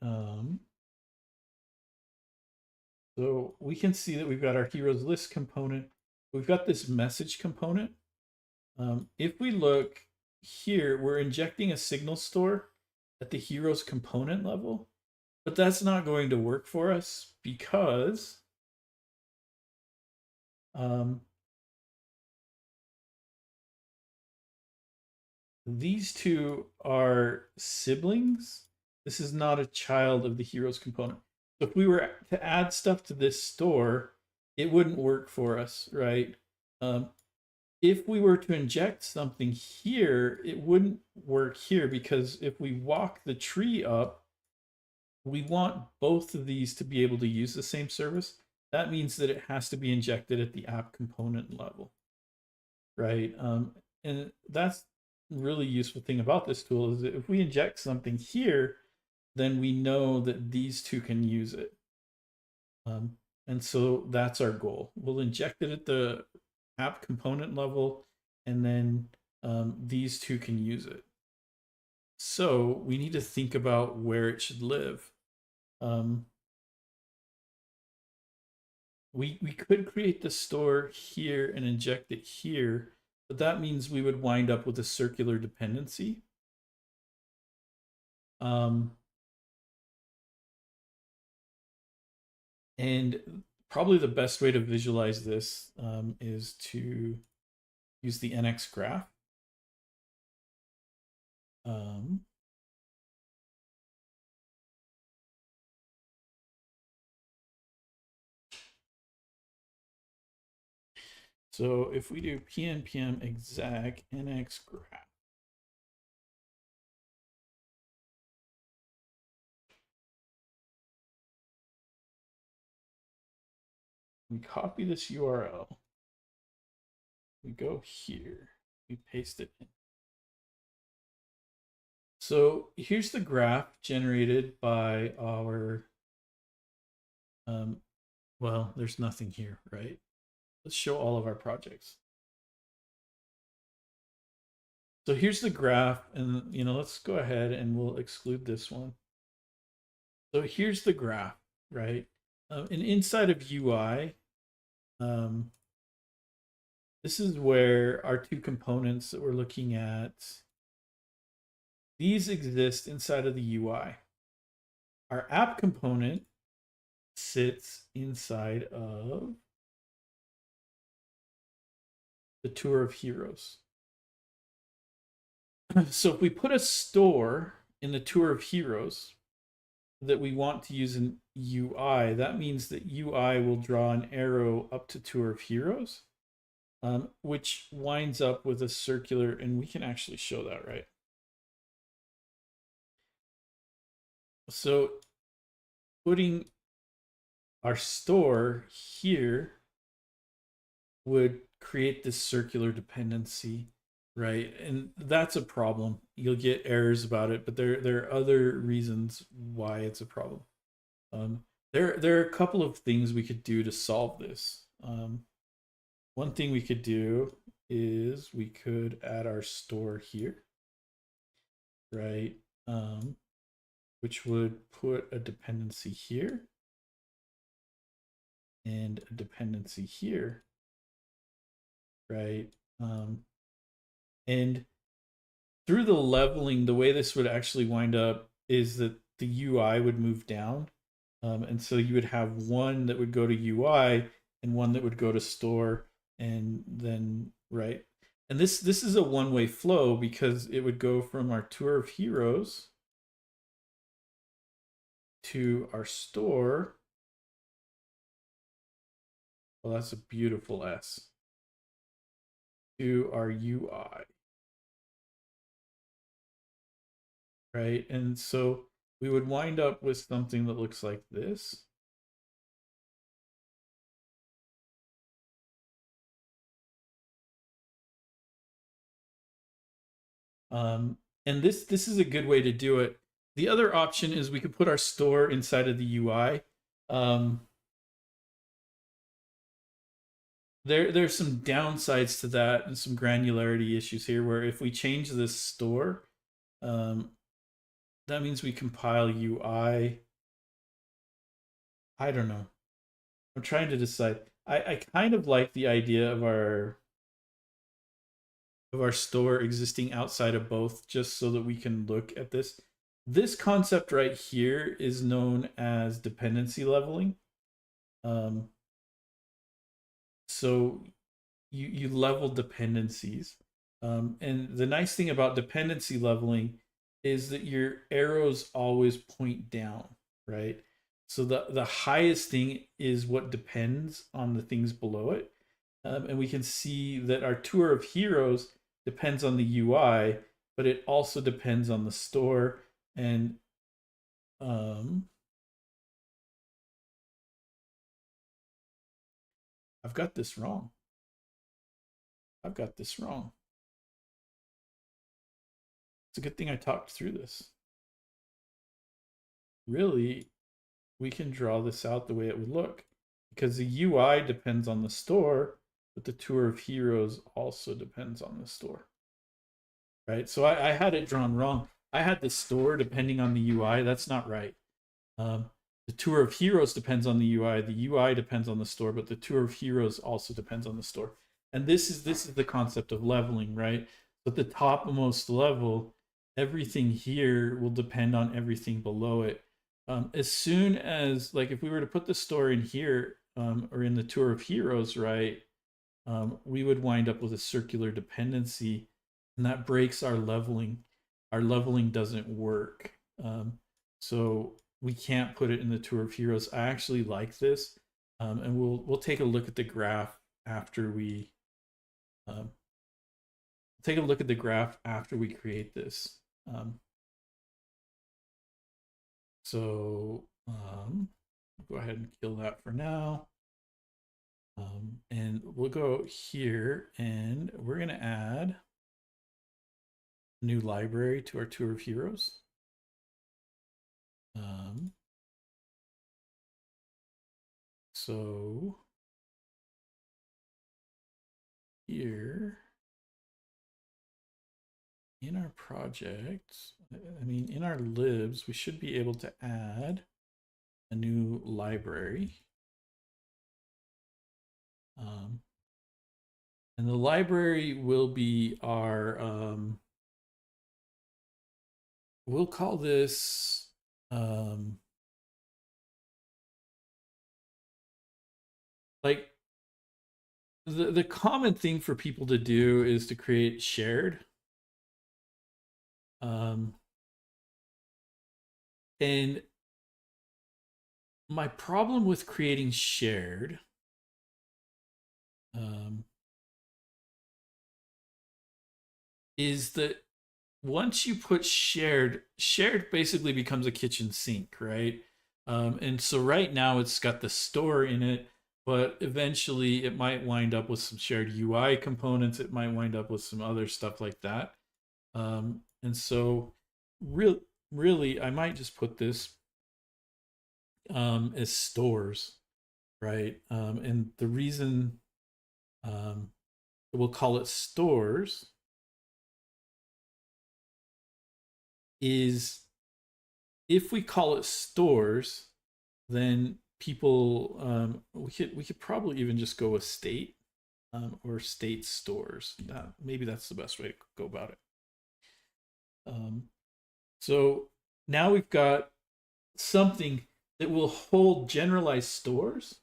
So we can see that we've got our heroes list component. We've got this message component. If we look here, we're injecting a signal store at the heroes component level, but that's not going to work for us because these two are siblings. This is not a child of the heroes component. So if we were to add stuff to this store, it wouldn't work for us, right? If we were to inject something here, it wouldn't work here, because if we walk the tree up, we want both of these to be able to use the same service. That means that it has to be injected at the app component level, right? And that's really useful thing about this tool, is that if we inject something here, then we know that these two can use it. And so that's our goal. We'll inject it at the app component level, and then these two can use it. So we need to think about where it should live. We could create the store here and inject it here, but that means we would wind up with a circular dependency. And probably the best way to visualize this is to use the NX graph. So if we do pnpm exec NX graph, we copy this URL, we go here, we paste it in. So here's the graph generated by our, well, there's nothing here, right? Let's show all of our projects. So here's the graph, and let's go ahead and we'll exclude this one. So here's the graph, right? And inside of UI, this is where our two components that we're looking at, these exist inside of the UI. Our app component sits inside of the Tour of Heroes. So if we put a store in the Tour of Heroes that we want to use in UI, that means that UI will draw an arrow up to Tour of Heroes, which winds up with a circular, and we can actually show that, right? So putting our store here would create this circular dependency, right? And that's a problem. You'll get errors about it, but there are other reasons why it's a problem. There are a couple of things we could do to solve this. one thing we could do is we could add our store here, right? Which would put a dependency here and a dependency here, right? And through the leveling, the way this would actually wind up is that the UI would move down. And so you would have one that would go to UI and one that would go to store, and then, right? And this is a one-way flow because it would go from our tour of heroes to our store. Well, that's a beautiful S. To our UI. Right? And so we would wind up with something that looks like this. And this is a good way to do it. The other option is we could put our store inside of the UI. There's some downsides to that and some granularity issues here where if we change this store, that means we compile UI. I don't know. I'm trying to decide. I kind of like the idea of our store existing outside of both just so that we can look at this. This concept right here is known as dependency leveling. So you level dependencies. And the nice thing about dependency leveling is that your arrows always point down, right? So the highest thing is what depends on the things below it. And we can see that our tour of heroes depends on the UI, but it also depends on the store. And I've got this wrong. I've got this wrong. It's a good thing I talked through this. Really, we can draw this out the way it would look because the UI depends on the store, but the tour of heroes also depends on the store. Right? So I had it drawn wrong. I had the store depending on the UI. That's not right. The tour of heroes depends on the UI. The UI depends on the store, but the tour of heroes also depends on the store. And this is the concept of leveling, right? But the topmost level, everything here will depend on everything below it. As soon as, like, if we were to put the store in here or in the tour of heroes, right, we would wind up with a circular dependency, and that breaks our leveling. Our leveling doesn't work. So we can't put it in the tour of heroes. I actually like this, and we'll take a look at the graph after we take a look at the graph after we create this. So go ahead and kill that for now. And we'll go here and we're going to add a new library to our tour of heroes. So here in our project, I mean, in our libs, we should be able to add a new library. And the library will be our, we'll call this, like, the common thing for people to do is to create shared. And my problem with creating shared is that once you put shared basically becomes a kitchen sink, right? And so right now it's got the store in it, but eventually it might wind up with some shared UI components. It might wind up with some other stuff like that. And so really, I might just put this as stores, right? And the reason we'll call it stores, is if we call it stores, then people we could probably even just go with state or state stores. Maybe that's the best way to go about it. So now we've got something that will hold generalized stores,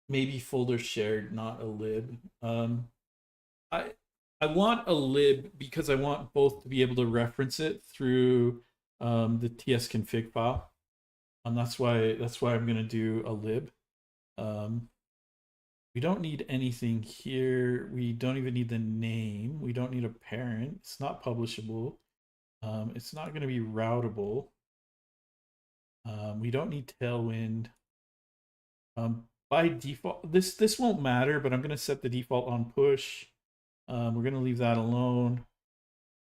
maybe folder shared, not a lib. I I want a lib because I want both to be able to reference it through the tsconfig file. That's why I'm gonna do a lib. Um, we don't need anything here. We don't even need the name. We don't need a parent. It's not publishable. It's not going to be routable. We don't need Tailwind. By default, this won't matter, but I'm going to set the default on push. We're going to leave that alone.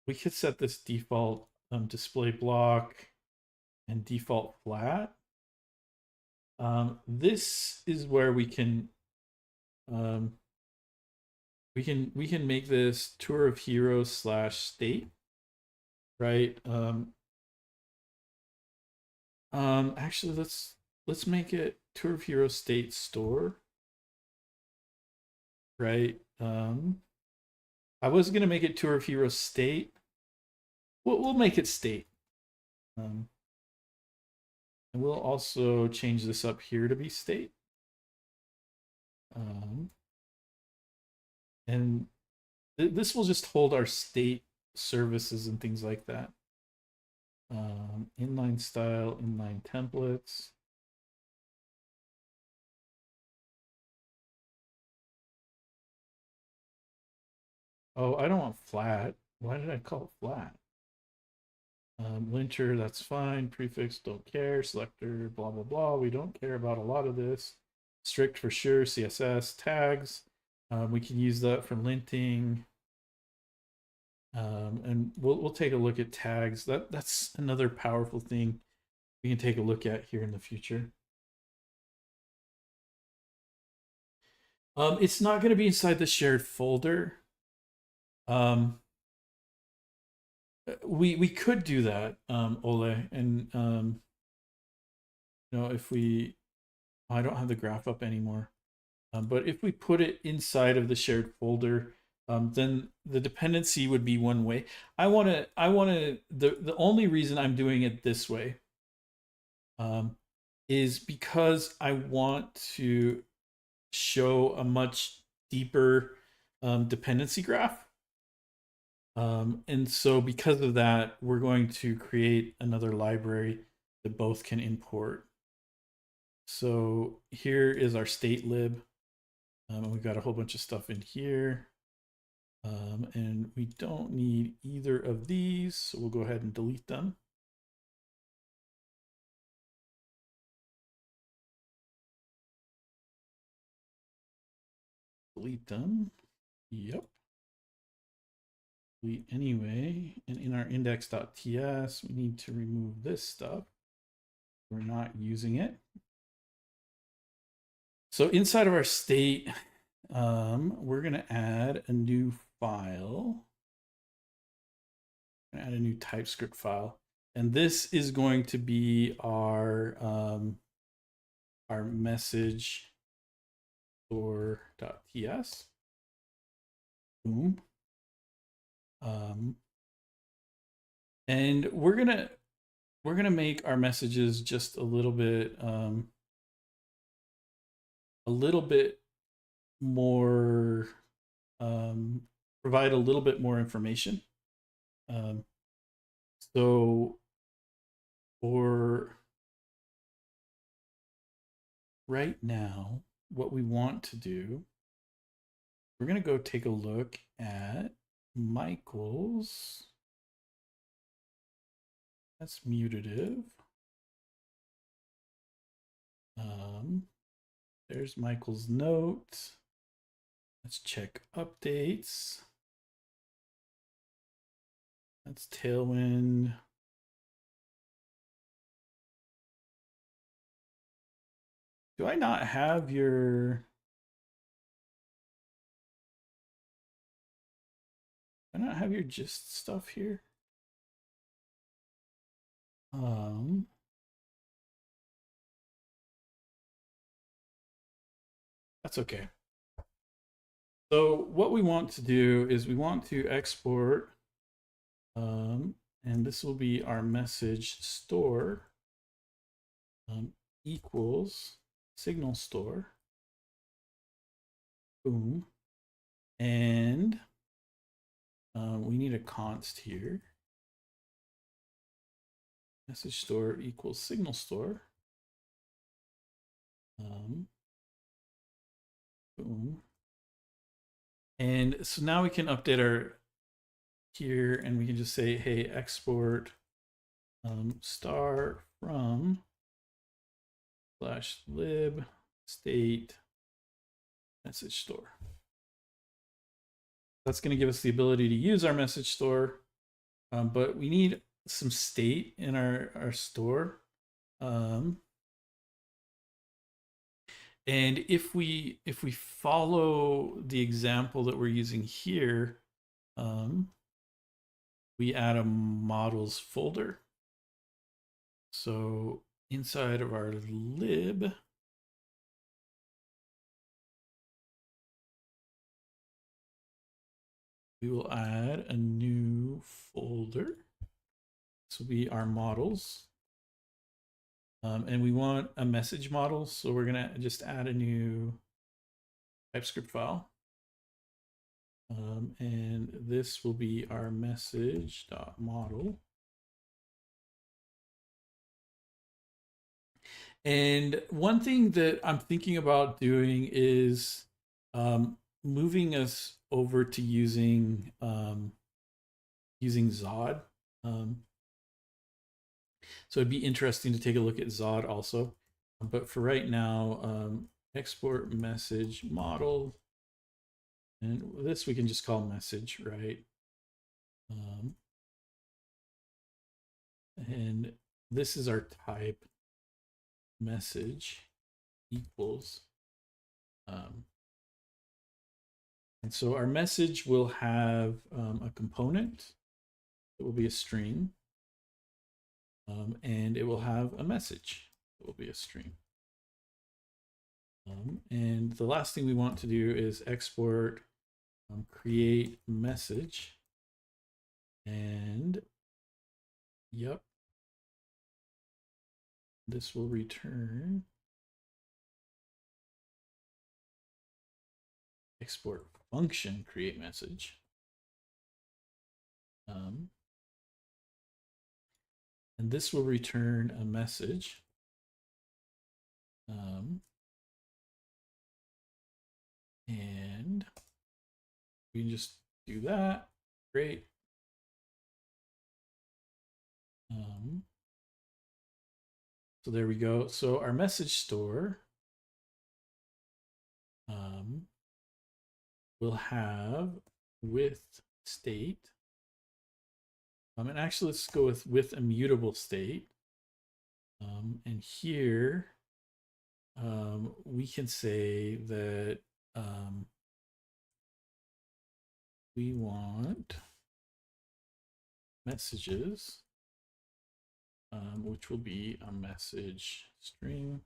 We could set this default display block and default flat. This is where we can we can make this tour of heroes / state, right? Actually, let's make it tour of heroes state store, right? I was gonna make it tour of heroes state. We'll make it state. And we'll also change this up here to be state. And this will just hold our state services and things like that. Inline style, inline templates. Oh, I don't want flat. Why did I call it flat? Linter, that's fine. Prefix, don't care. Selector, blah, blah, blah. We don't care about a lot of this. Strict for sure. CSS, tags. We can use that for linting. And we'll take a look at tags. That's another powerful thing we can take a look at here in the future. It's not going to be inside the shared folder. We could do that, Ole, and you know, if we, I don't have the graph up anymore, but if we put it inside of the shared folder, then the dependency would be one way. I want to. The only reason I'm doing it this way, is because I want to show a much deeper dependency graph. And so because of that, we're going to create another library that both can import. So here is our state lib. And we've got a whole bunch of stuff in here. And we don't need either of these, so we'll go ahead and delete them. Delete them. Yep. Delete anyway. And in our index.ts, we need to remove this stuff. We're not using it. So inside of our state, we're going to add a new file. Add a new TypeScript file. And this is going to be our message store.ts. Boom. And we're gonna make our messages just a little bit more, provide a little bit more information. So for right now, what we want to do, we're going to go take a look at Michael's. That's mutative. There's Michael's note. Let's check updates. That's Tailwind. Do I not have your I not have your gist stuff here? That's okay. So what we want to do is we want to export, and this will be our message store equals signal store. Boom. And we need a const here. Message store equals signal store. Boom. And so now we can update our here, and we can just say, hey, export star from /lib state message store. That's going to give us the ability to use our message store, but we need some state in our store. And if we follow the example that we're using here, we add a models folder. So inside of our lib, we will add a new folder. This will be our models. And we want a message model. So we're going to just add a new TypeScript file. And this will be our message.model. And one thing that I'm thinking about doing is moving us over to using Zod. So it'd be interesting to take a look at Zod also. But for right now, export message model. And this we can just call message, right? And this is our type, message equals. And so our message will have a component. It will be a string. And it will have a message. It will be a string. And the last thing we want to do is export create message. And yep, this will return export function create message. And this will return a message. And we can just do that. Great. So there we go. So our message store will have with state. And actually, let's go with immutable state. And here we can say that we want messages, which will be a message string.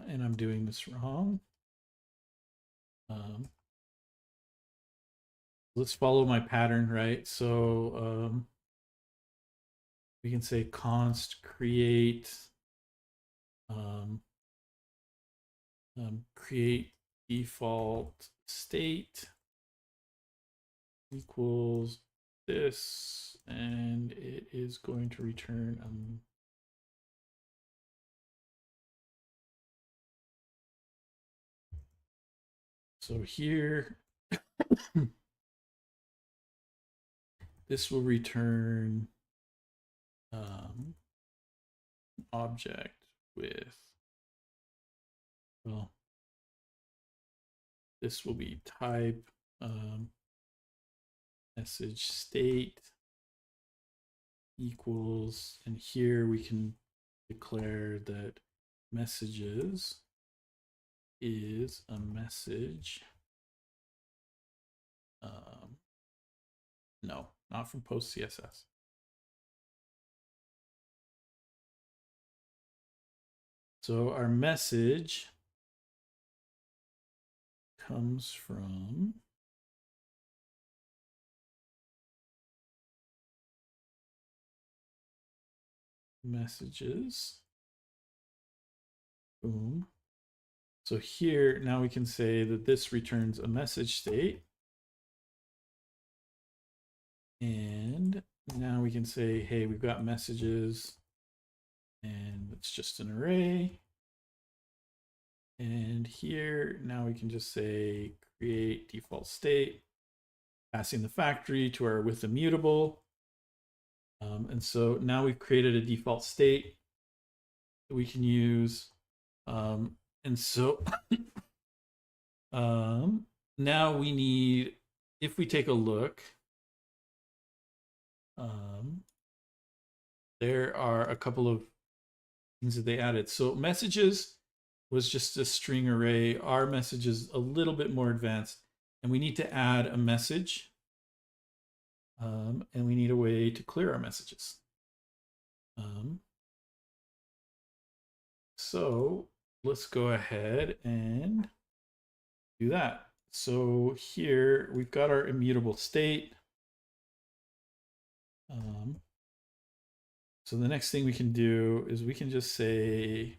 And I'm doing this wrong. Let's follow my pattern, right? So we can say const create create default state equals this, and it is going to return so here this will return object with, well, this will be type message state equals, and here we can declare that messages is a message. No, not from post CSS. So our message comes from messages. Boom. So here, now we can say that this returns a message state. And now we can say, hey, we've got messages and it's just an array. And here, now we can just say create default state, passing the factory to our with immutable. And so now we've created a default state that we can use. And so now we need, if we take a look, there are a couple of things that they added. So messages was just a string array. Our message is a little bit more advanced, and we need to add a message. And we need a way to clear our messages. So let's go ahead and do that. So here we've got our immutable state. So the next thing we can do is we can just say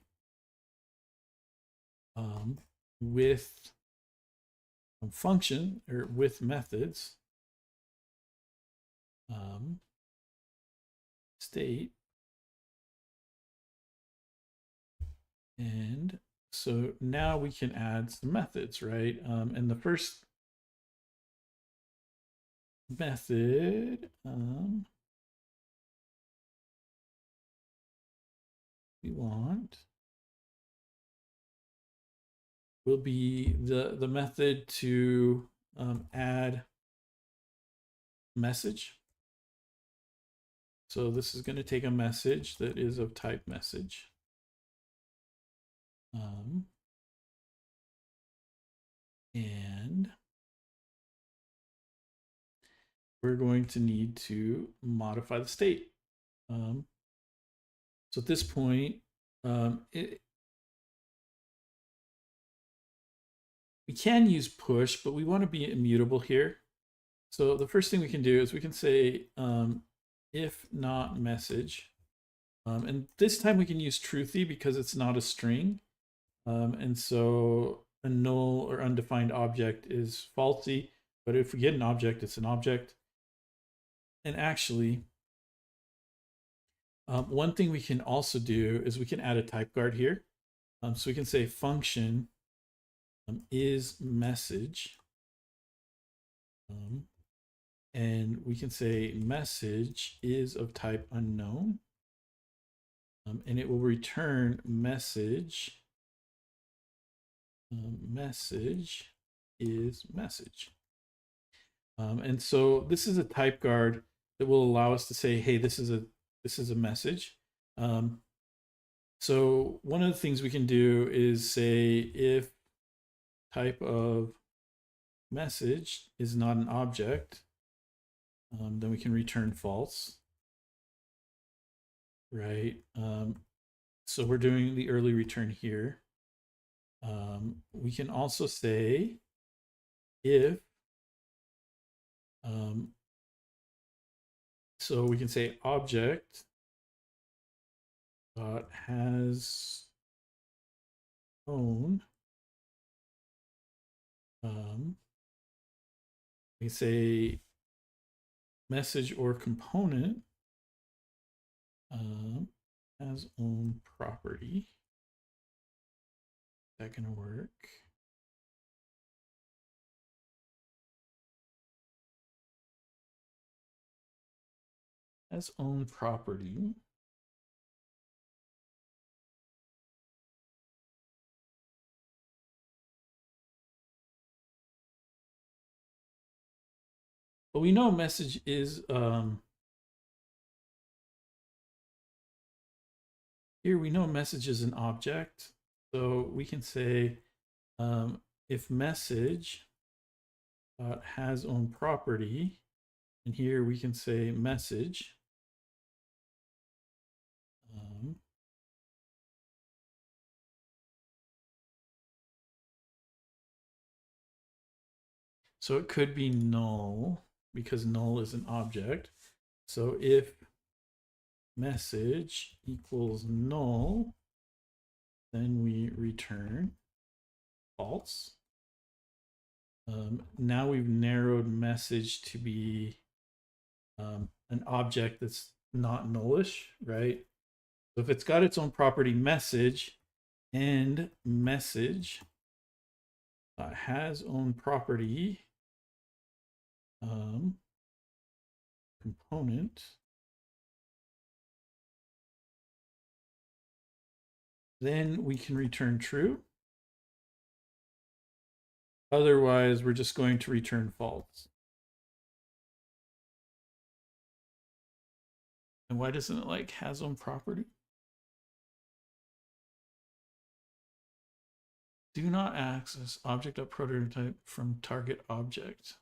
with function or with methods state. And so now we can add some methods, right? And the first method we want will be the method to add message. So this is going to take a message that is of type message. And we're going to need to modify the state. So at this point, we can use push, but we want to be immutable here. So the first thing we can do is we can say if not message. And this time we can use truthy because it's not a string. And so a null or undefined object is falsy, but if we get an object, it's an object. And actually, one thing we can also do is we can add a type guard here. So we can say function is message. And we can say message is of type unknown. And it will return message. Message is message. And so this is a type guard that will allow us to say, hey, this is a message. So one of the things we can do is say if type of message is not an object, then we can return false, right? So we're doing the early return here. We can also say if, so we can say object has own. We say message or component has own property. Is that gonna work? Has own property. But we know message is Here we know message is an object. So we can say if message has own property, and here we can say message. So it could be null because null is an object. So if message equals null, then we return false. Now we've narrowed message to be an object that's not nullish, right? So if it's got its own property message and message has own property component, then we can return true. Otherwise, we're just going to return false. And why doesn't it like has own property? Do not access object.prototype from target object.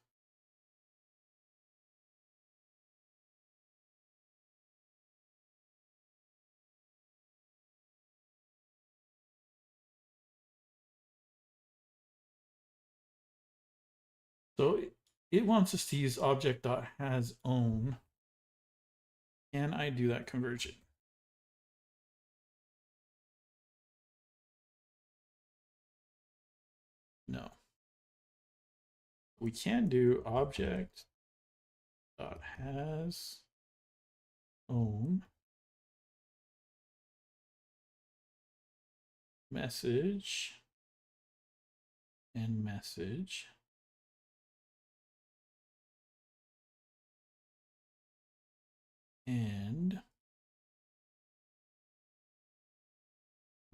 So it wants us to use object.hasOwn. Can I do that conversion? No. We can do object.hasOwn message and message. And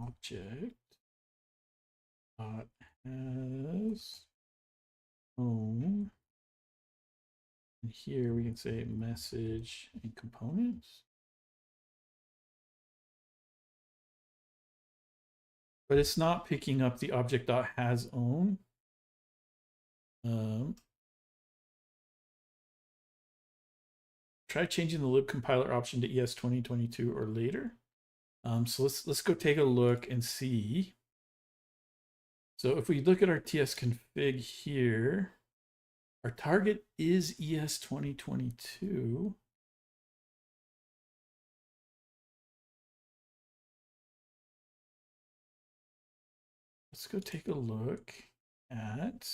object has own, and here we can say message and components. But it's not picking up the object.has own. Try changing the lib compiler option to ES 2022 or later. So let's go take a look and see. So if we look at our TS config here, our target is ES 2022. Let's go take a look at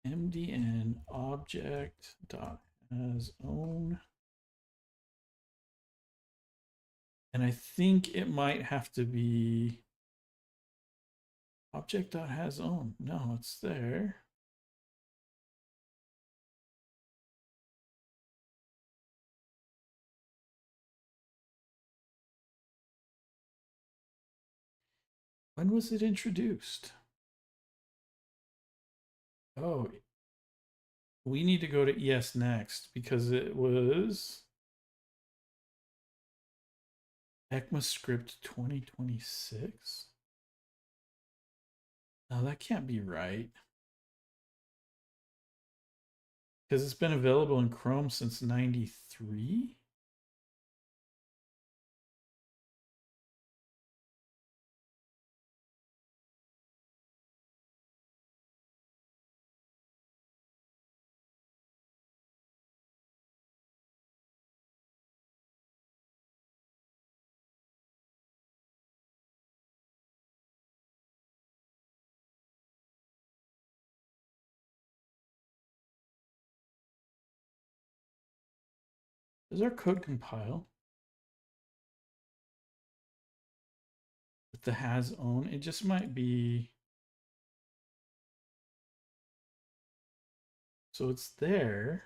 mdn object.hasOwn. And I think it might have to be object.hasOwn. No, it's there. When was it introduced? Oh, we need to go to ES next because it was ECMAScript 2026. No, that can't be right. Because it's been available in Chrome since 93. Does our code compile with the has own? It just might be. So it's there.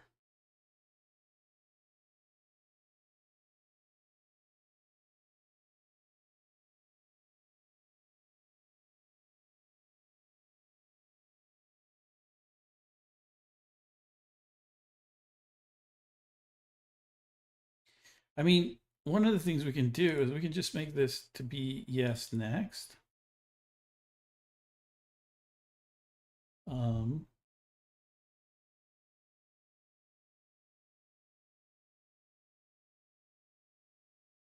I mean, one of the things we can do is we can just make this to be yes next.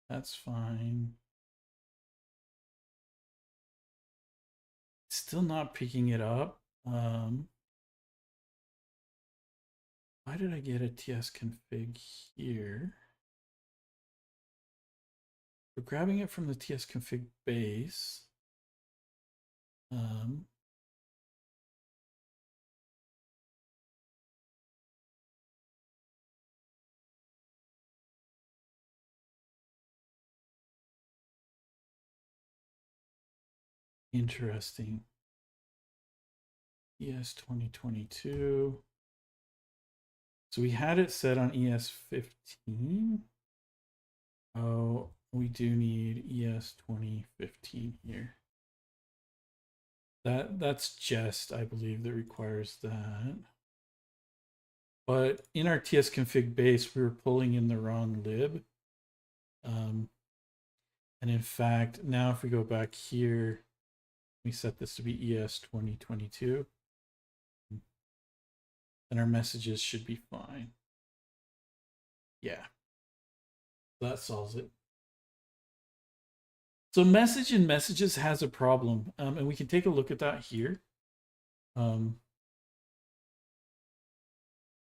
That's fine. Still not picking it up. Why did I get a TS config here? We're grabbing it from the TS config base. Interesting. ES 2022. So we had it set on ES 15. Oh, we do need ES 2015 here. That's Jest, I believe, that requires that. But in our TS config base, we were pulling in the wrong lib. And in fact, now if we go back here, we set this to be ES 2022. Then our messages should be fine. Yeah. That solves it. So message in messages has a problem. And we can take a look at that here.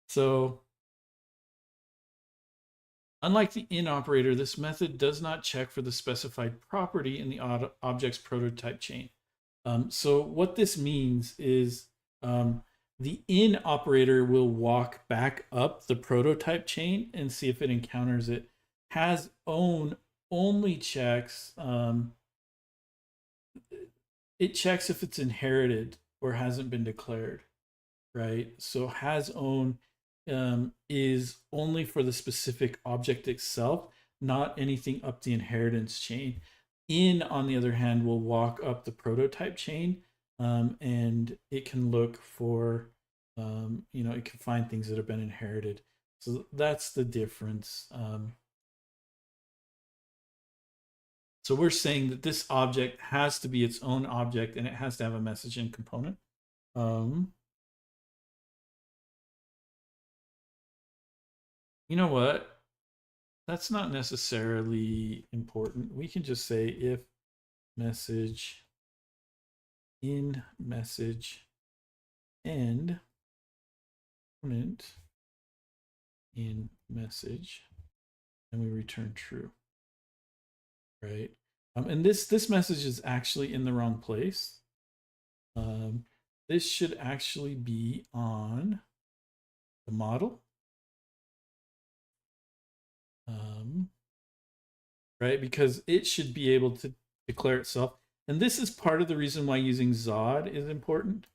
So unlike the in operator, this method does not check for the specified property in the object's prototype chain. So what this means is the in operator will walk back up the prototype chain and see if it encounters it. Has own only checks. It checks if it's inherited or hasn't been declared, right? So has own is only for the specific object itself, not anything up the inheritance chain. In, on the other hand, will walk up the prototype chain, and it can look for, it can find things that have been inherited. So that's the difference. So we're saying that this object has to be its own object and it has to have a messaging component. You know what? That's not necessarily important. We can just say if message in message end component in message, and we return true, right? And this message is actually in the wrong place. This should actually be on the model. Right? Because it should be able to declare itself. And this is part of the reason why using Zod is important.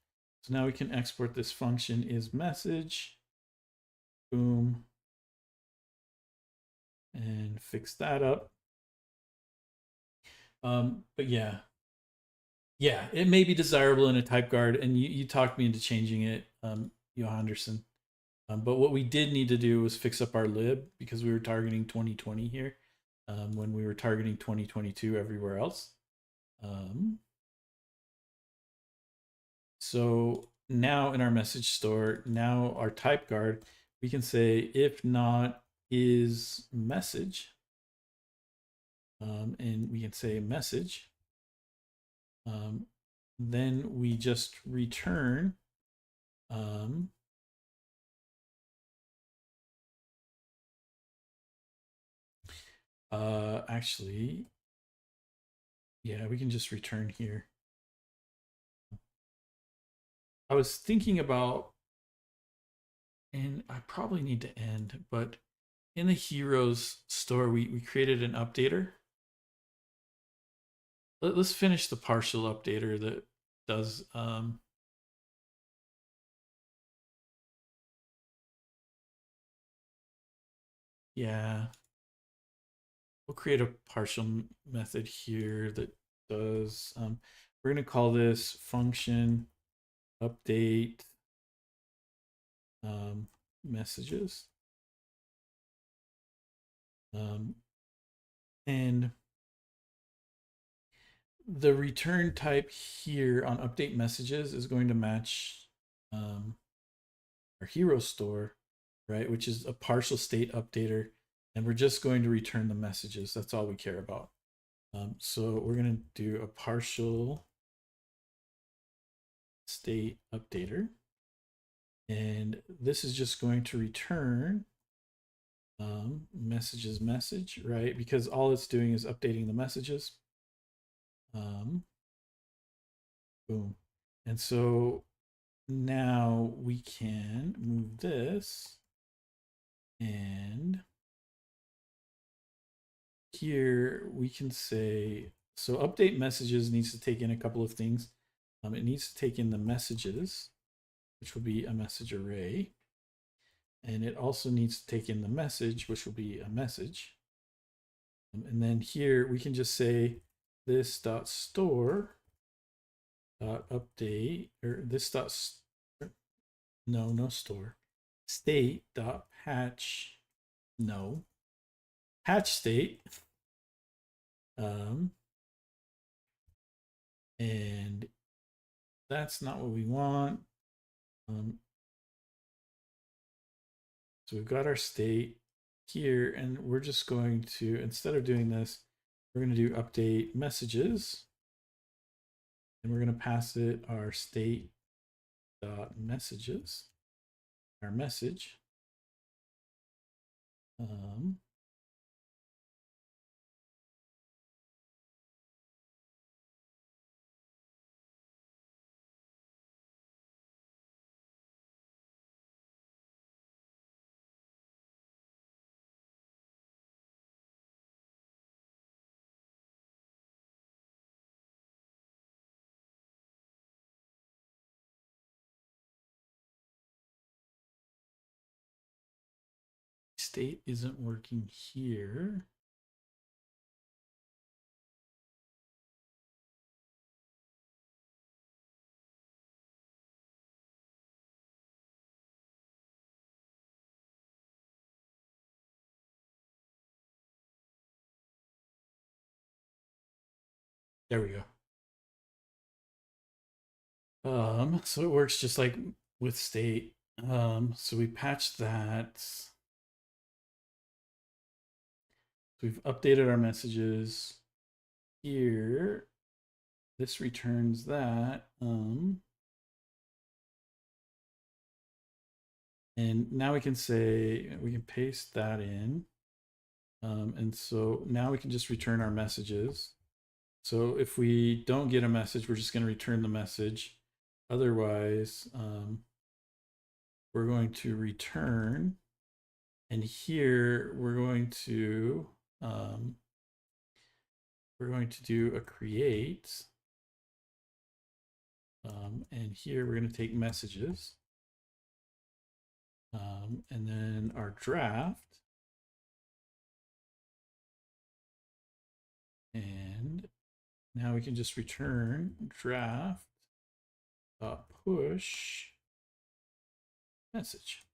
So now we can export this function is message. Boom. And fix that up. But yeah. Yeah, it may be desirable in a type guard, and you talked me into changing it, Johanderson. But what we did need to do was fix up our lib because we were targeting 2020 here. When we were targeting 2022 everywhere else. So now in our message store, now our type guard, we can say if not is message, and we can say message. Then we just return actually, yeah, we can just return here. I was thinking about, and I probably need to end, but in the heroes store, we created an updater. Let's finish the partial updater that does yeah, we'll create a partial method here that does we're going to call this function update messages. And the return type here on update messages is going to match our hero store, right? Which is a partial state updater. And we're just going to return the messages. That's all we care about. So we're going to do a partial state updater. And this is just going to return messages message, right? Because all it's doing is updating the messages. Boom. And so now we can move this, and here we can say, so update messages needs to take in a couple of things. It needs to take in the messages, which will be a message array. And it also needs to take in the message, which will be a message. And then here we can just say this dot store dot update, or this dot, no store, state dot patch, no, patch state. And that's not what we want. So we've got our state here, and we're just going to, instead of doing this, we're going to do update messages, and we're going to pass it our state dot messages, our message. State isn't working here. There we go. So it works just like with state. So we patched that. So we've updated our messages here. This returns that. And now we can say, we can paste that in. And so now we can just return our messages. So if we don't get a message, we're just going to return the message. Otherwise, we're going to return. And here we're going to do a create. And here we're going to take messages. And then our draft. And now we can just return draft push message.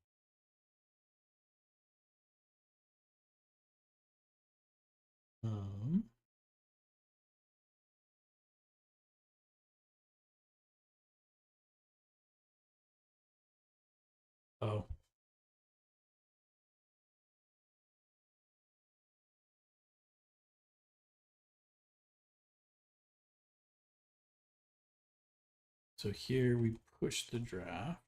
Oh. So here we push the draft.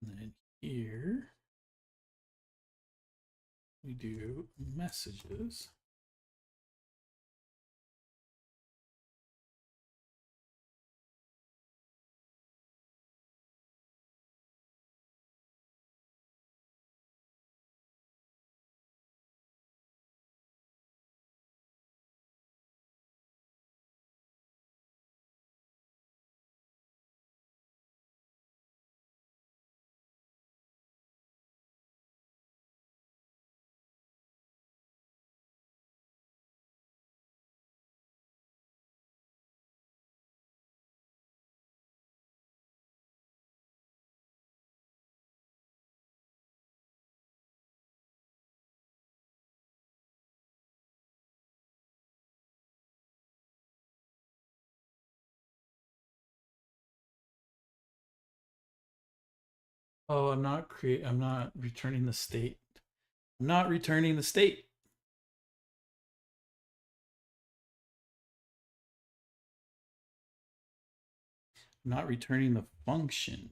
And then here we do messages. Oh, I'm not returning the state. I'm not returning the state. I'm not returning the function.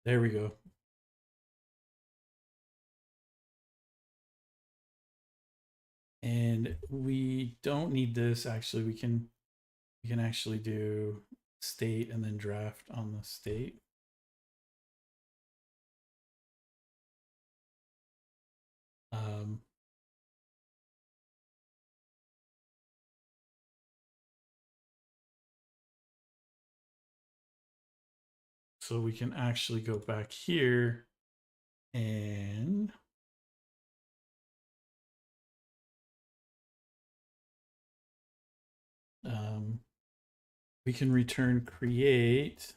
There we go. And we don't need this. Actually, we can actually do state and then draft on the state. So we can actually go back here and we can return create.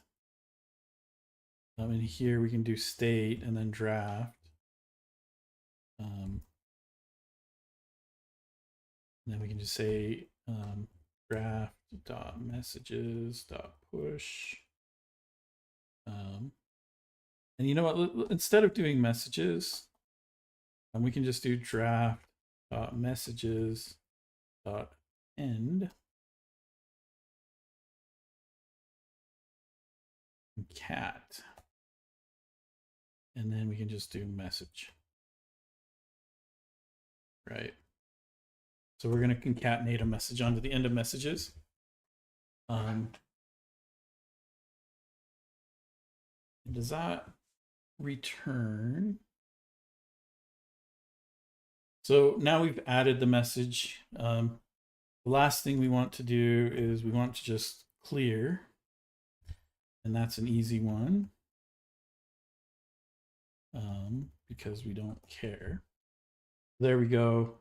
And here we can do state and then draft. And then we can just say draft dot messages dot push. And you know what? Instead of doing messages, we can just do draft dot messages dot end cat, and then we can just do message, right? So we're going to concatenate a message onto the end of messages. Does that return? So now we've added the message. The last thing we want to do is we want to just clear, and that's an easy one because we don't care. There we go.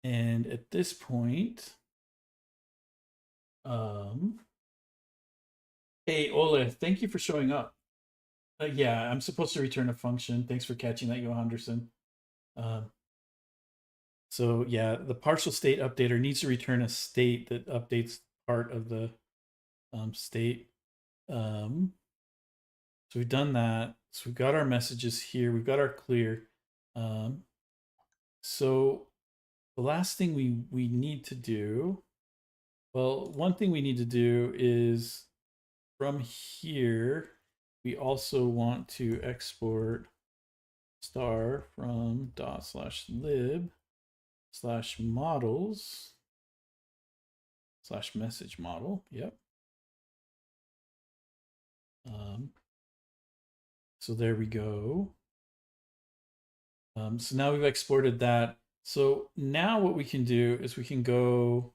And at this point, hey, Ole, thank you for showing up. Yeah, I'm supposed to return a function. Thanks for catching that, Johanderson. So yeah, the partial state updater needs to return a state that updates part of the state. So we've done that. So we've got our messages here. We've got our clear. So the last thing we need to do, well, one thing we need to do is from here, we also want to export star from dot/lib/models/message model. Yep. So there we go. So now we've exported that. So now what we can do is we can go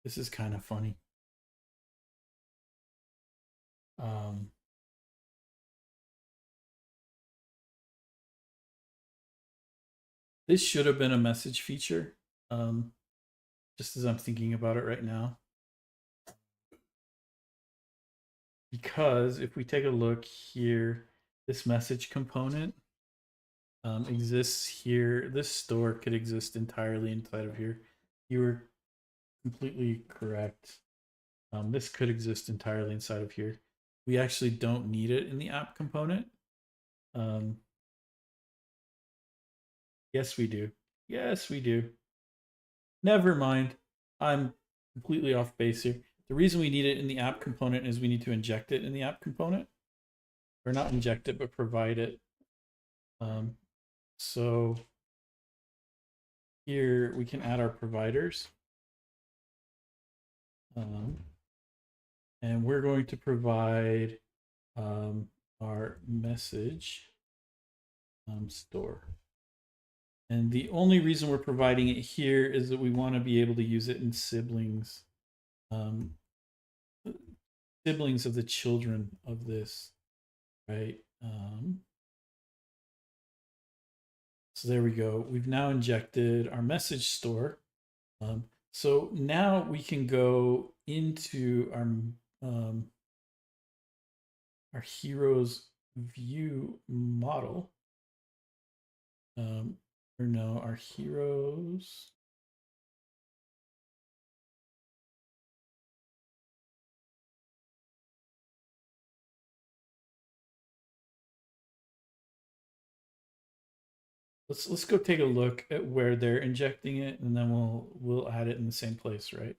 this is kind of funny. This should have been a message feature, just as I'm thinking about it right now. Because if we take a look here, this message component exists here. This store could exist entirely inside of here. You were completely correct. This could exist entirely inside of here. We actually don't need it in the app component. Yes, we do. Yes, we do. Never mind. I'm completely off base here. The reason we need it in the app component is we need to inject it in the app component. Or not inject it, but provide it. So here we can add our providers. And we're going to provide our message store. And the only reason we're providing it here is that we want to be able to use it in siblings, siblings of the children of this, right? So there we go. We've now injected our message store. So now we can go into our heroes view model. Or no, our heroes. Let's go take a look at where they're injecting it, and then we'll add it in the same place, right?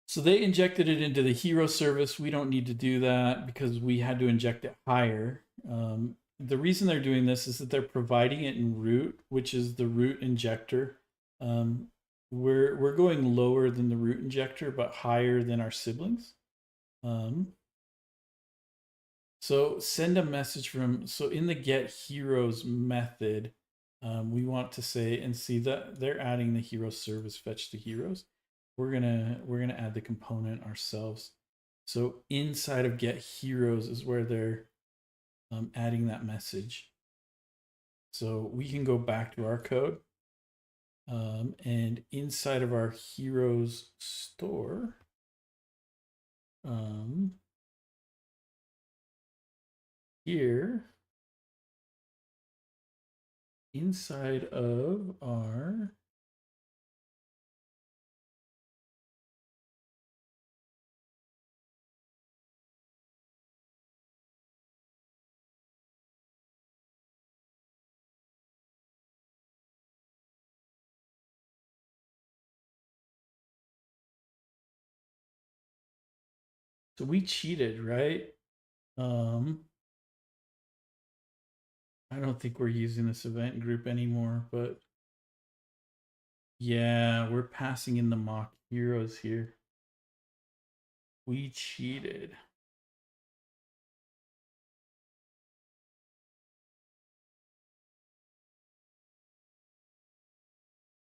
So they injected it into the hero service. We don't need to do that because we had to inject it higher. The reason they're doing this is that they're providing it in root, which is the root injector. We're going lower than the root injector, but higher than our siblings. So send a message from, so in the get heroes method, we want to say, and see that they're adding the hero service fetch to heroes. We're gonna add the component ourselves. So inside of get heroes is where they're adding that message. So we can go back to our code, and inside of our heroes store, here inside of our so we cheated, right? I don't think we're using this event group anymore, but yeah, we're passing in the mock heroes here. We cheated.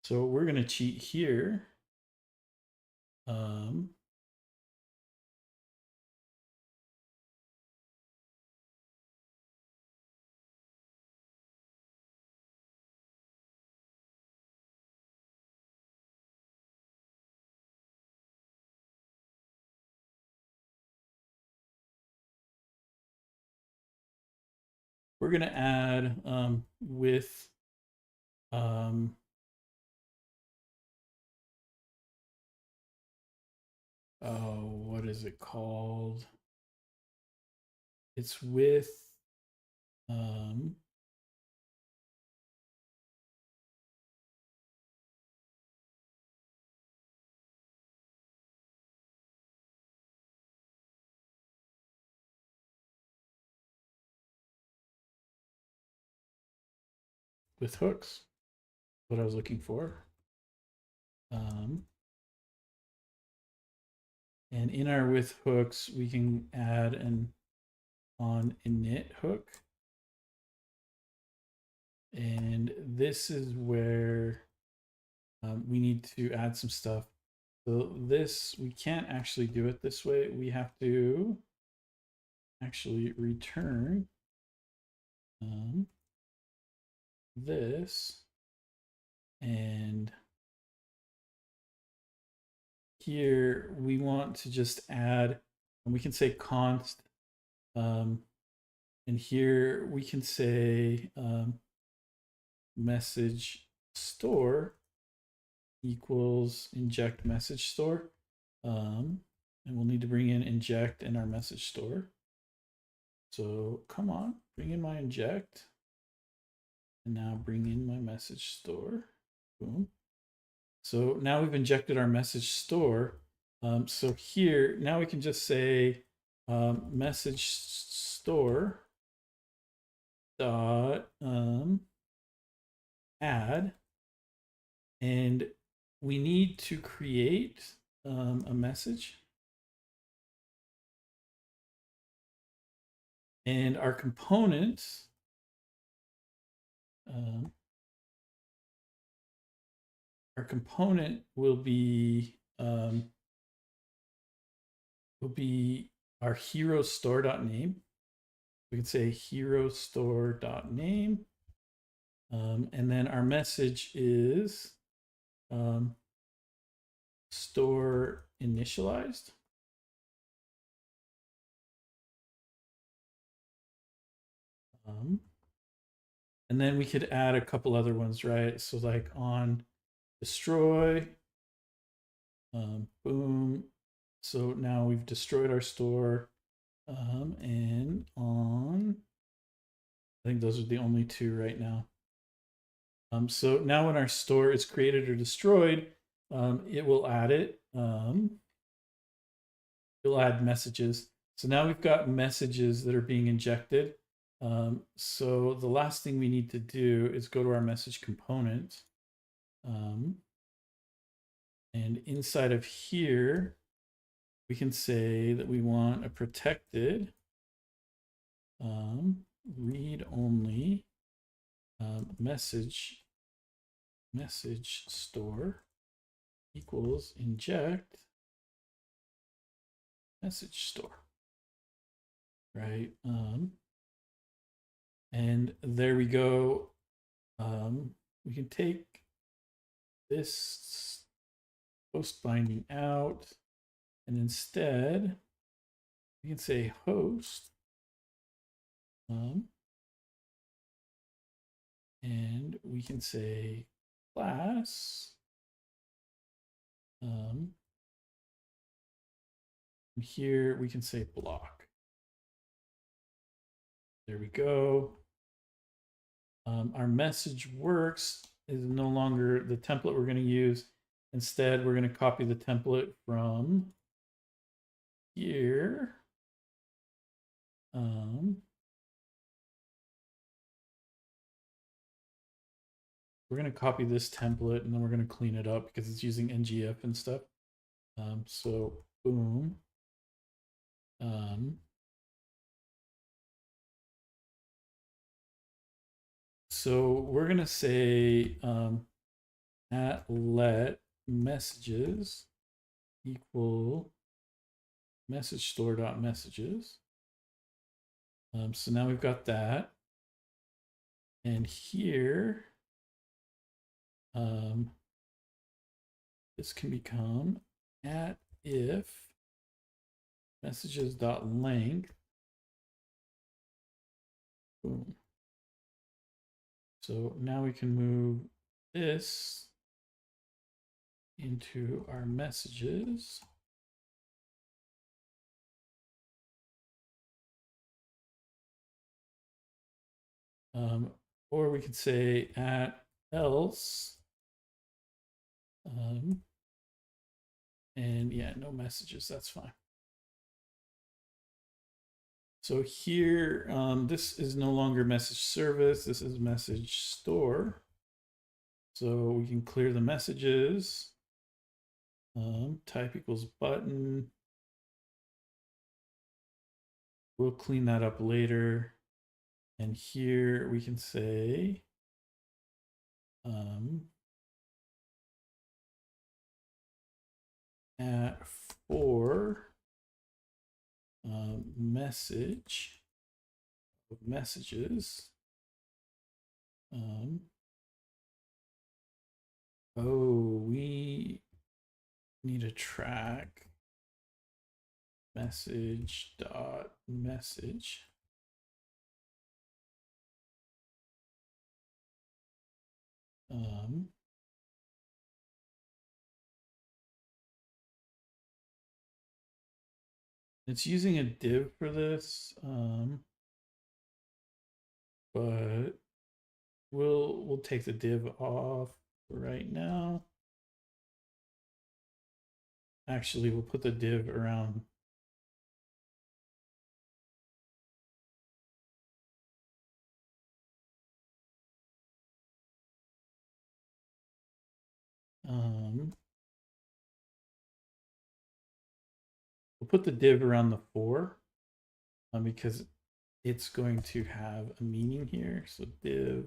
So we're going to cheat here. We're going to add with oh, what is it called? It's with with hooks. What I was looking for. And in our with hooks, we can add an on init hook. And this is where we need to add some stuff. So this, we can't actually do it this way. We have to actually return this, and here we want to just add, and we can say const, and here we can say message store equals inject message store, and we'll need to bring in inject in our message store. So come on, bring in my inject, and now bring in my message store. Boom. So now we've injected our message store. So here, now we can just say message store dot add, and we need to create a message. And our components will be our hero store.name. We can say hero store.name. And then our message is store initialized. And then we could add a couple other ones, right? So like on destroy, boom. So now we've destroyed our store. And on, I think those are the only two right now. So now when our store is created or destroyed, it will add it. It'll add messages. So now we've got messages that are being injected. So the last thing we need to do is go to our message component. And inside of here, we can say that we want a protected read only message store equals inject message store, right? And there we go. We can take this host binding out, and instead we can say host, and we can say class, and here we can say block. There we go. Our message works is no longer the template we're going to use. Instead, we're going to copy the template from here. We're going to copy this template and then we're going to clean it up because it's using NGF and stuff. So boom. So we're going to say at let messages equal message store.messages. So now we've got that. And here, this can become at if messages.length. Boom. So now we can move this into our messages. Or we could say at else. And yeah, no messages, that's fine. So here, this is no longer message service, this is message store. So we can clear the messages. Type equals button. We'll clean that up later. And here we can say, at for message of messages. Oh, we need a track message dot message. It's using a div for this, but we'll take the div off right now. Actually, we'll put the div around. We'll put the div around the 4 because it's going to have a meaning here. So div.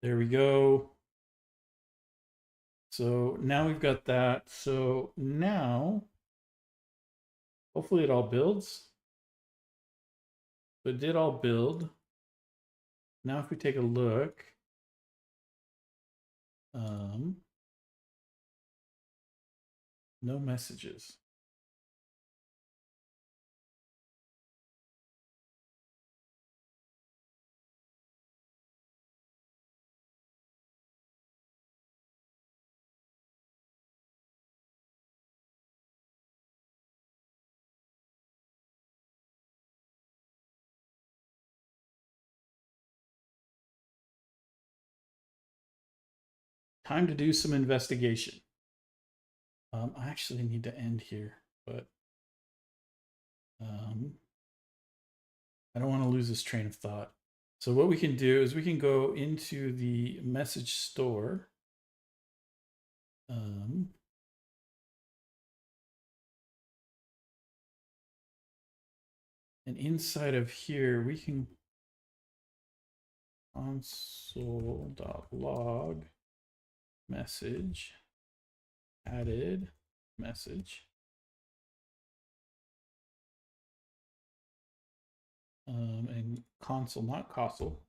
There we go. So now we've got that. So now, hopefully it all builds. So it did all build. Now if we take a look, no messages. Time to do some investigation. I actually need to end here, but I don't want to lose this train of thought. So what we can do is we can go into the message store. And inside of here, we can console.log message added message. And console, not console.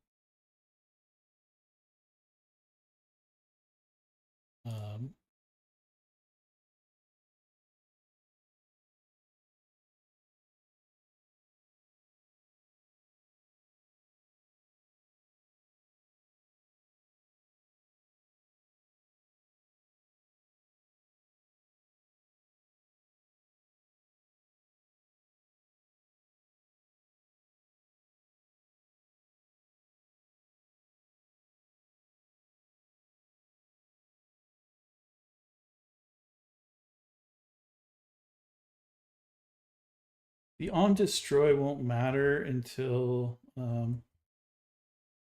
The on destroy won't matter until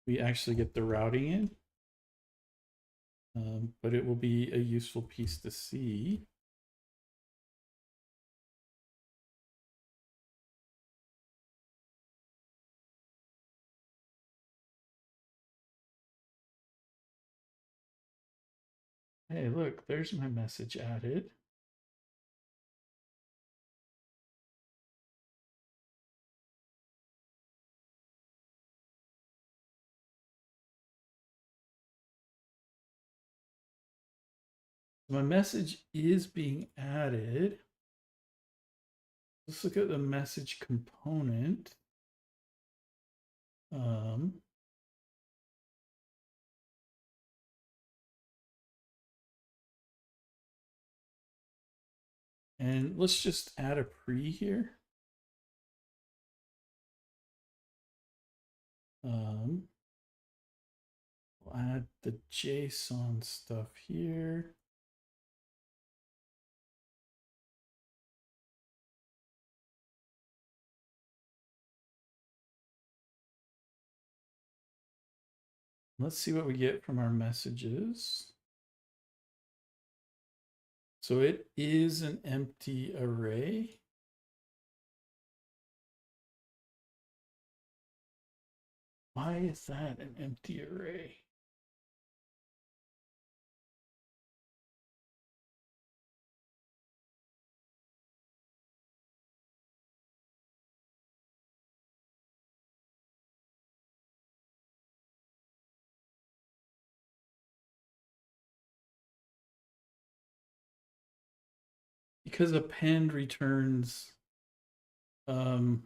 we actually get the routing in. But it will be a useful piece to see. Hey, look, there's my message added. My message is being added. Let's look at the message component. And let's just add a pre here. We'll add the JSON stuff here. Let's see what we get from our messages. So it is an empty array. Why is that an empty array? Because append returns so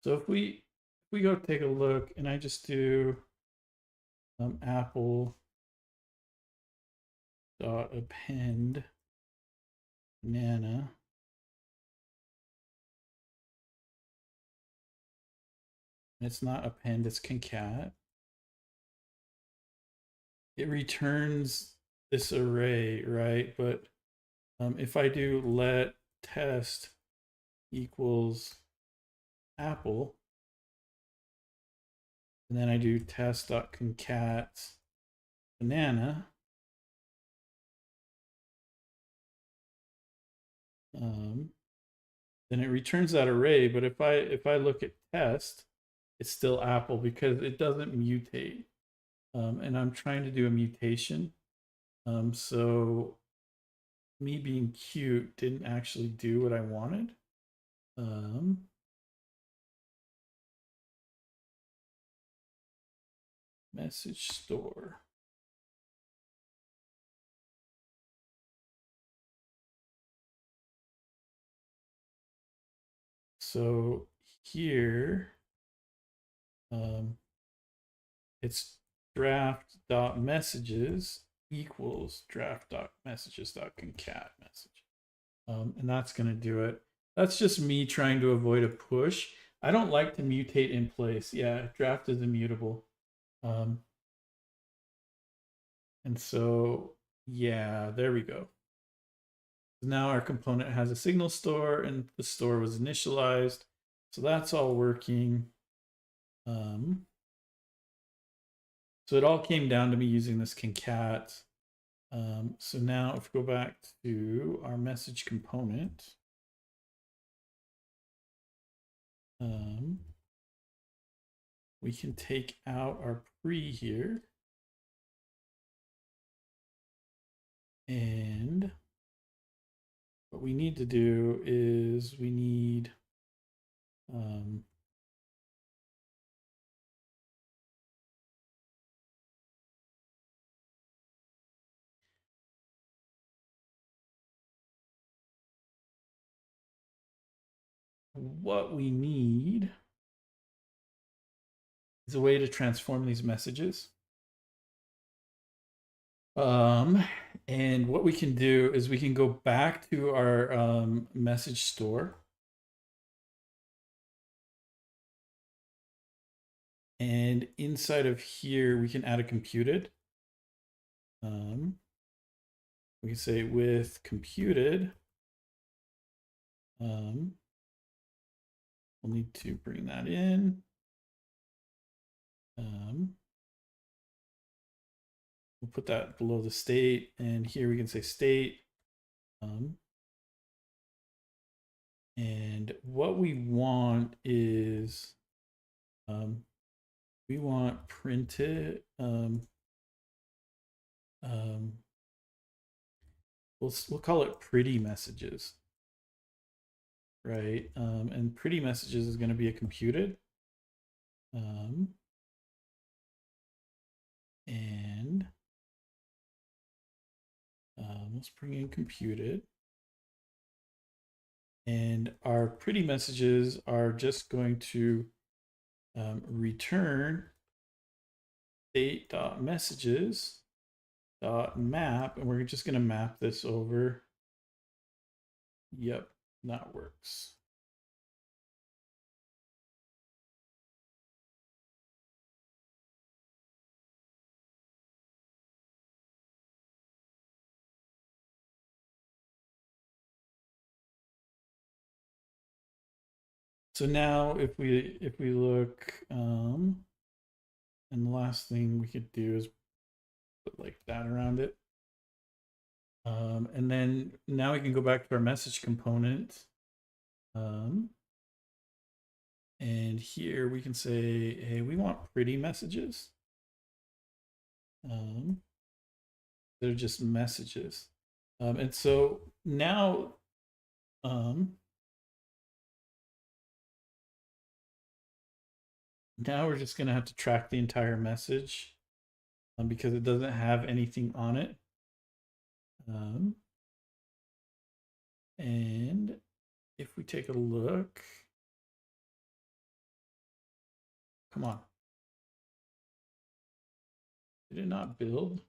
if we go take a look and I just do apple dot append nana, it's not append, it's concat. It returns this array, right? But if I do let test equals apple, and then I do test.concat banana, then it returns that array. But if I look at test, it's still Apple because it doesn't mutate. And I'm trying to do a mutation. So me being cute didn't actually do what I wanted. Message store. So here, it's draft.messages equals draft.messages.concat message. And that's going to do it. That's just me trying to avoid a push. I don't like to mutate in place. Yeah, draft is immutable. And so, yeah, there we go. Now our component has a signal store and the store was initialized. So that's all working. So it all came down to me using this concat. So now if we go back to our message component, we can take out our pre here. And what we need to do is we need what we need is a way to transform these messages. And what we can do is we can go back to our message store. And inside of here, we can add a computed. We can say with computed, we'll need to bring that in. We'll put that below the state, and here we can say state. And what we want is we want printed. We'll call it pretty messages, right? And pretty messages is going to be a computed. And let's bring in computed. And our pretty messages are just going to return state.messages.map, and we're just going to map this over. Yep, that works. So now if we look, and the last thing we could do is put like that around it. And then now we can go back to our message component. And here we can say, hey, we want pretty messages. They're just messages. And so now, now we're just going to have to track the entire message because it doesn't have anything on it. And if we take a look, come on. Did it not build?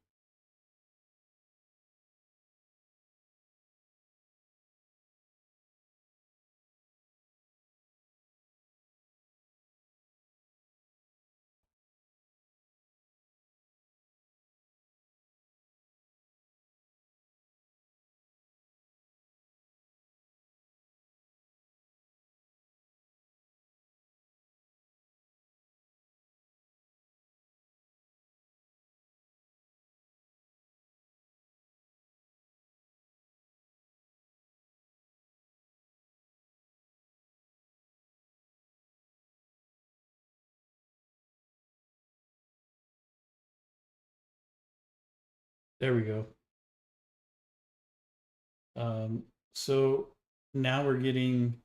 There we go. So now we're getting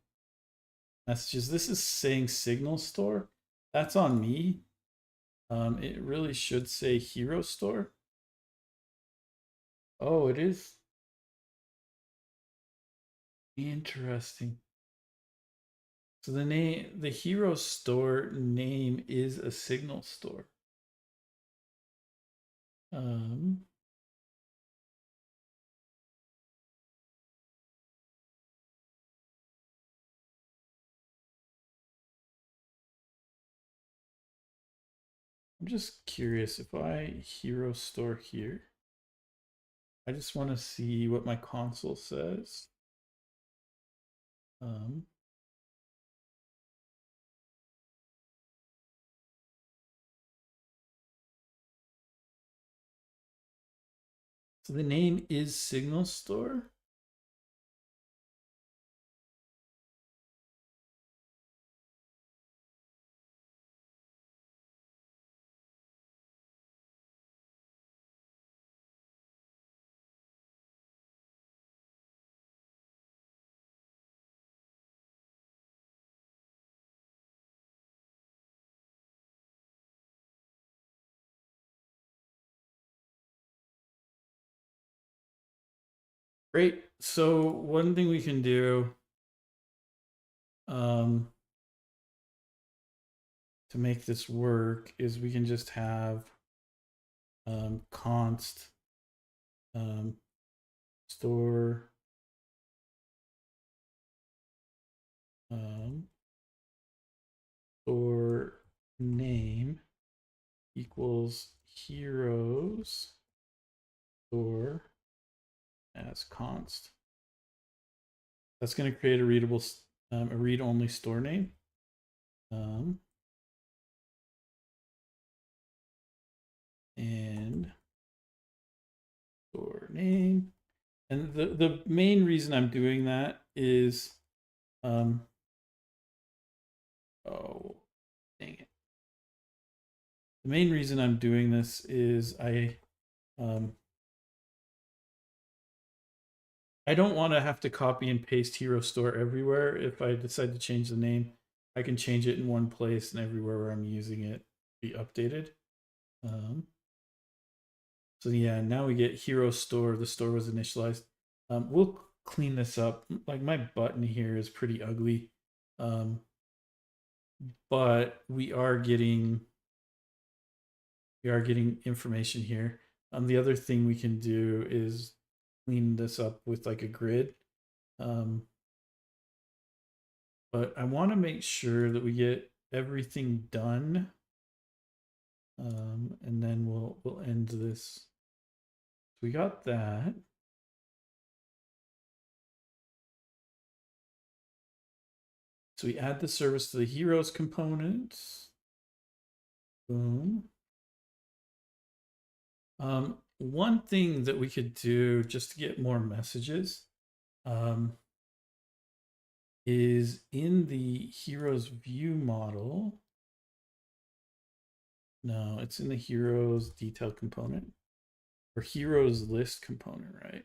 messages. This is saying Signal Store. That's on me. It really should say Hero Store. Oh, it is. Interesting. So the Hero Store name is a Signal Store. Um, I'm just curious if I Hero Store here. I just want to see what my console says. Um, so the name is Signal Store. Great. So one thing we can do um, to make this work is we can just have const store store name equals heroes store as const. That's going to create a readable, a read-only store name. And store name. And the main reason I'm doing that is, oh, dang it. The main reason I'm doing this is I don't want to have to copy and paste Hero Store everywhere. If I decide to change the name, I can change it in one place and everywhere where I'm using it be updated. So yeah, now we get Hero Store. The store was initialized. We'll clean this up. Like my button here is pretty ugly. But we are getting information here. The other thing we can do is clean this up with like a grid. But I want to make sure that we get everything done. And then we'll end this. We got that. So we add the service to the heroes component. Boom. One thing that we could do just to get more messages is in the heroes view model. No, it's in the heroes detail component or heroes list component, right?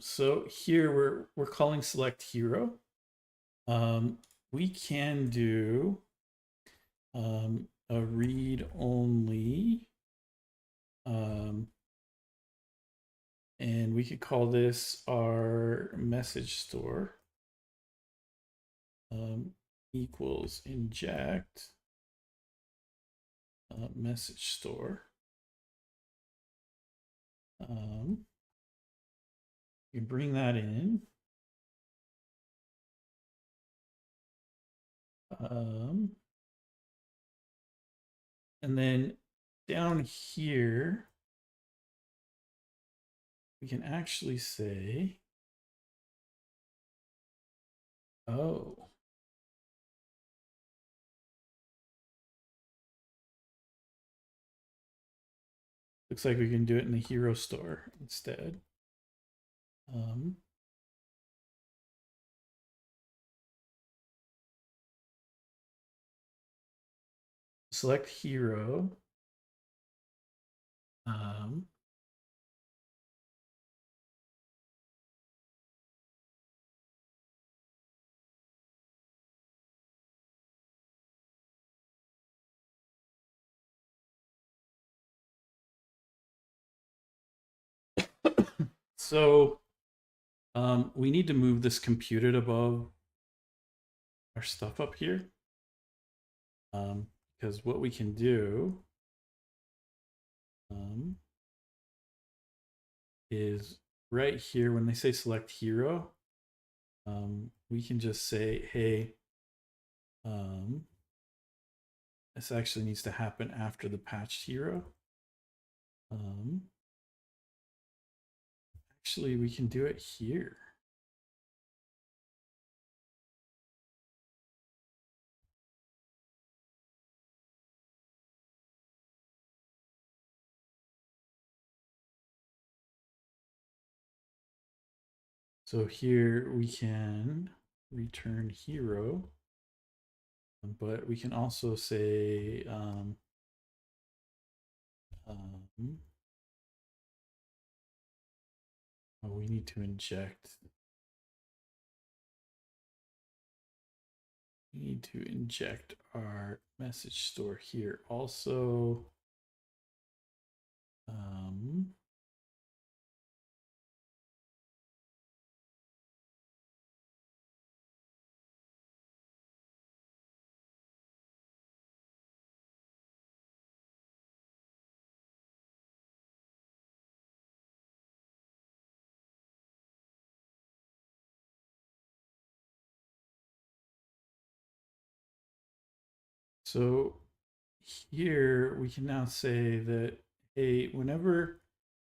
So here we're calling select hero. We can do a read only, and we could call this our message store equals inject message store. You bring that in. And then down here, we can actually say, oh, looks like we can do it in the hero store instead. Select hero. Um, so we need to move this computed above our stuff up here. Because what we can do is right here when they say select hero, we can just say, hey, this actually needs to happen after the patched hero. Actually, we can do it here. So here we can return hero, but we can also say oh, we need to inject. We need to inject our message store here also. So here we can now say that, hey, whenever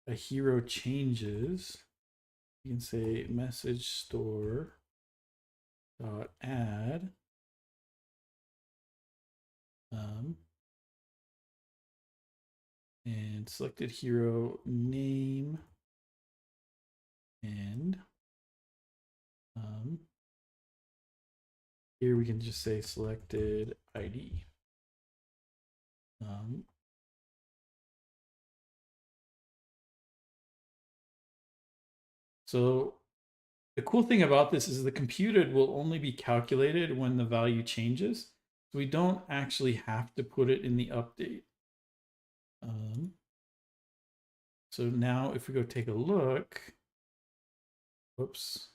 a hero changes, you can say message store dot add and selected hero name and here we can just say selected ID. So the cool thing about this is the computed will only be calculated when the value changes. So we don't actually have to put it in the update. So now if we go take a look, whoops,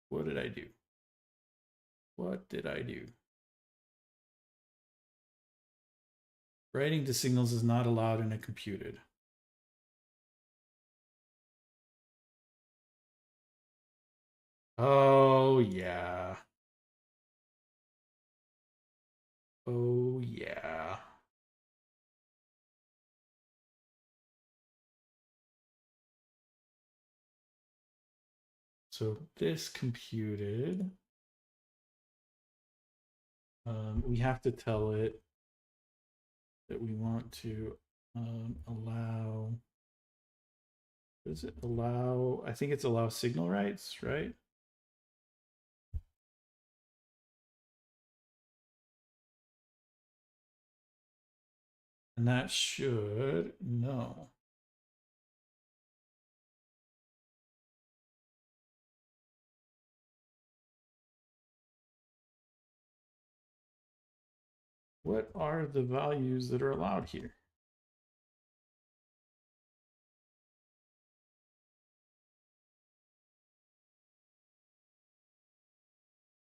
what did I do? What did I do? Writing to signals is not allowed in a computed. Oh, yeah. Oh, yeah. So this computed, we have to tell it that we want to allow, what is it? Allow, I think it's allow signal rights, right? And that should, no. What are the values that are allowed here?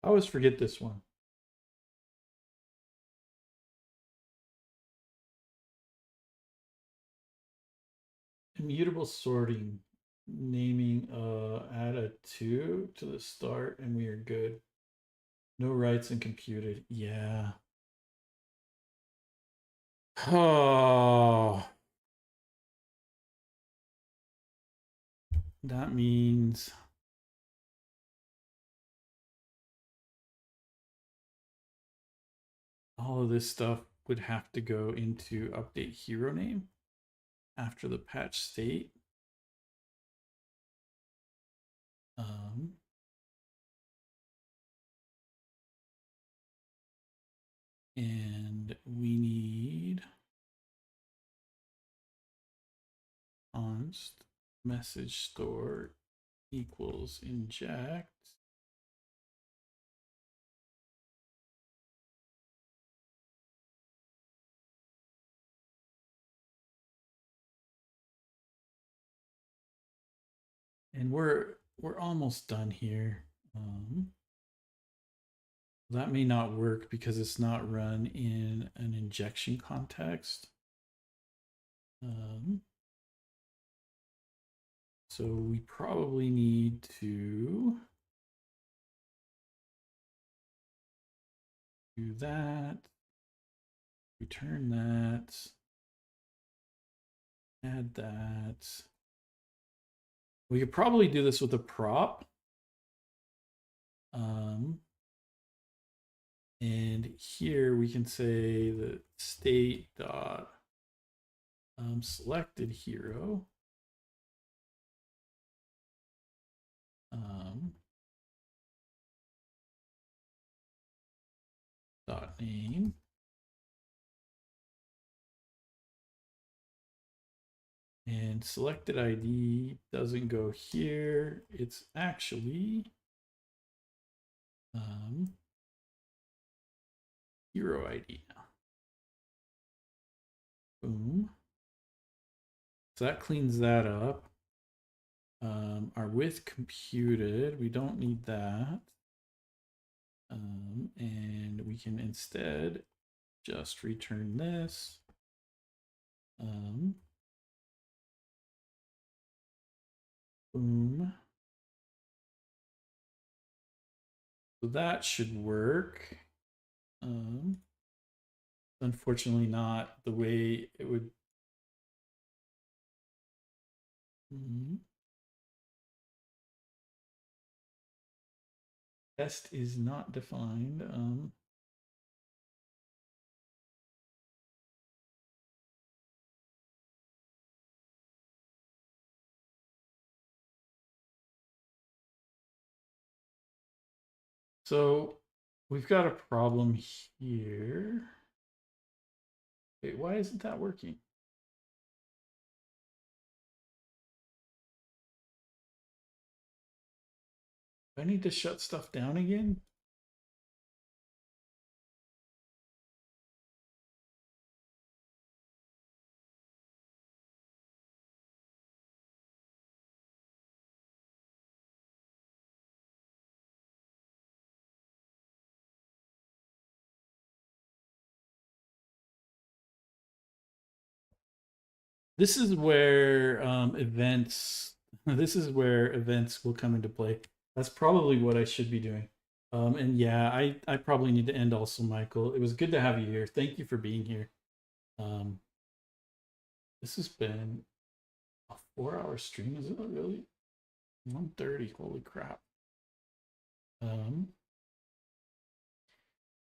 I always forget this one. Immutable sorting, naming, add a 2 to the start and we are good. No writes and computed. Yeah. Oh. That means all of this stuff would have to go into update hero name after the patch state. And we need message store equals inject. And we're almost done here. That may not work because it's not run in an injection context. So we probably need to do that, return that, add that. We could probably do this with a prop. And here we can say that state dot selected hero dot name, and selected ID doesn't go here. It's actually hero ID now. Boom. So that cleans that up. Our width computed, we don't need that. And we can instead just return this. Boom. So that should work. Unfortunately not the way it would. Test is not defined. So we've got a problem here. Wait, why isn't that working? Do I need to shut stuff down again? This is where events. This is where events will come into play. That's probably what I should be doing. And yeah, I probably need to end also, Michael. It was good to have you here. Thank you for being here. This has been a 4-hour stream, is it really? 1:30. Holy crap.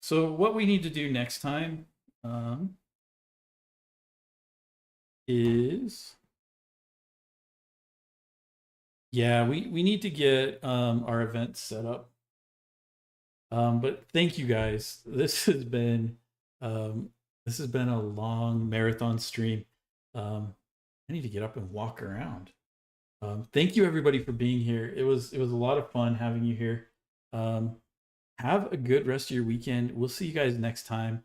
So what we need to do next time is, yeah, we need to get our events set up. But thank you guys. This has been a long marathon stream. I need to get up and walk around. Thank you everybody for being here. It was a lot of fun having you here. Have a good rest of your weekend. We'll see you guys next time.